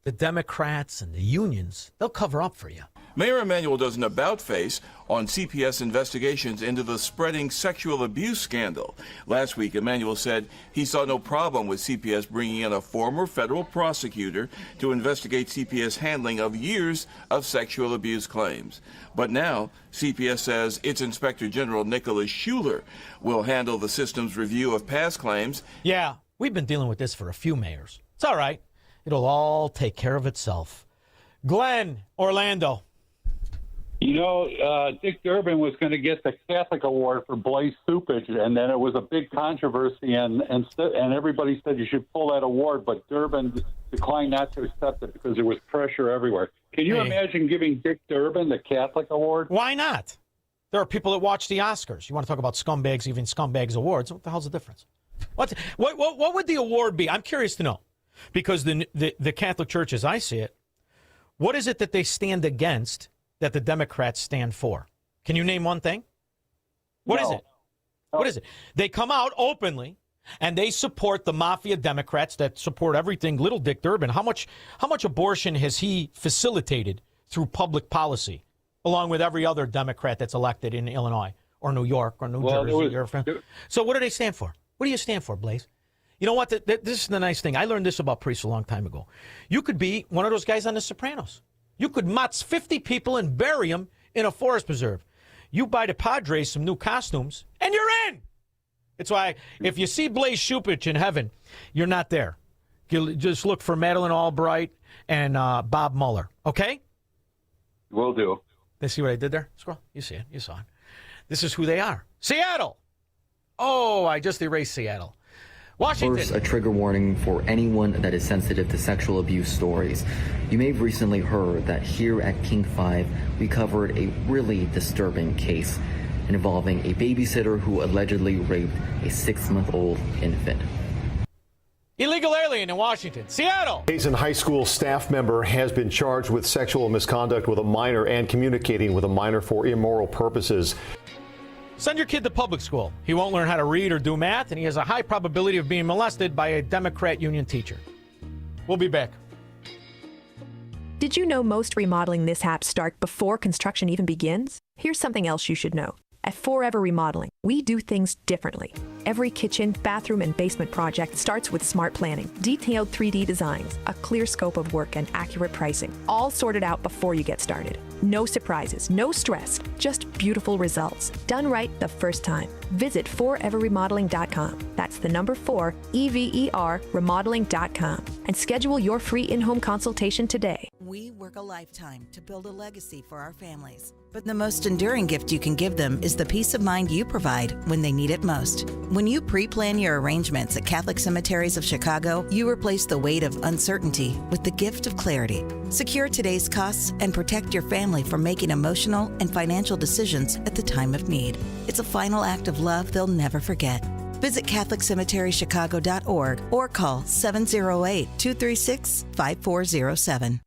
The Democrats and the unions, they'll cover up for you. Mayor Emanuel does an about-face on CPS investigations into the spreading sexual abuse scandal. Last week, Emanuel said he saw no problem with CPS bringing in a former federal prosecutor to investigate CPS handling of years of sexual abuse claims. But now, CPS says its Inspector General Nicholas Schuler will handle the system's review of past claims. Yeah, we've been dealing with this for a few mayors. It's all right. It'll all take care of itself. Glenn, Orlando. You know, Dick Durbin was going to get the Catholic Award for Blaze Supage, and then it was a big controversy, and everybody said you should pull that award, but Durbin declined not to accept it because there was pressure everywhere. Can you imagine giving Dick Durbin the Catholic Award? Why not? There are people that watch the Oscars. You want to talk about scumbags giving scumbags awards? What the hell's the difference? What would the award be? I'm curious to know. Because the Catholic Church, as I see it, what is it that they stand against that the Democrats stand for? Can you name one thing? What is it? What is it? They come out openly and they support the mafia Democrats that support everything. Little Dick Durbin, how much abortion has he facilitated through public policy, along with every other Democrat that's elected in Illinois or New York or New Jersey? So what do they stand for? What do you stand for, Blaze? You know what? This is the nice thing. I learned this about priests a long time ago. You could be one of those guys on The Sopranos. You could mutz 50 people and bury them in a forest preserve. You buy the Padres some new costumes, and you're in. It's why if you see Blaze Supage in heaven, you're not there. You just look for Madeleine Albright and Bob Mueller, okay? Will do. They see what I did there? Scroll. You see it. You saw it. This is who they are. Seattle. Oh, I just erased Seattle. Washington. First, a trigger warning for anyone that is sensitive to sexual abuse stories. You may have recently heard that here at King 5, we covered a really disturbing case involving a babysitter who allegedly raped a 6-month-old infant. Illegal alien in Washington. Seattle. Hazen High School staff member has been charged with sexual misconduct with a minor and communicating with a minor for immoral purposes. Send your kid to public school. He won't learn how to read or do math, and he has a high probability of being molested by a Democrat union teacher. We'll be back. Did you know most remodeling mishaps start before construction even begins? Here's something else you should know. At Forever Remodeling, we do things differently. Every kitchen, bathroom, and basement project starts with smart planning, detailed 3D designs, a clear scope of work, and accurate pricing, all sorted out before you get started. No surprises, no stress, just beautiful results. Done right the first time. Visit foreverremodeling.com. That's the number 4, EVER, remodeling.com. And schedule your free in-home consultation today. We work a lifetime to build a legacy for our families. But the most enduring gift you can give them is the peace of mind you provide when they need it most. When you pre-plan your arrangements at Catholic Cemeteries of Chicago, you replace the weight of uncertainty with the gift of clarity. Secure today's costs and protect your family from making emotional and financial decisions at the time of need. It's a final act of love they'll never forget. Visit CatholicCemeteryChicago.org or call 708-236-5407.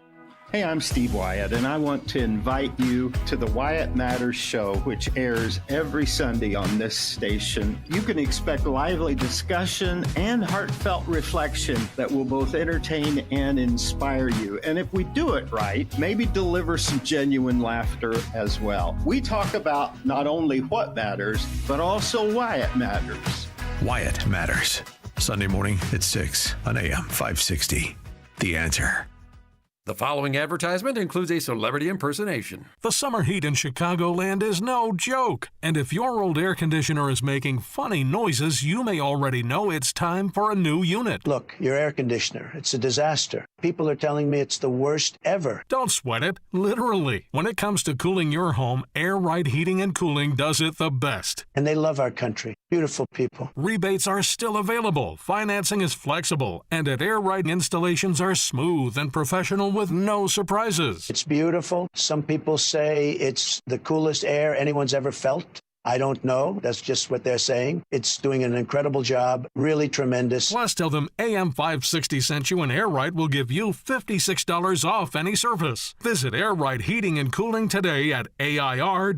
Hey, I'm Steve Wyatt, and I want to invite you to the Wyatt Matters Show, which airs every Sunday on this station. You can expect lively discussion and heartfelt reflection that will both entertain and inspire you. And if we do it right, maybe deliver some genuine laughter as well. We talk about not only what matters, but also why it matters. Wyatt Matters. Sunday morning at 6 on AM 560. The Answer. The following advertisement includes a celebrity impersonation. The summer heat in Chicagoland is no joke. And if your old air conditioner is making funny noises, you may already know it's time for a new unit. Look, your air conditioner, it's a disaster. People are telling me it's the worst ever. Don't sweat it, literally. When it comes to cooling your home, Air Right Heating and Cooling does it the best. And they love our country. Beautiful people. Rebates are still available, financing is flexible, and at Air Right installations are smooth and professional with no surprises. It's beautiful. Some people say it's the coolest air anyone's ever felt. I don't know. That's just what they're saying. It's doing an incredible job. Really tremendous. Plus, tell them AM 560 sent you, and Air Right will give you $56 off any service. Visit Air Right Heating and Cooling today at AIR-RITE.com.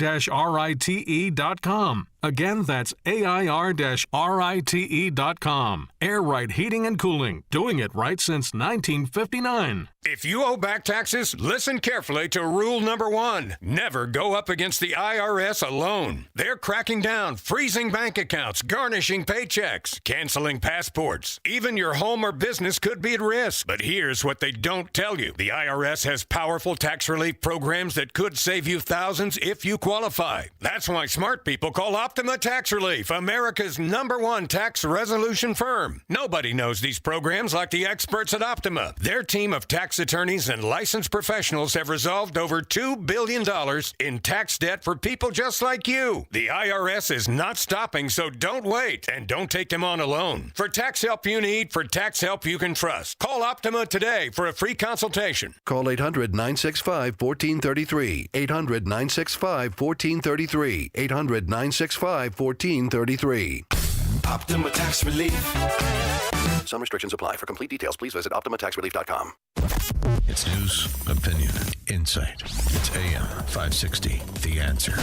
Again, that's AIR-RITE.com. Air Right Heating and Cooling, doing it right since 1959. If you owe back taxes, listen carefully to rule number 1. Never go up against the IRS alone. They're cracking down, freezing bank accounts, garnishing paychecks, canceling passports. Even your home or business could be at risk. But here's what they don't tell you. The IRS has powerful tax relief programs that could save you thousands if you qualify. That's why smart people call Optima Tax Relief, America's #1 tax resolution firm. Nobody knows these programs like the experts at Optima. Their team of tax attorneys and licensed professionals have resolved over $2 billion in tax debt for people just like you. The IRS is not stopping, so don't wait, and don't take them on alone. For tax help you need, for tax help you can trust, call Optima today for a free consultation. Call 800-965-1433. 800-965-1433. 800-965-1433. Optima Tax Relief. Some restrictions apply. For complete details, please visit OptimaTaxRelief.com. It's news, opinion, insight. It's AM 560, The Answer.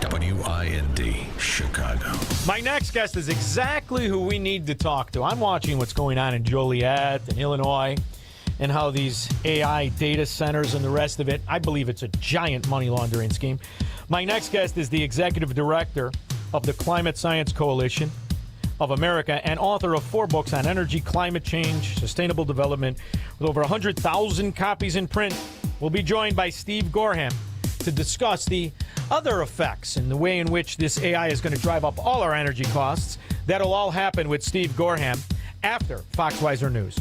WIND, Chicago. My next guest is exactly who we need to talk to. I'm watching what's going on in Joliet and Illinois and how these AI data centers and the rest of it, I believe it's a giant money laundering scheme. My next guest is the executive director of the Climate Science Coalition of America and author of 4 books on energy, climate change, sustainable development, with over 100,000 copies in print. We'll be joined by Steve Gorham to discuss the other effects and the way in which this AI is going to drive up all our energy costs. That'll all happen with Steve Gorham after Foxweiser News.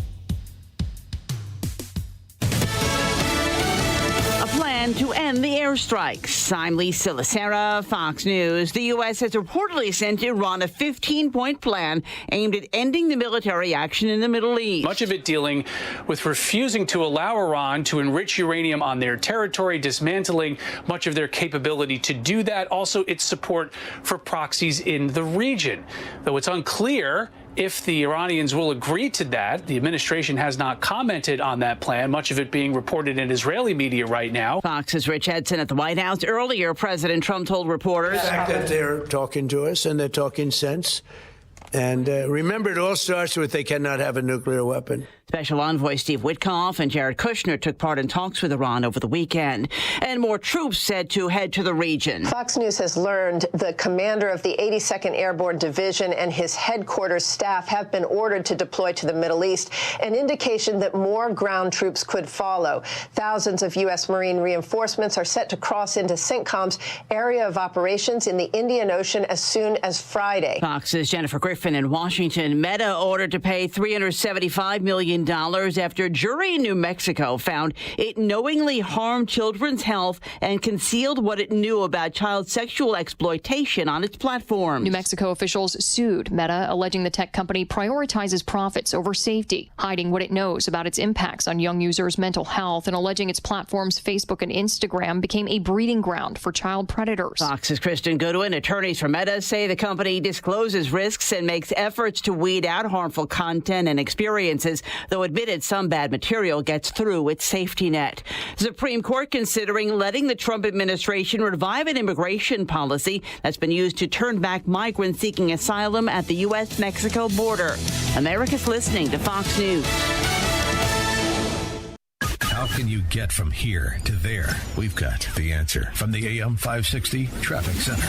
Plan to end the airstrikes. I'm Lisa Lacera, Fox News. The U.S. has reportedly sent Iran a 15-point plan aimed at ending the military action in the Middle East. Much of it dealing with refusing to allow Iran to enrich uranium on their territory, dismantling much of their capability to do that. Also, its support for proxies in the region. Though it's unclear if the Iranians will agree to that. The administration has not commented on that plan, much of it being reported in Israeli media right now. Fox's Rich Edson at the White House. Earlier, President Trump told reporters the fact that they're talking to us and they're talking sense. And remember, it all starts with they cannot have a nuclear weapon. Special Envoy Steve Witkoff and Jared Kushner took part in talks with Iran over the weekend. And more troops said to head to the region. Fox News has learned the commander of the 82nd Airborne Division and his headquarters staff have been ordered to deploy to the Middle East, an indication that more ground troops could follow. Thousands of U.S. Marine reinforcements are set to cross into CENTCOM's area of operations in the Indian Ocean as soon as Friday. Fox's Jennifer Griffin in Washington. Meta ordered to pay $375 million after a jury in New Mexico found it knowingly harmed children's health and concealed what it knew about child sexual exploitation on its platform. New Mexico officials sued Meta, alleging the tech company prioritizes profits over safety, hiding what it knows about its impacts on young users' mental health, and alleging its platforms Facebook and Instagram became a breeding ground for child predators. Fox's Kristen Goodwin. Attorneys for Meta say the company discloses risks and makes efforts to weed out harmful content and experiences, though admitted some bad material gets through its safety net. The Supreme Court considering letting the Trump administration revive an immigration policy that's been used to turn back migrants seeking asylum at the U.S.-Mexico border. America's listening to Fox News. How can you get from here to there? We've got the answer from the AM 560 Traffic Center.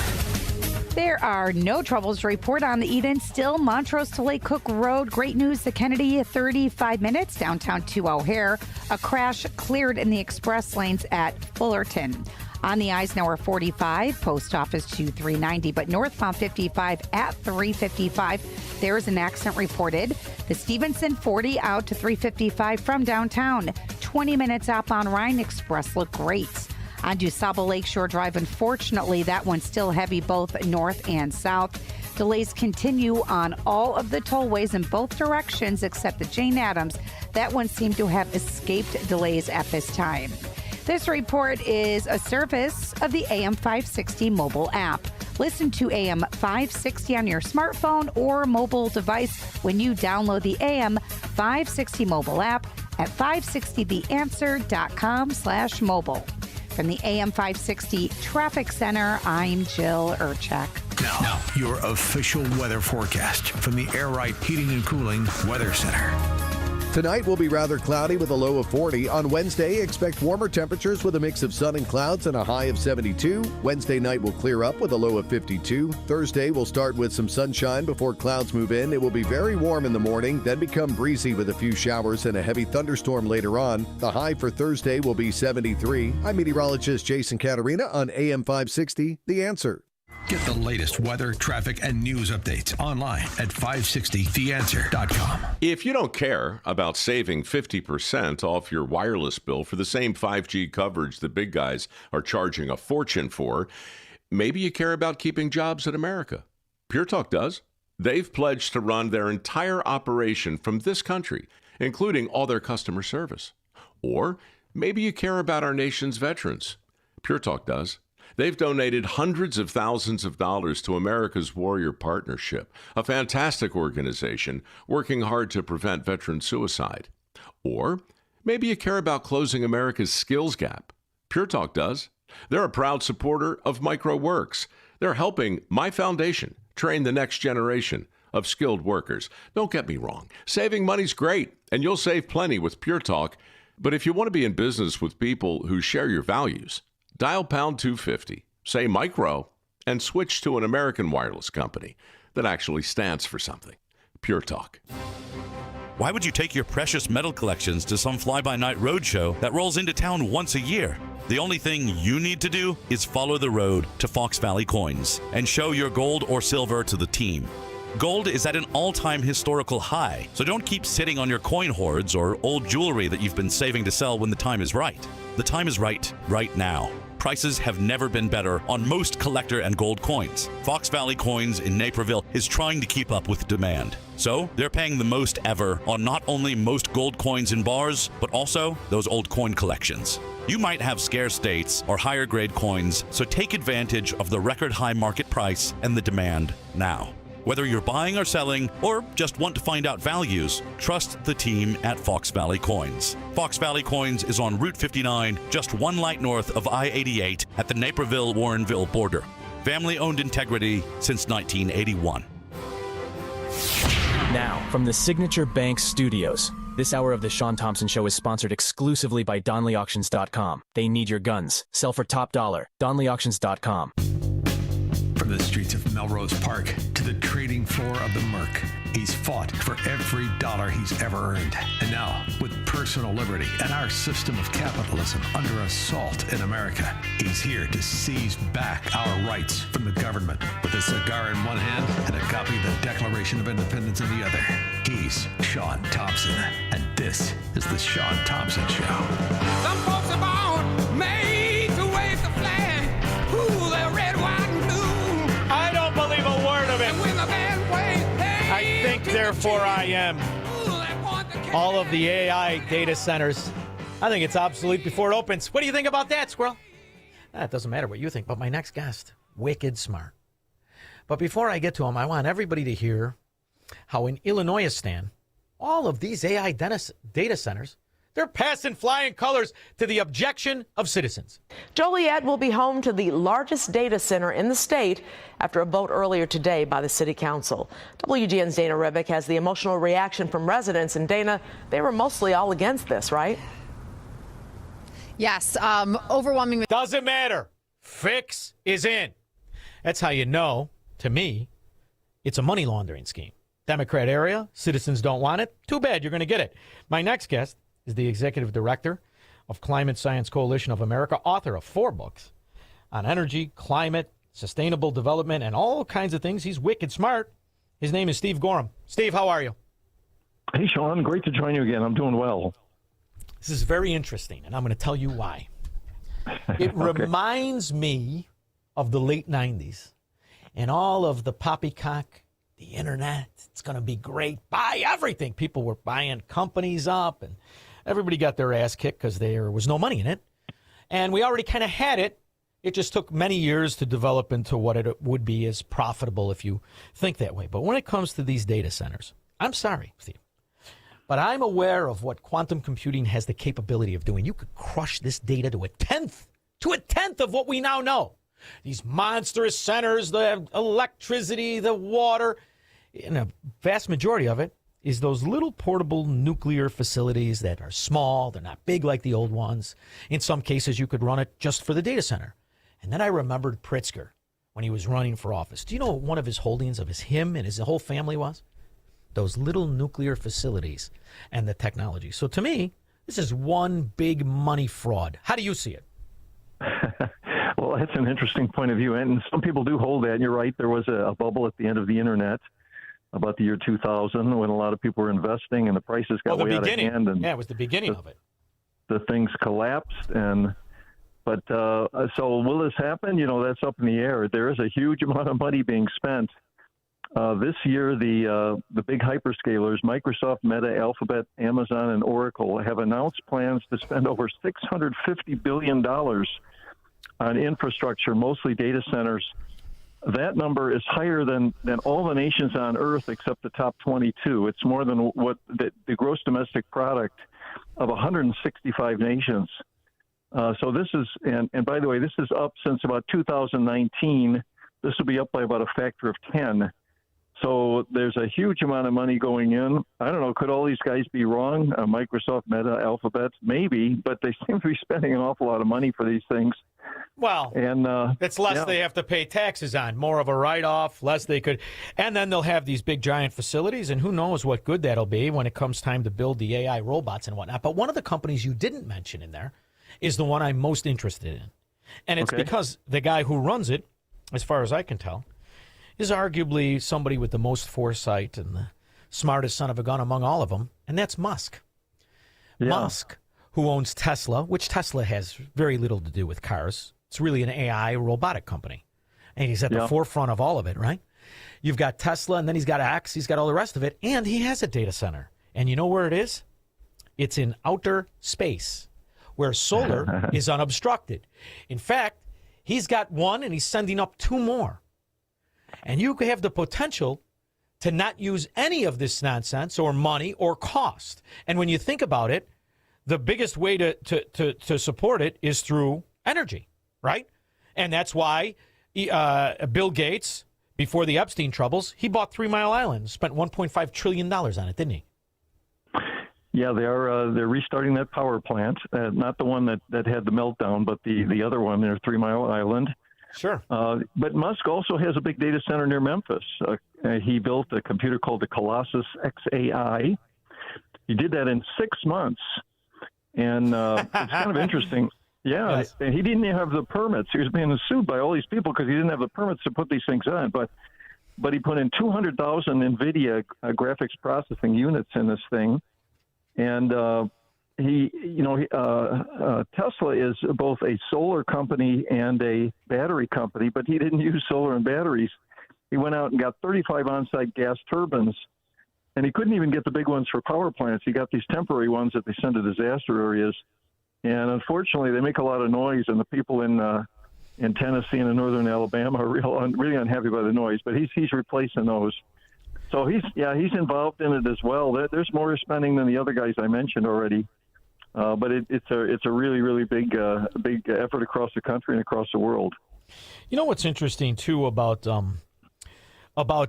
There are no troubles to report on the Eden. Still, Montrose to Lake Cook Road. Great news, the Kennedy, 35 minutes. Downtown to O'Hare. A crash cleared in the express lanes at Fullerton. On the Eisenhower 45, Post Office to 390, but northbound 55 at 355. There's an accident reported. The Stevenson 40 out to 355 from downtown. 20 minutes up on Rhine Express look great. On DuSable Lakeshore Drive, unfortunately, that one's still heavy both north and south. Delays continue on all of the tollways in both directions except the Jane Addams. That one seemed to have escaped delays at this time. This report is a service of the AM 560 mobile app. Listen to AM 560 on your smartphone or mobile device when you download the AM 560 mobile app at 560theanswer.com/mobile. From the AM 560 Traffic Center, I'm Jill Urchak. Now, your official weather forecast from the Air Right Heating and Cooling Weather Center. Tonight will be rather cloudy with a low of 40. On Wednesday, expect warmer temperatures with a mix of sun and clouds and a high of 72. Wednesday night will clear up with a low of 52. Thursday will start with some sunshine before clouds move in. It will be very warm in the morning, then become breezy with a few showers and a heavy thunderstorm later on. The high for Thursday will be 73. I'm meteorologist Jason Caterina on AM 560, The Answer. Get the latest weather, traffic, and news updates online at 560theanswer.com. If you don't care about saving 50% off your wireless bill for the same 5G coverage the big guys are charging a fortune for, maybe you care about keeping jobs in America. Pure Talk does. They've pledged to run their entire operation from this country, including all their customer service. Or maybe you care about our nation's veterans. Pure Talk does. They've donated hundreds of thousands of dollars to America's Warrior Partnership, a fantastic organization working hard to prevent veteran suicide. Or maybe you care about closing America's skills gap. Pure Talk does. They're a proud supporter of MicroWorks. They're helping my foundation train the next generation of skilled workers. Don't get me wrong. Saving money's great, and you'll save plenty with Pure Talk. But if you want to be in business with people who share your values, dial pound 250, say micro, and switch to an American wireless company that actually stands for something. Pure Talk. Why would you take your precious metal collections to some fly-by-night roadshow that rolls into town once a year? The only thing you need to do is follow the road to Fox Valley Coins and show your gold or silver to the team. Gold is at an all-time historical high, so don't keep sitting on your coin hoards or old jewelry that you've been saving to sell when the time is right. The time is right now. Prices have never been better on most collector and gold coins. Fox Valley Coins in Naperville is trying to keep up with demand. So they're paying the most ever on not only most gold coins in bars, but also those old coin collections. You might have scarce dates or higher grade coins, so take advantage of the record high market price and the demand now. Whether you're buying or selling, or just want to find out values, trust the team at Fox Valley Coins. Fox Valley Coins is on Route 59, just one light north of I-88 at the Naperville-Warrenville border. Family-owned integrity since 1981. Now, from the Signature Bank Studios, this hour of the Shaun Thompson Show is sponsored exclusively by DonleyAuctions.com. They need your guns. Sell for top dollar. DonleyAuctions.com. From the streets of Melrose Park to the trading floor of the Merc, he's fought for every dollar he's ever earned. And now, with personal liberty and our system of capitalism under assault in America, he's here to seize back our rights from the government. With a cigar in one hand and a copy of the Declaration of Independence in the other, he's Shaun Thompson. And this is the Shaun Thompson Show. Some folks are born made to wave the flag. Ooh, they're red, white, and blue. I don't believe a word of it. I think, therefore I am. All of the AI data centers, I think it's obsolete before it opens. What do you think about that, Squirrel? It doesn't matter what you think, but my next guest, wicked smart. But before I get to him, I want everybody to hear how in Illinois, Stan, all of these AI data centers, they're passing flying colors to the objection of citizens. Joliet will be home to the largest data center in the state after a vote earlier today by the city council. WGN's Dana Rebick has the emotional reaction from residents. And Dana, they were mostly all against this, right? Yes, overwhelming. Doesn't matter. Fix is in. That's how you know to me, it's a money laundering scheme. Democrat area, citizens don't want it. Too bad, you're going to get it. My next guest is the executive director of Climate Science Coalition of America, author of 4 books on energy, climate, sustainable development, and all kinds of things. He's wicked smart. His name is Steve Gorham. Steve, how are you? Hey, Shaun. Great to join you again. I'm doing well. This is very interesting, and I'm going to tell you why. It reminds me of the late 90s and all of the poppycock, the internet. It's going to be great. Buy everything. People were buying companies up, and everybody got their ass kicked because there was no money in it. And we already kind of had it. It just took many years to develop into what it would be as profitable if you think that way. But when it comes to these data centers, I'm sorry, Steve, but I'm aware of what quantum computing has the capability of doing. You could crush this data to a tenth of what we now know. These monstrous centers, the electricity, the water, and a vast majority of it is those little portable nuclear facilities that are small. They're not big like the old ones. In some cases, you could run it just for the data center. And then I remembered Pritzker when he was running for office. Do you know what one of his holdings of him and his whole family was? Those little nuclear facilities and the technology. So to me, this is one big money fraud. How do you see it? Well, that's an interesting point of view. And some people do hold that. And you're right. There was a bubble at the end of the internet about the year 2000 when a lot of people were investing and the prices got way out of hand. And yeah, it was the beginning of it. The things collapsed. But so will this happen? That's up in the air. There is a huge amount of money being spent. This year, the big hyperscalers, Microsoft, Meta, Alphabet, Amazon, and Oracle, have announced plans to spend over $650 billion on infrastructure, mostly data centers. That number is higher than all the nations on Earth except the top 22. It's more than what the gross domestic product of 165 nations. So this is, and by the way, this is up since about 2019. This will be up by about a factor of 10. So there's a huge amount of money going in. I don't know, could all these guys be wrong? Microsoft, Meta, Alphabet, maybe, but they seem to be spending an awful lot of money for these things. Well, and it's less they have to pay taxes on, more of a write-off, less they could. And then they'll have these big giant facilities, and who knows what good that'll be when it comes time to build the AI robots and whatnot. But one of the companies you didn't mention in there is the one I'm most interested in. And it's because the guy who runs it, as far as I can tell, is arguably somebody with the most foresight and the smartest son of a gun among all of them, and that's Musk. Yeah. Musk, who owns Tesla, which Tesla has very little to do with cars. It's really an AI robotic company. And he's at the forefront of all of it, right? You've got Tesla, and then he's got X, he's got all the rest of it, and he has a data center. And you know where it is? It's in outer space, where solar is unobstructed. In fact, he's got one, and he's sending up 2 more. And you have the potential to not use any of this nonsense or money or cost. And when you think about it, the biggest way to support it is through energy, right? And that's why Bill Gates, before the Epstein troubles, he bought 3 Mile Island, spent $1.5 trillion on it, didn't he? Yeah, they're restarting that power plant, not the one that had the meltdown, but the other one there, 3 Mile Island. Sure. But Musk also has a big data center near Memphis. He built a computer called the Colossus XAI. He did that in 6 months. And it's kind of interesting. Yeah, yes. And he didn't have the permits. He was being sued by all these people because he didn't have the permits to put these things on. But he put in 200,000 NVIDIA graphics processing units in this thing. And Tesla is both a solar company and a battery company, but he didn't use solar and batteries. He went out and got 35 on-site gas turbines, and he couldn't even get the big ones for power plants. He got these temporary ones that they send to disaster areas, and unfortunately, they make a lot of noise, and the people in Tennessee and in northern Alabama are really unhappy by the noise. But he's replacing those. So he's involved in it as well. There's more spending than the other guys I mentioned already. But it's a really, really big effort across the country and across the world. You know what's interesting too about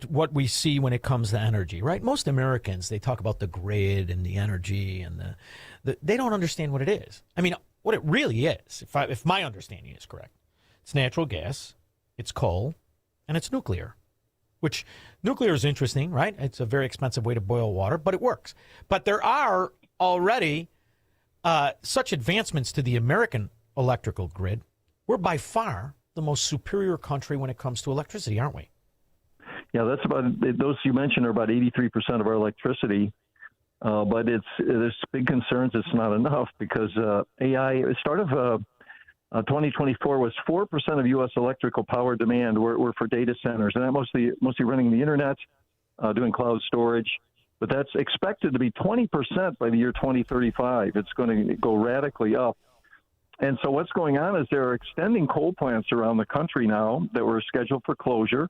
what we see when it comes to energy, right? Most Americans, they talk about the grid and the energy and they don't understand what it is. I mean, what it really is, if my understanding is correct, it's natural gas, it's coal, and it's nuclear. which nuclear is interesting, right? It's a very expensive way to boil water, but it works. But there are already such advancements to the American electrical grid. We're by far the most superior country when it comes to electricity, aren't we? Yeah, that's about, those you mentioned are about 83% of our electricity. But there's big concerns it's not enough because AI, start of 2024 was 4% of U.S. electrical power demand were for data centers, and that mostly running the internet, doing cloud storage. But that's expected to be 20% by the year 2035. It's going to go radically up. And so what's going on is they're extending coal plants around the country now that were scheduled for closure.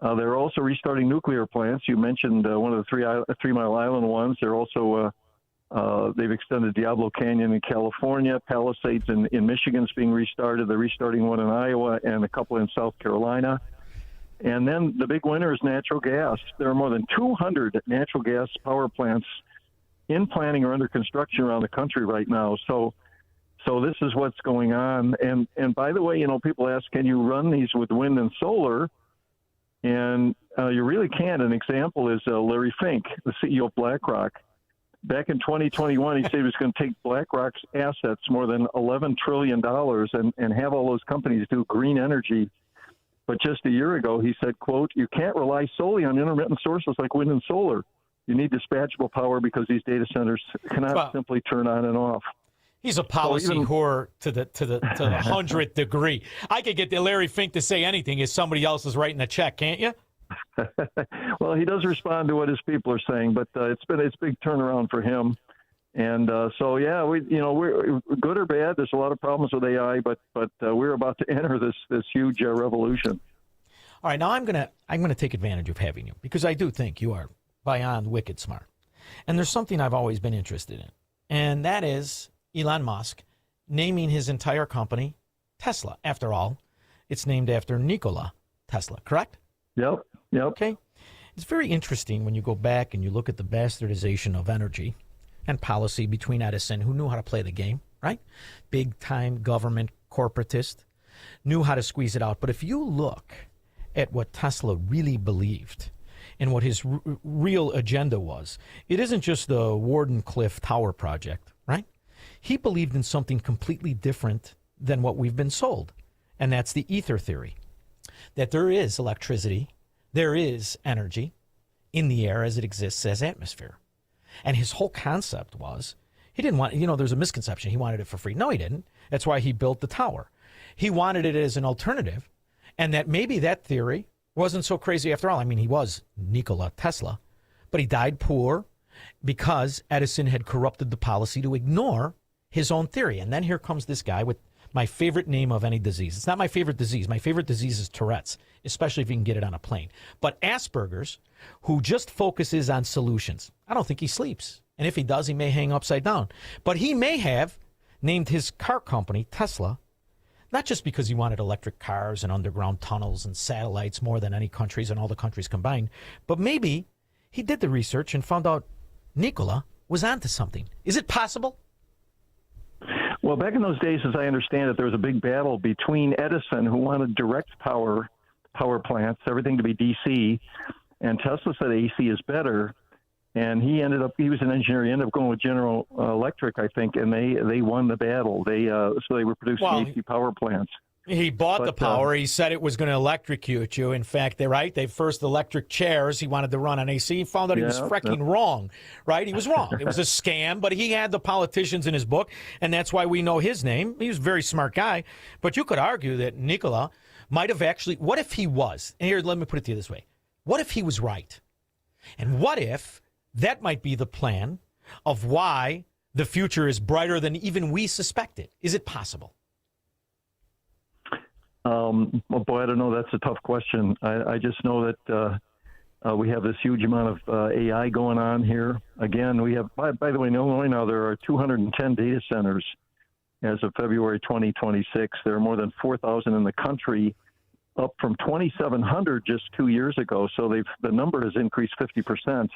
They're also restarting nuclear plants. You mentioned one of the 3 Mile Island ones. They're also they've extended Diablo Canyon in California, Palisades in Michigan's being restarted. They're restarting one in Iowa and a couple in South Carolina. And then the big winner is natural gas. There are more than 200 natural gas power plants in planning or under construction around the country right now. So this is what's going on. And by the way, you know, people ask, can you run these with wind and solar? And you really can. An example is Larry Fink, the CEO of BlackRock. Back in 2021, he said he was going to take BlackRock's assets, more than $11 trillion, and have all those companies do green energy. But just a year ago, he said, quote, you can't rely solely on intermittent sources like wind and solar. You need dispatchable power because these data centers cannot simply turn on and off. He's a policy whore to the 100th degree. I could get Larry Fink to say anything if somebody else is writing a check, can't you? Well, he does respond to what his people are saying, but it's big turnaround for him. And so, yeah, we're good or bad. There's a lot of problems with AI, but we're about to enter this huge revolution. All right, now I'm gonna take advantage of having you because I do think you are beyond wicked smart. And there's something I've always been interested in, and that is Elon Musk naming his entire company Tesla. After all, it's named after Nikola Tesla, correct? Yep. Okay. It's very interesting when you go back and you look at the bastardization of energy and policy between Edison, who knew how to play the game, right? Big-time government corporatist, knew how to squeeze it out. But if you look at what Tesla really believed and what his real agenda was, it isn't just the Wardenclyffe Tower project, right? He believed in something completely different than what we've been sold, and that's the ether theory, that there is electricity, there is energy in the air as it exists as atmosphere. And his whole concept was, he didn't want, there's a misconception, he wanted it for free. No, he didn't. That's why he built the tower. He wanted it as an alternative, and that maybe that theory wasn't so crazy after all. I mean, he was Nikola Tesla, but he died poor because Edison had corrupted the policy to ignore his own theory. And then here comes this guy with my favorite name of any disease. It's not my favorite disease. My favorite disease is Tourette's, especially if you can get it on a plane. But Asperger's, who just focuses on solutions. I don't think he sleeps. And if he does, he may hang upside down. But he may have named his car company Tesla, not just because he wanted electric cars and underground tunnels and satellites more than any countries and all the countries combined, but maybe he did the research and found out Nikola was onto something. Is it possible? Well, back in those days, as I understand it, there was a big battle between Edison, who wanted direct power plants, everything to be DC, and Tesla said AC is better. And he was an engineer. He ended up going with General Electric, I think, and they won the battle. So they were producing AC power plants. He bought the power. He said it was going to electrocute you. In fact, they first electric chairs. He wanted to run on AC. He found out he was freaking wrong, right? He was wrong. It was a scam, but he had the politicians in his book, and that's why we know his name. He was a very smart guy. But you could argue that Nikola might have actually, what if he was? And here, let me put it to you this way. What if he was right? And what if that might be the plan of why the future is brighter than even we suspected? Is it possible? Well, boy, I don't know. That's a tough question. I just know that we have this huge amount of AI going on here. Again, we have, by the way, in Illinois now, there are 210 data centers as of February 2026. There are more than 4,000 in the country, up from 2,700 just 2 years ago. So the number has increased 50%.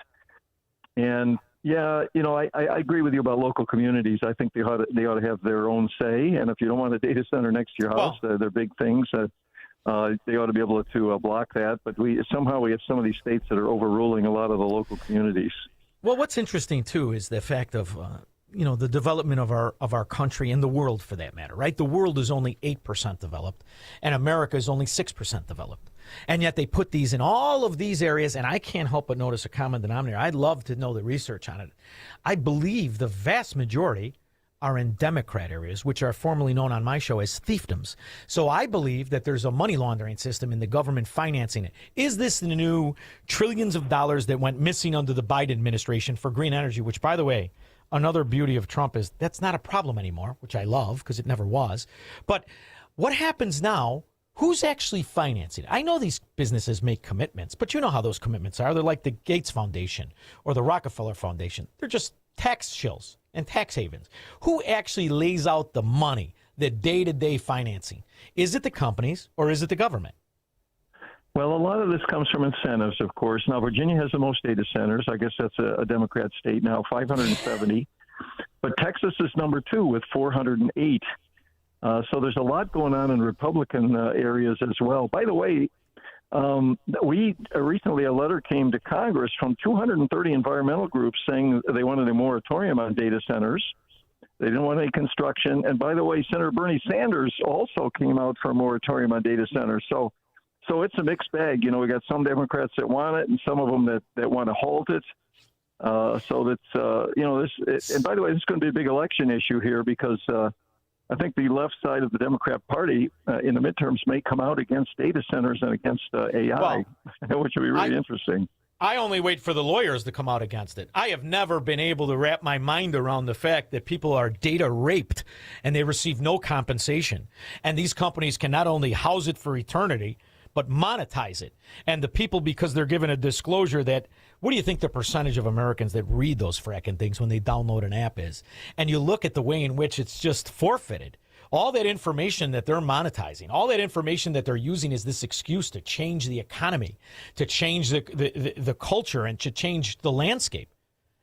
And yeah, I agree with you about local communities. I think they ought to have their own say. And if you don't want a data center next to your house, they're big things. They ought to be able to block that. But we have some of these states that are overruling a lot of the local communities. Well, what's interesting, too, is the fact of, the development of our country and the world, for that matter, right? The world is only 8% developed, and America is only 6% developed. And yet they put these in all of these areas, and I can't help but notice a common denominator. I'd love to know the research on it. I believe the vast majority are in Democrat areas, which are formerly known on my show as fiefdoms. So I believe that there's a money laundering system in the government financing it. Is this the new trillions of dollars that went missing under the Biden administration for green energy, which, by the way, another beauty of Trump is that's not a problem anymore, which I love because it never was. But what happens now? Who's actually financing it? I know these businesses make commitments, but you know how those commitments are. They're like the Gates Foundation or the Rockefeller Foundation. They're just tax shills and tax havens. Who actually lays out the money, the day-to-day financing? Is it the companies or is it the government? Well, a lot of this comes from incentives, of course. Now, Virginia has the most data centers. I guess that's a Democrat state now, 570. But Texas is number 2 with 408. So there's a lot going on in Republican areas as well. By the way, recently a letter came to Congress from 230 environmental groups saying they wanted a moratorium on data centers. They didn't want any construction. And by the way, Senator Bernie Sanders also came out for a moratorium on data centers. So it's a mixed bag. We got some Democrats that want it and some of them that want to halt it. And by the way, this is going to be a big election issue here because I think the left side of the Democrat Party in the midterms may come out against data centers and against AI, which would be really interesting. I only wait for the lawyers to come out against it. I have never been able to wrap my mind around the fact that people are data raped and they receive no compensation. And these companies can not only house it for eternity, but monetize it. And the people, because they're given a disclosure that, what do you think the percentage of Americans that read those fracking things when they download an app is? And you look at the way in which it's just forfeited. All that information that they're monetizing, all that information that they're using is this excuse to change the economy, to change the culture, and to change the landscape.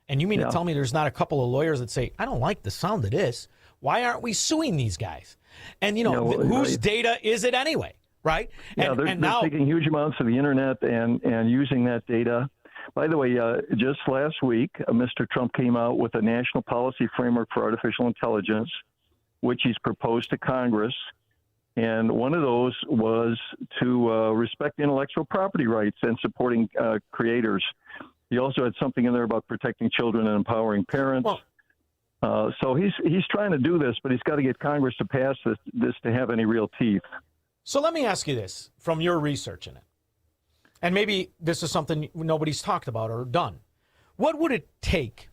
And you mean to tell me there's not a couple of lawyers that say, I don't like the sound of this. Why aren't we suing these guys? And, whose data is it anyway? Right? Yeah, they're taking huge amounts of the internet and using that data. By the way, just last week, Mr. Trump came out with a national policy framework for artificial intelligence, which he's proposed to Congress. And one of those was to respect intellectual property rights and supporting creators. He also had something in there about protecting children and empowering parents. So he's trying to do this, but he's got to get Congress to pass this to have any real teeth. So let me ask you this from your research in it. And maybe this is something nobody's talked about or done. What would it take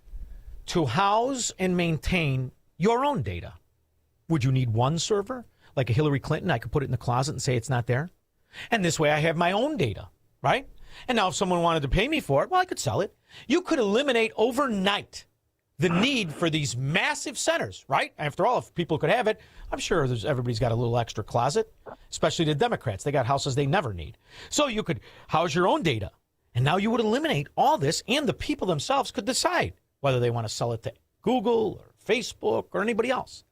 to house and maintain your own data? Would you need one server? Like a Hillary Clinton, I could put it in the closet and say it's not there. And this way I have my own data, right? And now if someone wanted to pay me for it, well, I could sell it. You could eliminate overnight the need for these massive centers, right? After all, if people could have it, I'm sure everybody's got a little extra closet, especially the Democrats. They got houses they never need. So you could house your own data. And now you would eliminate all this, and the people themselves could decide whether they want to sell it to Google or Facebook or anybody else.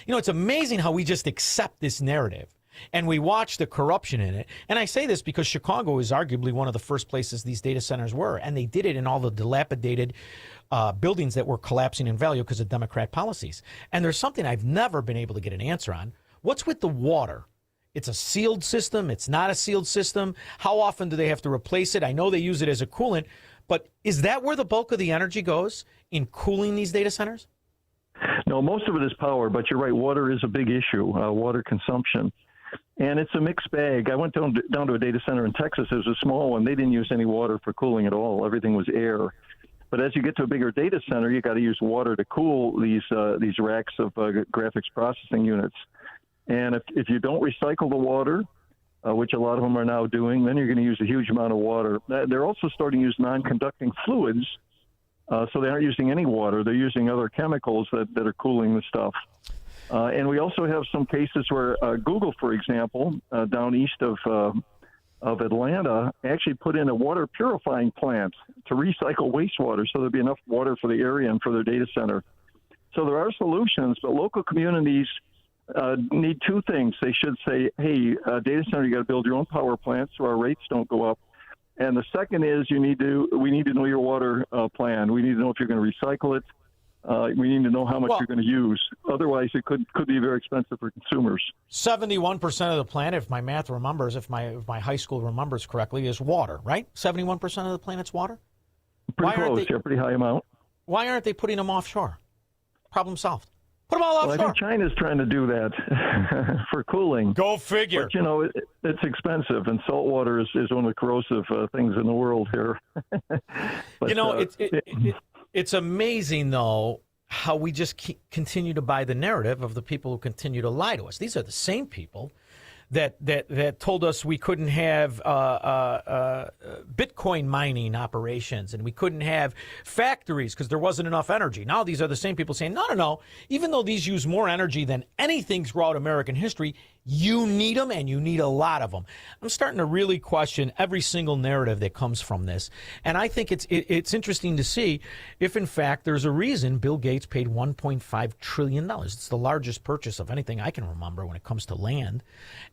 It's amazing how we just accept this narrative and we watch the corruption in it. And I say this because Chicago is arguably one of the first places these data centers were, and they did it in all the dilapidated buildings that were collapsing in value because of Democrat policies. And there's something I've never been able to get an answer on. What's with the water? It's a sealed system. It's not a sealed system. How often do they have to replace it? I know they use it as a coolant, but is that where the bulk of the energy goes, in cooling these data centers? No, most of it is power, but you're right. Water is a big issue, water consumption. And it's a mixed bag. I went down to a data center in Texas. It was a small one. They didn't use any water for cooling at all. Everything was air. But as you get to a bigger data center, you got to use water to cool these racks of graphics processing units. And if you don't recycle the water, which a lot of them are now doing, then you're going to use a huge amount of water. They're also starting to use non-conducting fluids, so they aren't using any water. They're using other chemicals that are cooling the stuff. And we also have some cases where Google, for example, down east of Atlanta, actually put in a water purifying plant to recycle wastewater, so there'd be enough water for the area and for their data center. So there are solutions, but local communities need two things. They should say, hey, data center, you got to build your own power plant so our rates don't go up. And the second is we need to know your water plan. We need to know if you're going to recycle it. We need to know how much you're going to use. Otherwise, it could be very expensive for consumers. 71% of the planet, if my math remembers, if my high school remembers correctly, is water, right? 71% of the planet's water? Pretty close, pretty high amount. Why aren't they putting them offshore? Problem solved. Put them all offshore. Well, I think China's trying to do that for cooling. Go figure. But, it's expensive, and salt water is one of the corrosive things in the world here. But, it's amazing, though, how we just continue to buy the narrative of the people who continue to lie to us. These are the same people that told us we couldn't have Bitcoin mining operations and we couldn't have factories because there wasn't enough energy. Now these are the same people saying, no. Even though these use more energy than anything throughout American history, you need them, and you need a lot of them. I'm starting to really question every single narrative that comes from this. And I think it's interesting to see if, in fact, there's a reason Bill Gates paid $1.5 trillion. It's the largest purchase of anything I can remember when it comes to land.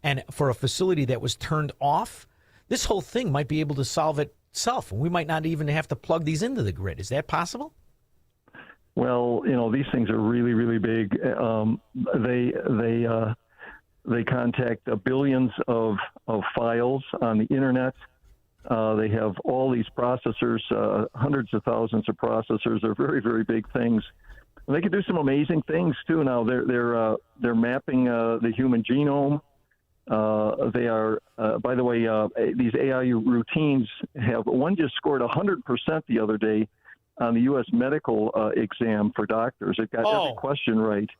And for a facility that was turned off, this whole thing might be able to solve itself. And we might not even have to plug these into the grid. Is that possible? Well, these things are really, really big. They contact billions of files on the internet. They have all these processors, hundreds of thousands of processors. They're very, very big things. And they can do some amazing things too. Now they're mapping the human genome. They are, by the way, these AI routines one just scored 100% the other day on the U.S. medical exam for doctors. It got every question right.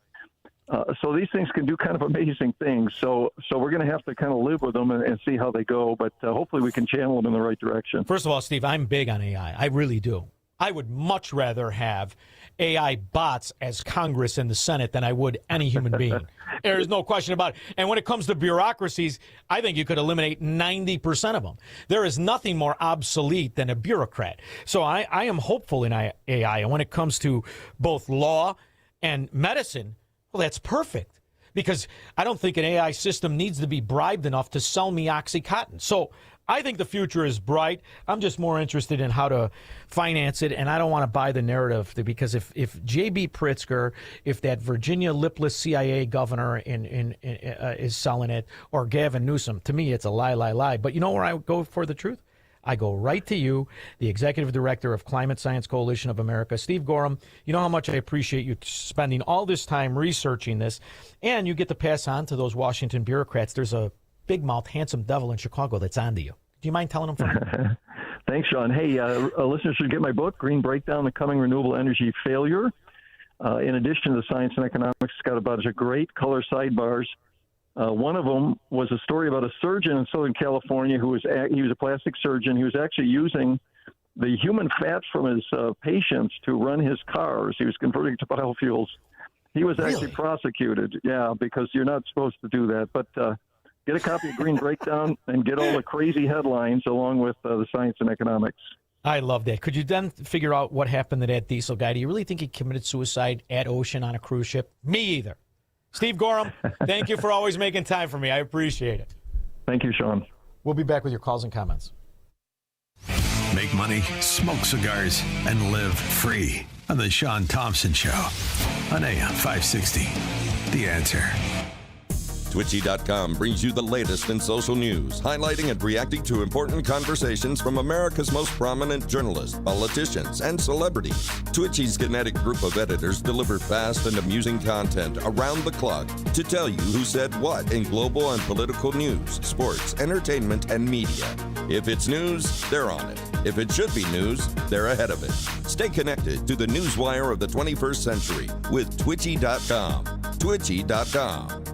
So these things can do kind of amazing things. So we're going to have to kind of live with them and see how they go. But hopefully we can channel them in the right direction. First of all, Steve, I'm big on AI. I really do. I would much rather have AI bots as Congress and the Senate than I would any human being. There's no question about it. And when it comes to bureaucracies, I think you could eliminate 90% of them. There is nothing more obsolete than a bureaucrat. So I am hopeful in AI. And when it comes to both law and medicine, well, that's perfect, because I don't think an AI system needs to be bribed enough to sell me Oxycontin. So I think the future is bright. I'm just more interested in how to finance it, and I don't want to buy the narrative, because if J.B. Pritzker, if that Virginia lipless CIA governor is selling it, or Gavin Newsom, to me it's a lie. But you know where I go for the truth? I go right to you, the Executive Director of Climate Science Coalition of America, Steve Gorham. You know how much I appreciate you spending all this time researching this, and you get to pass on to those Washington bureaucrats. There's a big-mouthed, handsome devil in Chicago that's on to you. Do you mind telling them for me? Thanks, Shaun. Hey, listeners should get my book, Green Breakdown, The Coming Renewable Energy Failure. In addition to the science and economics, it's got a bunch of great color sidebars. One of them was a story about a surgeon in Southern California he was a plastic surgeon. He was actually using the human fat from his patients to run his cars. He was converting to biofuels. He was actually prosecuted, because you're not supposed to do that. But get a copy of Green Breakdown and get all the crazy headlines along with the science and economics. I love that. Could you then figure out what happened to that diesel guy? Do you really think he committed suicide at ocean on a cruise ship? Me either. Steve Gorham, thank you for always making time for me. I appreciate it. Thank you, Shaun. We'll be back with your calls and comments. Make money, smoke cigars, and live free on the Shaun Thompson Show on AM 560. The Answer. Twitchy.com brings you the latest in social news, highlighting and reacting to important conversations from America's most prominent journalists, politicians, and celebrities. Twitchy's kinetic group of editors deliver fast and amusing content around the clock to tell you who said what in global and political news, sports, entertainment, and media. If it's news, they're on it. If it should be news, they're ahead of it. Stay connected to the newswire of the 21st century with Twitchy.com. Twitchy.com.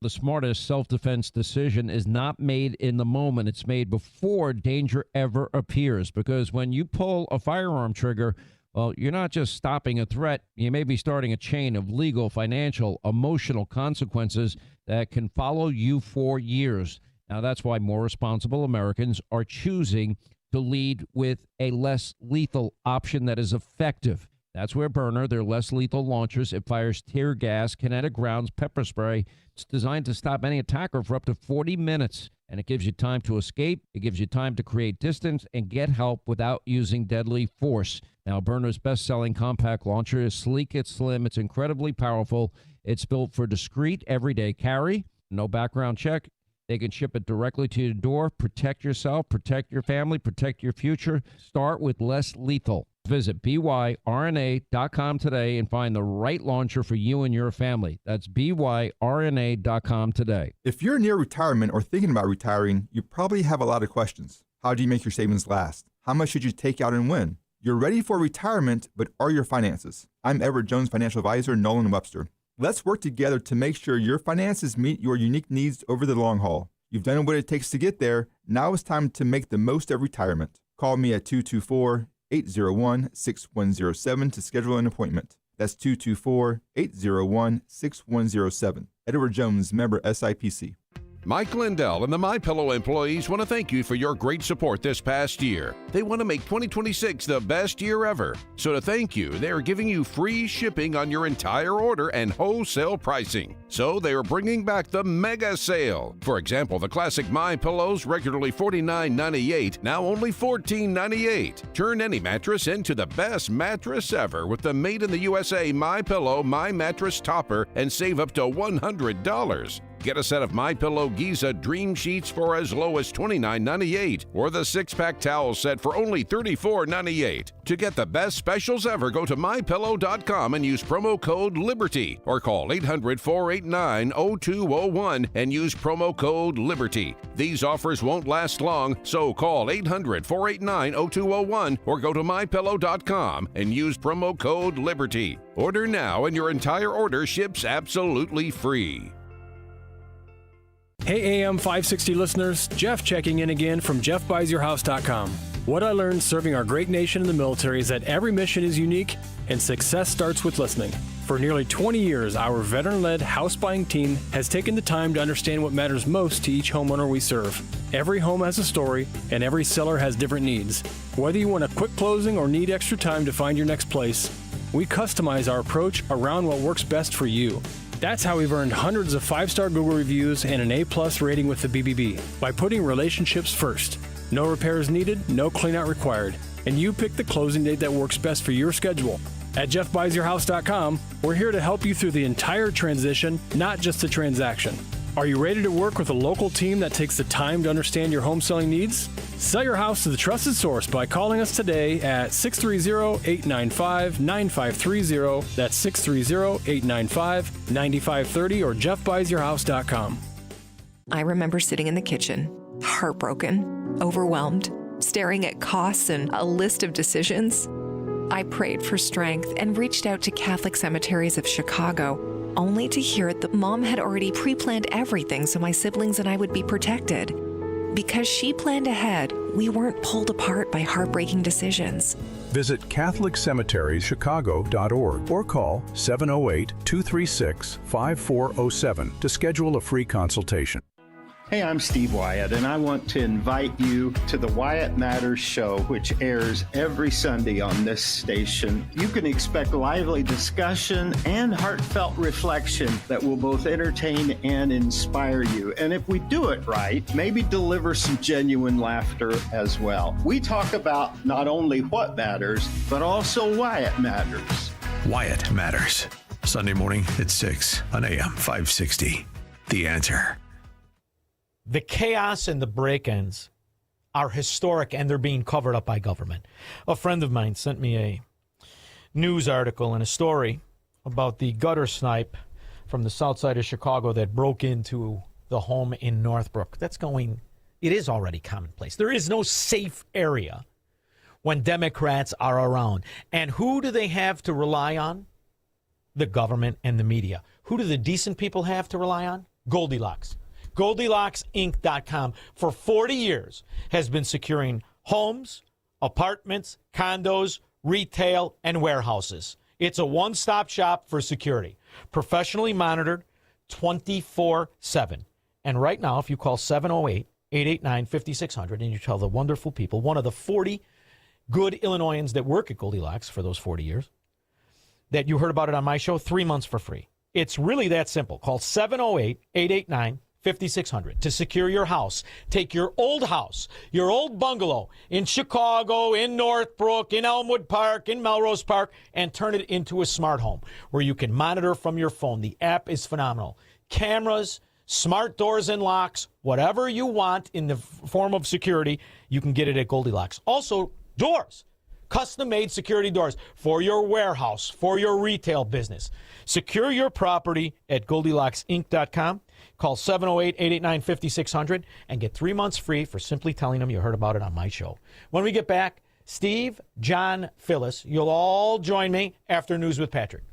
The smartest self-defense decision is not made in the moment. It's made before danger ever appears. Because when you pull a firearm trigger, well, you're not just stopping a threat. You may be starting a chain of legal, financial, emotional consequences that can follow you for years. Now, that's why more responsible Americans are choosing to lead with a less lethal option that is effective. That's where Burner, their less lethal launchers, it fires tear gas, kinetic rounds, pepper spray. It's designed to stop any attacker for up to 40 minutes. And it gives you time to escape. It gives you time to create distance and get help without using deadly force. Now, Burner's best-selling compact launcher is sleek, it's slim, it's incredibly powerful. It's built for discreet, everyday carry. No background check. They can ship it directly to your door. Protect yourself, protect your family, protect your future. Start with less lethal. Visit byrna.com today and find the right launcher for you and your family. That's byrna.com today. If you're near retirement or thinking about retiring, you probably have a lot of questions. How do you make your savings last? How much should you take out and when? You're ready for retirement, but are your finances? I'm Edward Jones financial advisor, Nolan Webster. Let's work together to make sure your finances meet your unique needs over the long haul. You've done what it takes to get there. Now it's time to make the most of retirement. Call me at 224-801-6107 to schedule an appointment. That's 224-801-6107. Edward Jones, member SIPC. Mike Lindell and the MyPillow employees want to thank you for your great support this past year. They want to make 2026 the best year ever. So to thank you, they are giving you free shipping on your entire order and wholesale pricing. So they are bringing back the mega sale. For example, the classic MyPillows, regularly $49.98, now only $14.98. Turn any mattress into the best mattress ever with the Made in the USA MyPillow My Mattress Topper and save up to $100. Get a set of MyPillow Giza Dream Sheets for as low as $29.98 or the 6-pack towel set for only $34.98. To get the best specials ever, go to MyPillow.com and use promo code LIBERTY or call 800-489-0201 and use promo code LIBERTY. These offers won't last long, so call 800-489-0201 or go to MyPillow.com and use promo code LIBERTY. Order now and your entire order ships absolutely free. Hey AM 560 listeners, Jeff checking in again from JeffBuysYourHouse.com. What I learned serving our great nation in the military is that every mission is unique and success starts with listening. For nearly 20 years, our veteran-led house buying team has taken the time to understand what matters most to each homeowner we serve. Every home has a story and every seller has different needs. Whether you want a quick closing or need extra time to find your next place, we customize our approach around what works best for you. That's how we've earned hundreds of 5-star Google reviews and an A+ rating with the BBB, by putting relationships first. No repairs needed, no cleanout required, and you pick the closing date that works best for your schedule. At JeffBuysYourHouse.com, we're here to help you through the entire transition, not just the transaction. Are you ready to work with a local team that takes the time to understand your home selling needs? Sell your house to the trusted source by calling us today at 630-895-9530. That's 630-895-9530 or JeffBuysYourHouse.com. I remember sitting in the kitchen, heartbroken, overwhelmed, staring at costs and a list of decisions. I prayed for strength and reached out to Catholic Cemeteries of Chicago, only to hear that Mom had already pre-planned everything so my siblings and I would be protected. Because she planned ahead, we weren't pulled apart by heartbreaking decisions. Visit CatholicCemeteriesChicago.org or call 708-236-5407 to schedule a free consultation. Hey, I'm Steve Wyatt, and I want to invite you to the Wyatt Matters Show, which airs every Sunday on this station. You can expect lively discussion and heartfelt reflection that will both entertain and inspire you. And if we do it right, maybe deliver some genuine laughter as well. We talk about not only what matters, but also why it matters. Wyatt Matters. Sunday morning at 6 on AM 560. The Answer. The chaos and the break-ins are historic, and they're being covered up by government. A friend of mine sent me a news article and a story about the gutter snipe from the south side of Chicago that broke into the home in Northbrook. It is already commonplace. There is no safe area when Democrats are around. And who do they have to rely on? The government and the media. Who do the decent people have to rely on? Goldilocks. GoldilocksInc.com for 40 years has been securing homes, apartments, condos, retail, and warehouses. It's a one-stop shop for security. Professionally monitored 24/7. And right now, if you call 708-889-5600 and you tell the wonderful people, one of the 40 good Illinoisans that work at Goldilocks for those 40 years, that you heard about it on my show, 3 months for free. It's really that simple. Call 708-889-5600 to secure your house. Take your old house, your old bungalow in Chicago, in Northbrook, in Elmwood Park, in Melrose Park, and turn it into a smart home where you can monitor from your phone. The app is phenomenal. Cameras, smart doors and locks, whatever you want in the form of security, you can get it at Goldilocks. Also, doors. Custom-made security doors for your warehouse, for your retail business. Secure your property at GoldilocksInc.com. Call 708-889-5600 and get 3 months free for simply telling them you heard about it on my show. When we get back, Steve, John, Phyllis, you'll all join me after News with Patrick.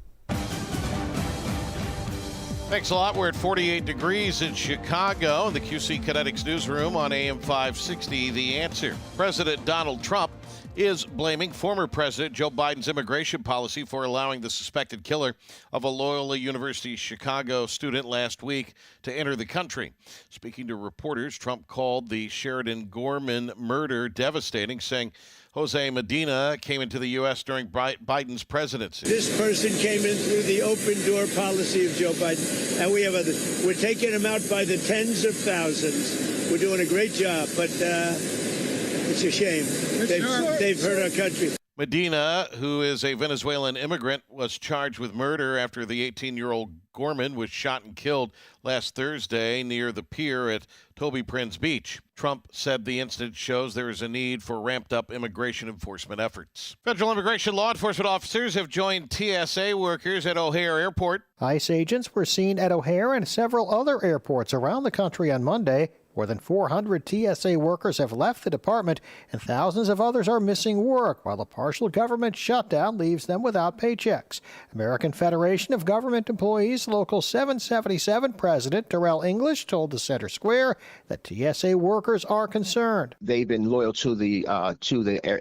Thanks a lot. We're at 48 degrees in Chicago in the QC Kinetics newsroom on AM 560. The Answer. President Donald Trump is blaming former President Joe Biden's immigration policy for allowing the suspected killer of a Loyola University Chicago student last week to enter the country. Speaking to reporters, Trump called the Sheridan Gorman murder devastating, saying Jose Medina came into the U.S. during Biden's presidency. This person came in through the open door policy of Joe Biden, and we have others. We're taking them out by the tens of thousands. We're doing a great job, but it's a shame. They've hurt our country. Medina, who is a Venezuelan immigrant, was charged with murder after the 18-year-old Gorman was shot and killed last Thursday near the pier at Toby Prince Beach. Trump said the incident shows there is a need for ramped-up immigration enforcement efforts. Federal immigration law enforcement officers have joined TSA workers at O'Hare Airport. ICE agents were seen at O'Hare and several other airports around the country on Monday. More than 400 TSA workers have left the department, and thousands of others are missing work, while a partial government shutdown leaves them without paychecks. American Federation of Government Employees Local 777 President Darrell English told the Center Square that TSA workers are concerned. They've been loyal to the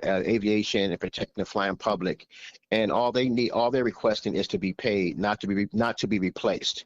aviation and protecting the flying public, and all they're requesting is to be paid, not to be replaced.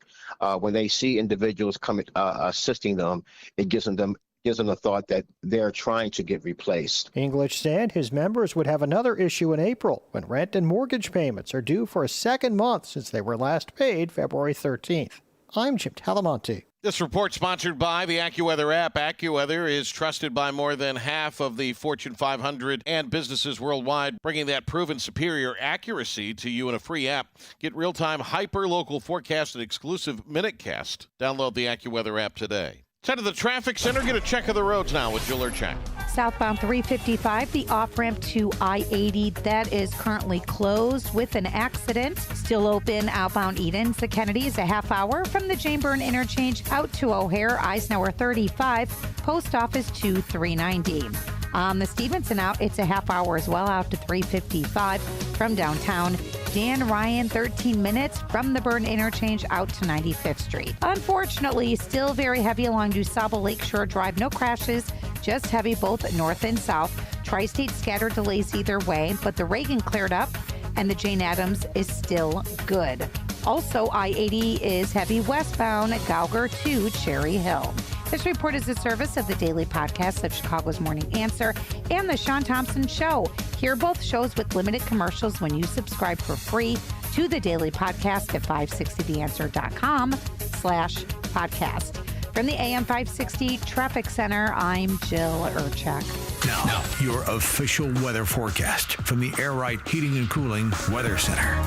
When they see individuals coming assisting them, it gives them the thought that they're trying to get replaced. English said his members would have another issue in April when rent and mortgage payments are due for a second month since they were last paid February 13th. I'm Jim Talamonte. This report sponsored by the AccuWeather app. AccuWeather is trusted by more than half of the Fortune 500 and businesses worldwide, bringing that proven superior accuracy to you in a free app. Get real-time, hyper-local forecast and exclusive MinuteCast. Download the AccuWeather app today. Head to the traffic center. Get a check of the roads now with Jill Urchak. Southbound 355, the off-ramp to I-80, that is currently closed with an accident. Still open outbound Edens. The Kennedy is a half hour from the Jane Byrne interchange out to O'Hare. Eisenhower 35, Post Office to 390. On the Stevenson out, it's a half hour as well out to 355 from downtown. Dan Ryan, 13 minutes from the Byrne interchange out to 95th Street. Unfortunately, still very heavy along DuSable Lakeshore Drive. No crashes, just heavy both north and south. Tri-State scattered delays either way, but the Reagan cleared up and the Jane Addams is still good. Also, I-80 is heavy westbound Gauger to Cherry Hill. This report is a service of the daily podcast of Chicago's Morning Answer and the Shaun Thompson Show. Hear both shows with limited commercials when you subscribe for free to the daily podcast at 560theanswer.com/podcast. From the AM 560 Traffic Center, I'm Jill Urchak. Now, your official weather forecast from the Air Right Heating and Cooling Weather Center.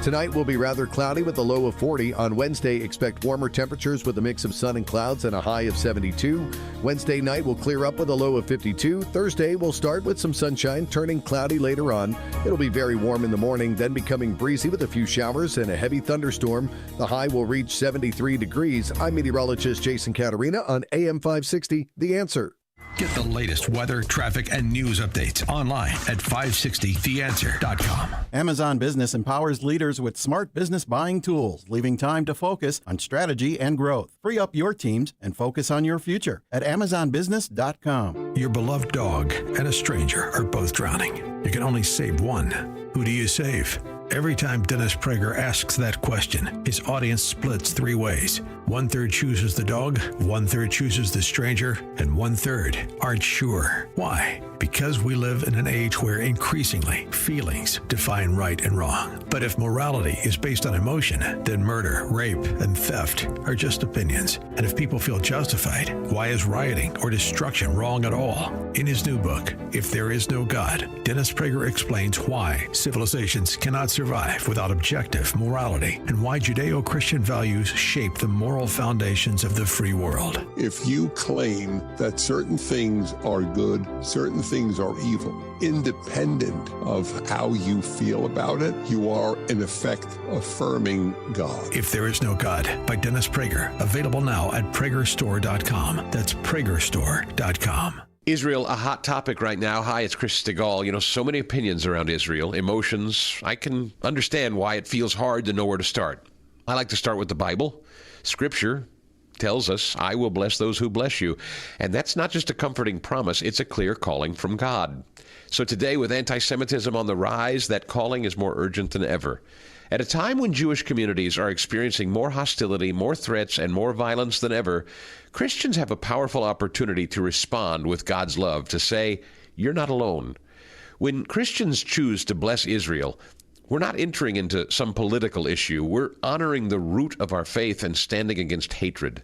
Tonight will be rather cloudy with a low of 40. On Wednesday, expect warmer temperatures with a mix of sun and clouds and a high of 72. Wednesday night will clear up with a low of 52. Thursday will start with some sunshine, turning cloudy later on. It'll be very warm in the morning, then becoming breezy with a few showers and a heavy thunderstorm. The high will reach 73 degrees. I'm meteorologist Jason Caterina on AM 560, The Answer. Get the latest weather, traffic, and news updates online at 560theanswer.com. Amazon Business empowers leaders with smart business buying tools, leaving time to focus on strategy and growth. Free up your teams and focus on your future at amazonbusiness.com. Your beloved dog and a stranger are both drowning. You can only save one. Who do you save? Every time Dennis Prager asks that question, his audience splits three ways. 1/3 chooses the dog, 1/3 chooses the stranger, and 1/3 aren't sure. Why? Because we live in an age where increasingly feelings define right and wrong. But if morality is based on emotion, then murder, rape, and theft are just opinions. And if people feel justified, why is rioting or destruction wrong at all? In his new book, If There Is No God, Dennis Prager explains why civilizations cannot survive without objective morality and why Judeo-Christian values shape the moral foundations of the free world. If you claim that certain things are good, certain things are evil, independent of how you feel about it, you are in effect affirming God. If There Is No God by Dennis Prager, available now at pragerstore.com. That's pragerstore.com. Israel, a hot topic right now. Hi, it's Chris Stegall. You know, so many opinions around Israel, emotions. I can understand why it feels hard to know where to start. I like to start with the Bible. Scripture tells us, I will bless those who bless you. And that's not just a comforting promise, it's a clear calling from God. So today, with anti-Semitism on the rise, that calling is more urgent than ever. At a time when Jewish communities are experiencing more hostility, more threats, and more violence than ever, Christians have a powerful opportunity to respond with God's love, to say, you're not alone. When Christians choose to bless Israel, we're not entering into some political issue. We're honoring the root of our faith and standing against hatred.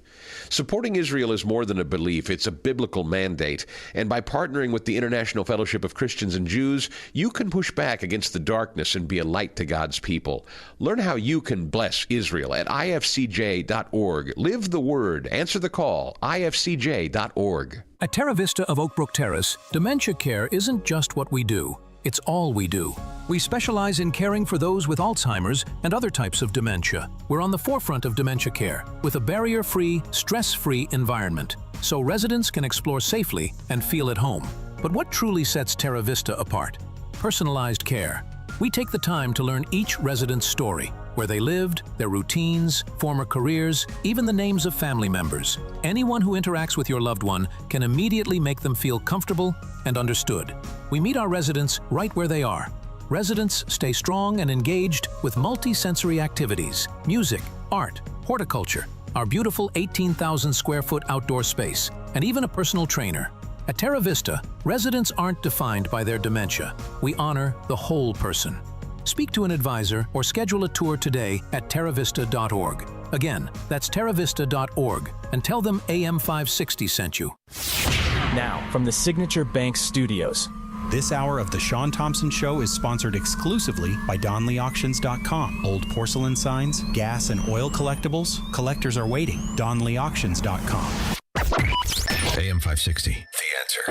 Supporting Israel is more than a belief. It's a biblical mandate. And by partnering with the International Fellowship of Christians and Jews, you can push back against the darkness and be a light to God's people. Learn how you can bless Israel at ifcj.org. Live the word. Answer the call. ifcj.org. At Terra Vista of Oak Brook Terrace, dementia care isn't just what we do. It's all we do. We specialize in caring for those with Alzheimer's and other types of dementia. We're on the forefront of dementia care with a barrier-free, stress-free environment, so residents can explore safely and feel at home. But what truly sets Terra Vista apart? Personalized care. We take the time to learn each resident's story, where they lived, their routines, former careers, even the names of family members. Anyone who interacts with your loved one can immediately make them feel comfortable and understood. We meet our residents right where they are. Residents stay strong and engaged with multi-sensory activities, music, art, horticulture, our beautiful 18,000 square foot outdoor space, and even a personal trainer. At Terra Vista, residents aren't defined by their dementia. We honor the whole person. Speak to an advisor or schedule a tour today at terravista.org. Again, that's terravista.org, and tell them AM 560 sent you. Now, from the Signature Bank Studios. This hour of The Shaun Thompson Show is sponsored exclusively by DonleyAuctions.com. Old porcelain signs, gas and oil collectibles, collectors are waiting. DonleyAuctions.com. AM 560, The Answer.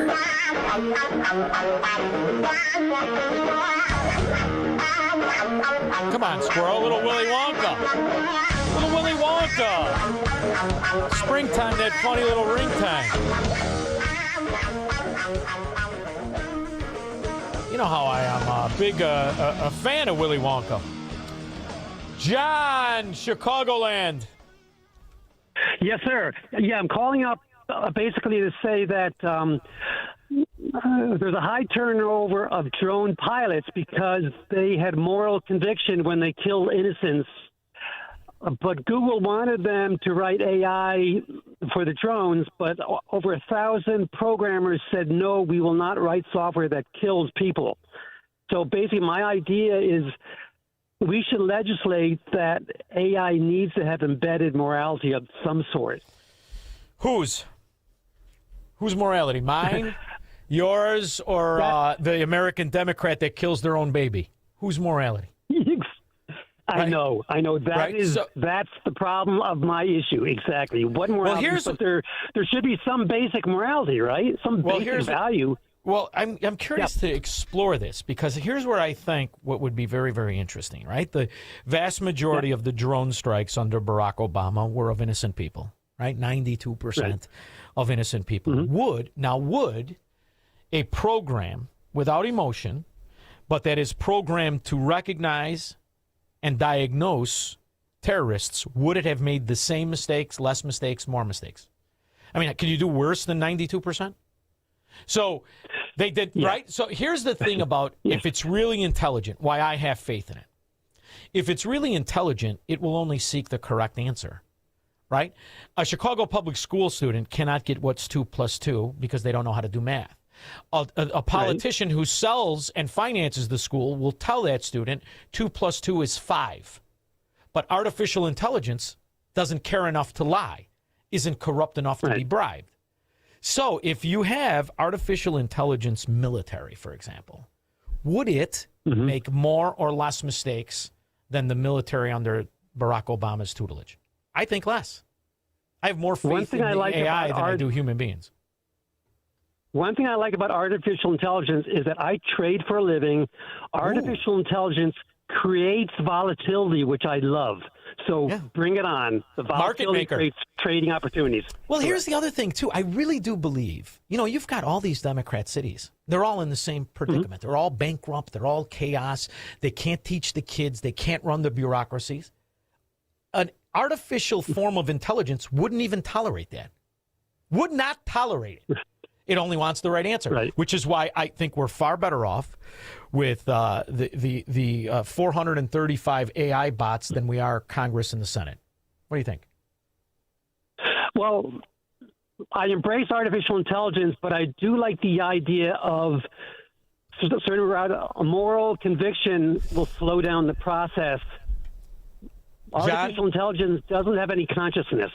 Come on, squirrel. Little Willy Wonka. Little Willy Wonka. Springtime, that funny little ringtone. You know how I am a big a fan of Willy Wonka. John, Chicagoland. Yes, sir. Yeah, I'm calling up basically to say that there's a high turnover of drone pilots because they had moral conviction when they killed innocents. But Google wanted them to write AI for the drones, but over 1,000 programmers said, no, we will not write software that kills people. So basically my idea is we should legislate that AI needs to have embedded morality of some sort. Whose morality? Mine, yours, or the American Democrat that kills their own baby? Whose morality? I know. That's the problem of my issue. Exactly. What morality? But there should be some basic morality, right? Some basic value. I'm curious to explore this because here's where I think what would be very, very interesting, right? The vast majority of the drone strikes under Barack Obama were of innocent people, right? 92% of innocent people. Mm-hmm. Would a program without emotion, but that is programmed to recognize and diagnose terrorists, would it have made the same mistakes, less mistakes, more mistakes? I mean, can you do worse than 92%? So they did, right? So here's the thing about if it's really intelligent, why I have faith in it. If it's really intelligent, it will only seek the correct answer. right? A Chicago public school student cannot get what's 2 plus 2 because they don't know how to do math. A politician who sells and finances the school will tell that student 2 plus 2 is 5. But artificial intelligence doesn't care enough to lie, isn't corrupt enough to be bribed. So if you have artificial intelligence military, for example, would it make more or less mistakes than the military under Barack Obama's tutelage? I think less. I have more faith in the AI than I do human beings. One thing I like about artificial intelligence is that I trade for a living. Artificial intelligence creates volatility, which I love. So bring it on. The volatility creates trading opportunities. Well, here's the other thing, too. I really do believe, you've got all these Democrat cities. They're all in the same predicament. They're all bankrupt. They're all chaos. They can't teach the kids. They can't run the bureaucracies. An artificial form of intelligence wouldn't even tolerate that. Would not tolerate it. It only wants the right answer, which is why I think we're far better off with the 435 AI bots than we are Congress and the Senate. What do you think? Well, I embrace artificial intelligence, but I do like the idea of a moral conviction will slow down the process. Artificial intelligence doesn't have any consciousness.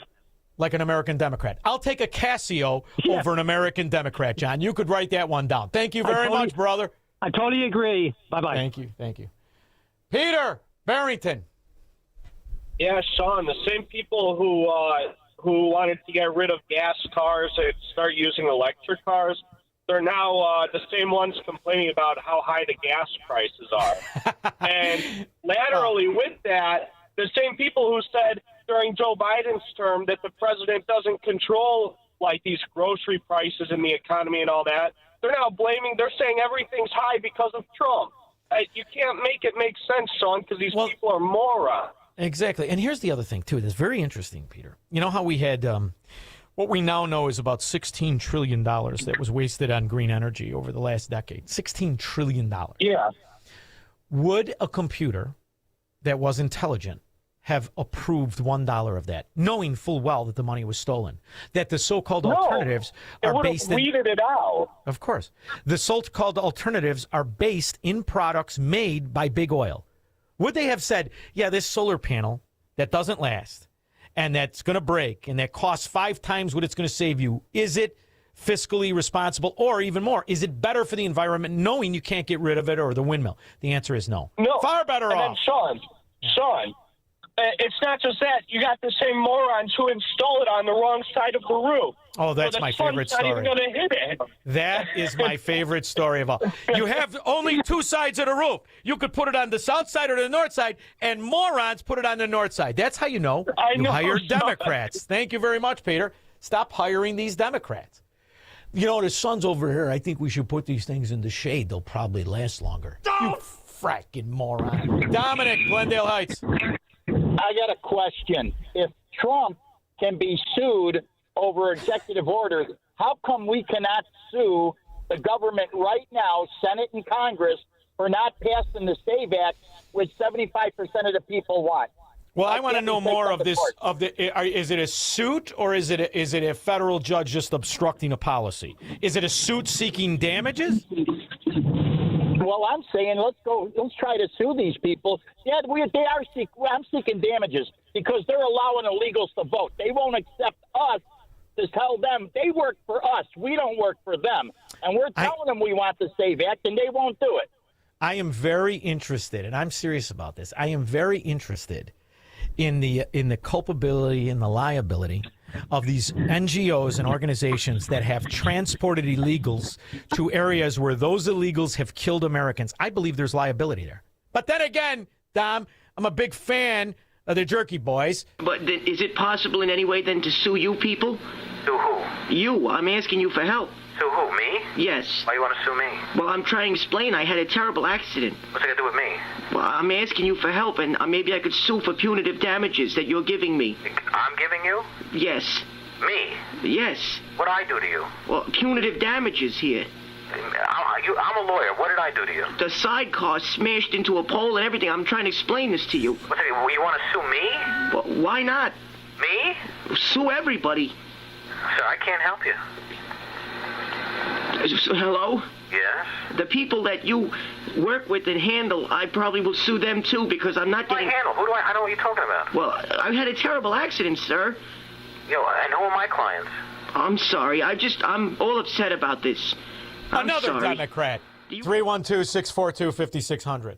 Like an American Democrat. I'll take a Casio over an American Democrat, John. You could write that one down. Thank you very much, brother. I totally agree. Bye-bye. Thank you. Peter Barrington. Yeah, Shaun, the same people who wanted to get rid of gas cars and start using electric cars, they're now the same ones complaining about how high the gas prices are. And laterally with that, the same people who said during Joe Biden's term that the president doesn't control like these grocery prices and the economy and all that, they're now they're saying everything's high because of Trump. You can't make it make sense, Shaun, because these people are morons. Exactly. And here's the other thing, too, that's very interesting, Peter. You know how we had what we now know is about $16 trillion that was wasted on green energy over the last decade. $16 trillion. Yeah. Would a computer that was intelligent have approved $1 of that, knowing full well that the money was stolen, that the so-called alternatives are based in... weeded it out. Of course. The so-called alternatives are based in products made by big oil. Would they have said, yeah, this solar panel that doesn't last and that's going to break and that costs 5 times what it's going to save you, is it fiscally responsible, or even more, is it better for the environment knowing you can't get rid of it, or the windmill? The answer is no. No. Far better off. And then, Shaun, it's not just that. You got the same morons who install it on the wrong side of the roof. Oh, that's my favorite story. Not even going to hit it. That is my favorite story of all. You have only 2 sides of the roof. You could put it on the south side or the north side, and morons put it on the north side. That's how you know you hire Democrats. Thank you very much, Peter. Stop hiring these Democrats. The sun's over here. I think we should put these things in the shade. They'll probably last longer. You fracking moron. Dominic, Glendale Heights. I got a question. If Trump can be sued over executive orders, how come we cannot sue the government right now, Senate and Congress, for not passing the SAVE Act, which 75% of the people want? Well, I want to know more of this. Is it a suit, or is it a federal judge just obstructing a policy? Is it a suit seeking damages? Well, I'm saying let's try to sue these people. Yeah, I'm seeking damages because they're allowing illegals to vote. They won't accept us to tell them they work for us. We don't work for them. And we're telling them we want the SAVE Act, and they won't do it. I am very interested, and I'm serious about this. I am very interested in the culpability and the liability of these NGOs and organizations that have transported illegals to areas where those illegals have killed Americans. I believe there's liability there. But then again, Dom, I'm a big fan of the Jerky Boys. But is it possible in any way then to sue you people? Sue who? You. I'm asking you for help. Sue who, me? Yes. Why you want to sue me? Well, I'm trying to explain. I had a terrible accident. What's it got to do with me? Well, I'm asking you for help, and maybe I could sue for punitive damages that you're giving me. I'm giving you? Yes. Me? Yes. What'd I do to you? Well, punitive damages here. I'm a lawyer. What did I do to you? The sidecar smashed into a pole and everything. I'm trying to explain this to you. You want to sue me? Well, why not? Me? sue everybody. Sir, I can't help you. Hello? Yes? The people that you work with and handle, I probably will sue them too because I'm not getting... I handle? Who do I know what you're talking about. Well, I had a terrible accident, sir. And who are my clients? I'm sorry. I'm all upset about this. Another sorry. Democrat. 312-642-5600.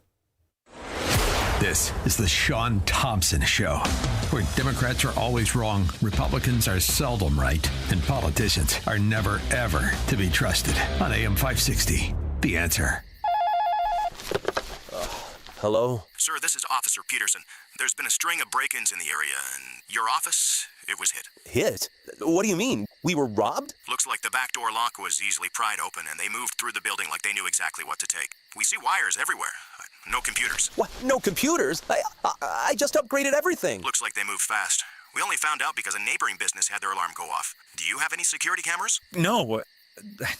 This is the Shaun Thompson Show, where Democrats are always wrong, Republicans are seldom right, and politicians are never, ever to be trusted. On AM 560, The Answer. Hello? Sir, this is Officer Peterson. There's been a string of break-ins in the area, and your office, it was hit. Hit? What do you mean? We were robbed? Looks like the back door lock was easily pried open, and they moved through the building like they knew exactly what to take. We see wires everywhere. No computers. What? No computers? I just upgraded everything. Looks like they moved fast. We only found out because a neighboring business had their alarm go off. Do you have any security cameras? No,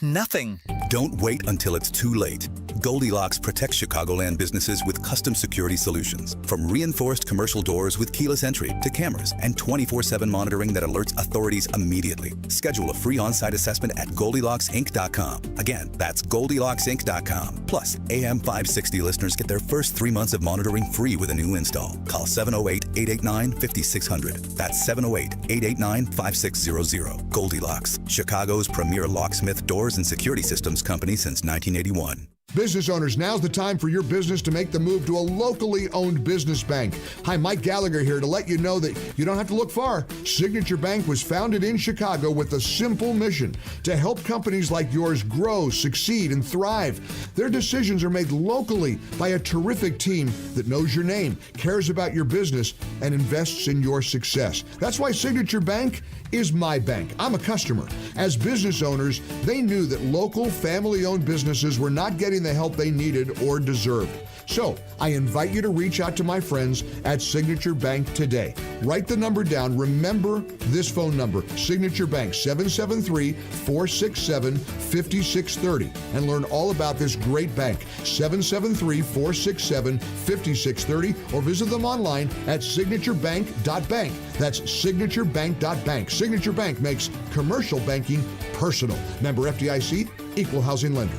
nothing. Don't wait until it's too late. Goldilocks protects Chicagoland businesses with custom security solutions. From reinforced commercial doors with keyless entry to cameras and 24/7 monitoring that alerts authorities immediately. Schedule a free on-site assessment at GoldilocksInc.com. Again, that's GoldilocksInc.com. Plus, AM 560 listeners get their first 3 months of monitoring free with a new install. Call 708-889-5600. That's 708-889-5600. Goldilocks, Chicago's premier locksmith, doors, and security systems company since 1981. Business owners, now's the time for your business to make the move to a locally owned business bank. Hi, Mike Gallagher here to let you know that you don't have to look far. Signature Bank was founded in Chicago with a simple mission to help companies like yours grow, succeed, and thrive. Their decisions are made locally by a terrific team that knows your name, cares about your business, and invests in your success. That's why Signature Bank is my bank. I'm a customer. As business owners, they knew that local family-owned businesses were not getting the help they needed or deserved. So I invite you to reach out to my friends at Signature Bank today. Write the number down. Remember this phone number, Signature Bank, 773-467-5630, and learn all about this great bank, 773-467-5630, or visit them online at signaturebank.bank. That's signaturebank.bank. Signature Bank makes commercial banking personal. Member FDIC, equal housing lender.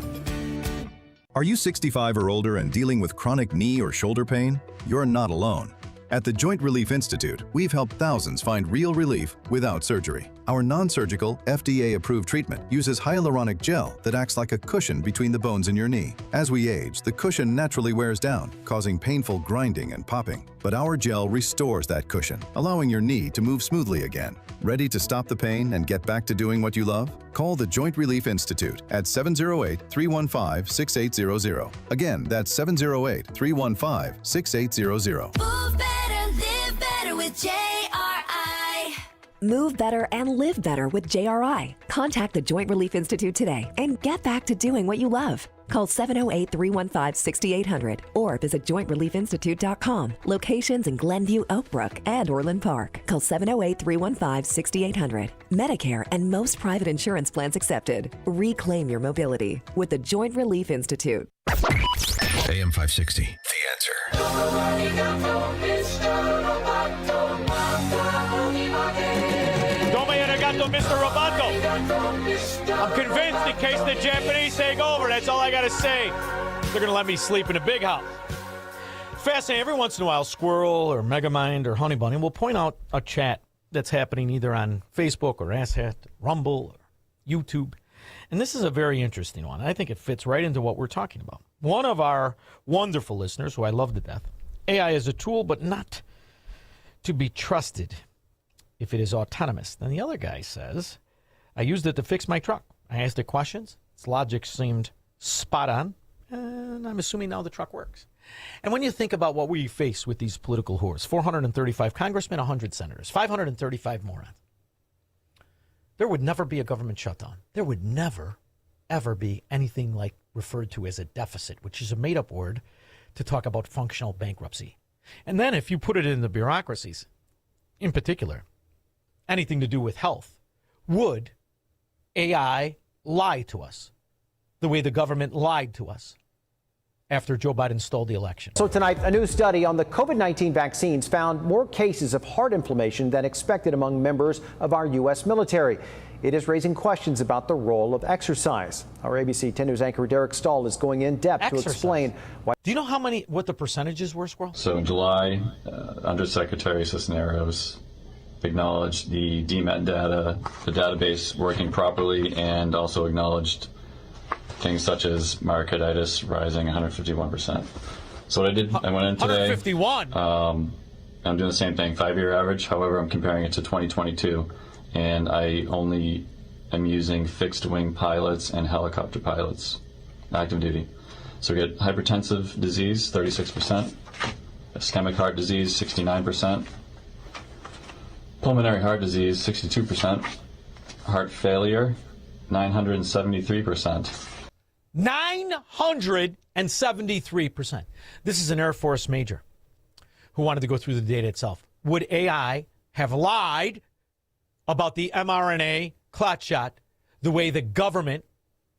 Are you 65 or older and dealing with chronic knee or shoulder pain? You're not alone. At the Joint Relief Institute, we've helped thousands find real relief without surgery. Our non-surgical, FDA-approved treatment uses hyaluronic gel that acts like a cushion between the bones in your knee. As we age, the cushion naturally wears down, causing painful grinding and popping. But our gel restores that cushion, allowing your knee to move smoothly again. Ready to stop the pain and get back to doing what you love? Call the Joint Relief Institute at 708-315-6800. Again, that's 708-315-6800. Move better, live better with JRI. Move better and live better with JRI. Contact the Joint Relief Institute today and get back to doing what you love. Call 708-315-6800 or visit jointreliefinstitute.com. Locations in Glenview, Oakbrook, and Orland Park. Call 708-315-6800. Medicare and most private insurance plans accepted. Reclaim your mobility with the Joint Relief Institute. AM 560, The Answer. Mr. Roboto. I'm convinced in case the Japanese take over, that's all I got to say. They're going to let me sleep in a big house. Fascinating. Every once in a while, Squirrel or Megamind or Honey Bunny will point out a chat that's happening either on Facebook or Asshat, Rumble, or YouTube. And this is a very interesting one. I think it fits right into what we're talking about. One of our wonderful listeners, who I love to death, AI is a tool, but not to be trusted if it is autonomous. Then the other guy says, I used it to fix my truck. I asked it questions. Its logic seemed spot on, and I'm assuming now the truck works. And when you think about what we face with these political whores, 435 congressmen, 100 senators, 535 morons, there would never be a government shutdown. There would never, ever be anything like referred to as a deficit, which is a made-up word to talk about functional bankruptcy. And then if you put it in the bureaucracies, in particular, anything to do with health, would AI lie to us the way the government lied to us? after Joe Biden stole the election. So tonight, a new study on the COVID-19 vaccines found more cases of heart inflammation than expected among members of our U.S. military. It is raising questions about the role of exercise. Our ABC 10 News anchor Derek Stahl is going in depth to explain why. Do you know what the percentages were, Squirrel? So in July, Undersecretary Cisneros acknowledged the DMET data, the database working properly, and also acknowledged things such as myocarditis rising 151%. So what I did, I went in today. 151. I'm doing the same thing, 5-year average. However, I'm comparing it to 2022, and I only am using fixed wing pilots and helicopter pilots, active duty. So we get hypertensive disease, 36%, ischemic heart disease, 69%, pulmonary heart disease, 62%, heart failure, 973%. 973%. This is an Air Force major who wanted to go through the data itself. Would AI have lied about the mRNA clot shot the way the government,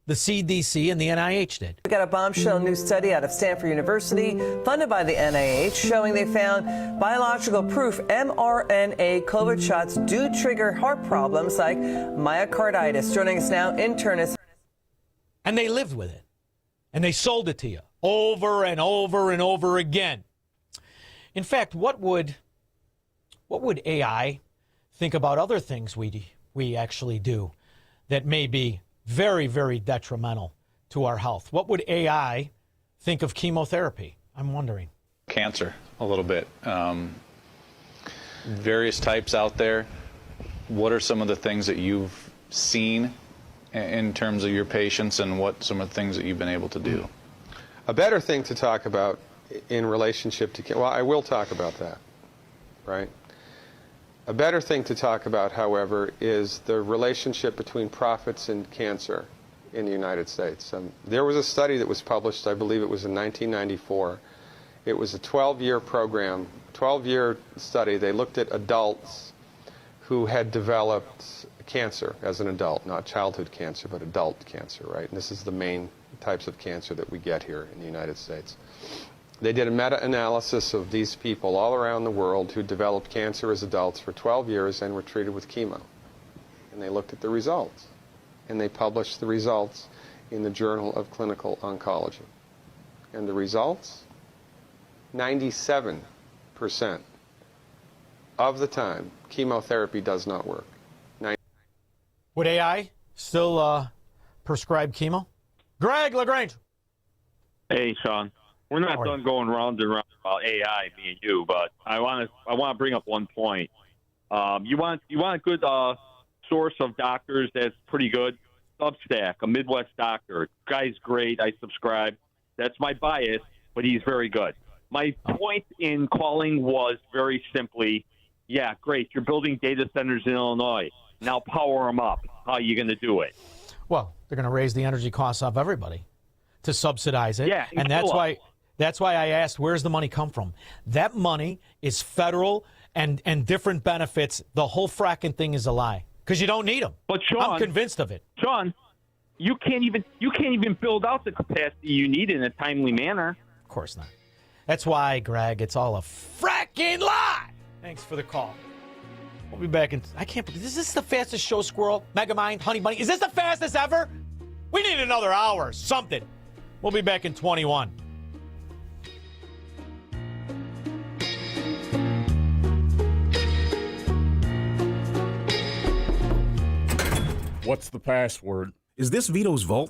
the CDC, and the NIH did? We got a bombshell new study out of Stanford University, funded by the NIH, showing they found biological proof mRNA COVID shots do trigger heart problems like myocarditis. Joining us now, internist. And they lived with it. And they sold it to you over and over and over again. In fact, what would AI think about other things we actually do that may be very, very detrimental to our health? What would AI think of chemotherapy? I'm wondering. Cancer, a little bit. Various types out there. What are some of the things that you've seen in terms of your patients, and what some of the things that you've been able to do? A better thing to talk about in relationship to, well, I will talk about that, right? A better thing to talk about, however, is the relationship between profits and cancer in the United States. There was a study that was published, I believe it was in 1994. It was a 12-year program, 12-year study. They looked at adults who had developed cancer as an adult, not childhood cancer, but adult cancer, right? And this is the main types of cancer that we get here in the United States. They did a meta-analysis of these people all around the world who developed cancer as adults for 12 years and were treated with chemo. And they looked at the results. And they published the results in the Journal of Clinical Oncology. And the results? 97% of the time, chemotherapy does not work. Would AI still prescribe chemo? Greg LaGrange. Hey, Shaun. We're not done going round and round about AI, me and you, but I want to bring up one point. You want a good source of doctors that's pretty good? Substack, a Midwest doctor. Guy's great. I subscribe. That's my bias, but he's very good. My point in calling was very simply, yeah, great. You're building data centers in Illinois. Now power them up. How are you going to do it? Well, they're going to raise the energy costs of everybody to subsidize it. Yeah, and that's why I asked, where's the money come from? That money is federal and different benefits. The whole fracking thing is a lie because you don't need them. But Shaun, I'm convinced of it. Shaun, you can't even build out the capacity you need in a timely manner. Of course not. That's why, Greg, it's all a fracking lie. Thanks for the call. We'll be back in. I can't believe is this the fastest show, Squirrel? Megamind, Honey Bunny. Is this the fastest ever? We need another hour. Something. We'll be back in 21. What's the password? Is this Vito's vault?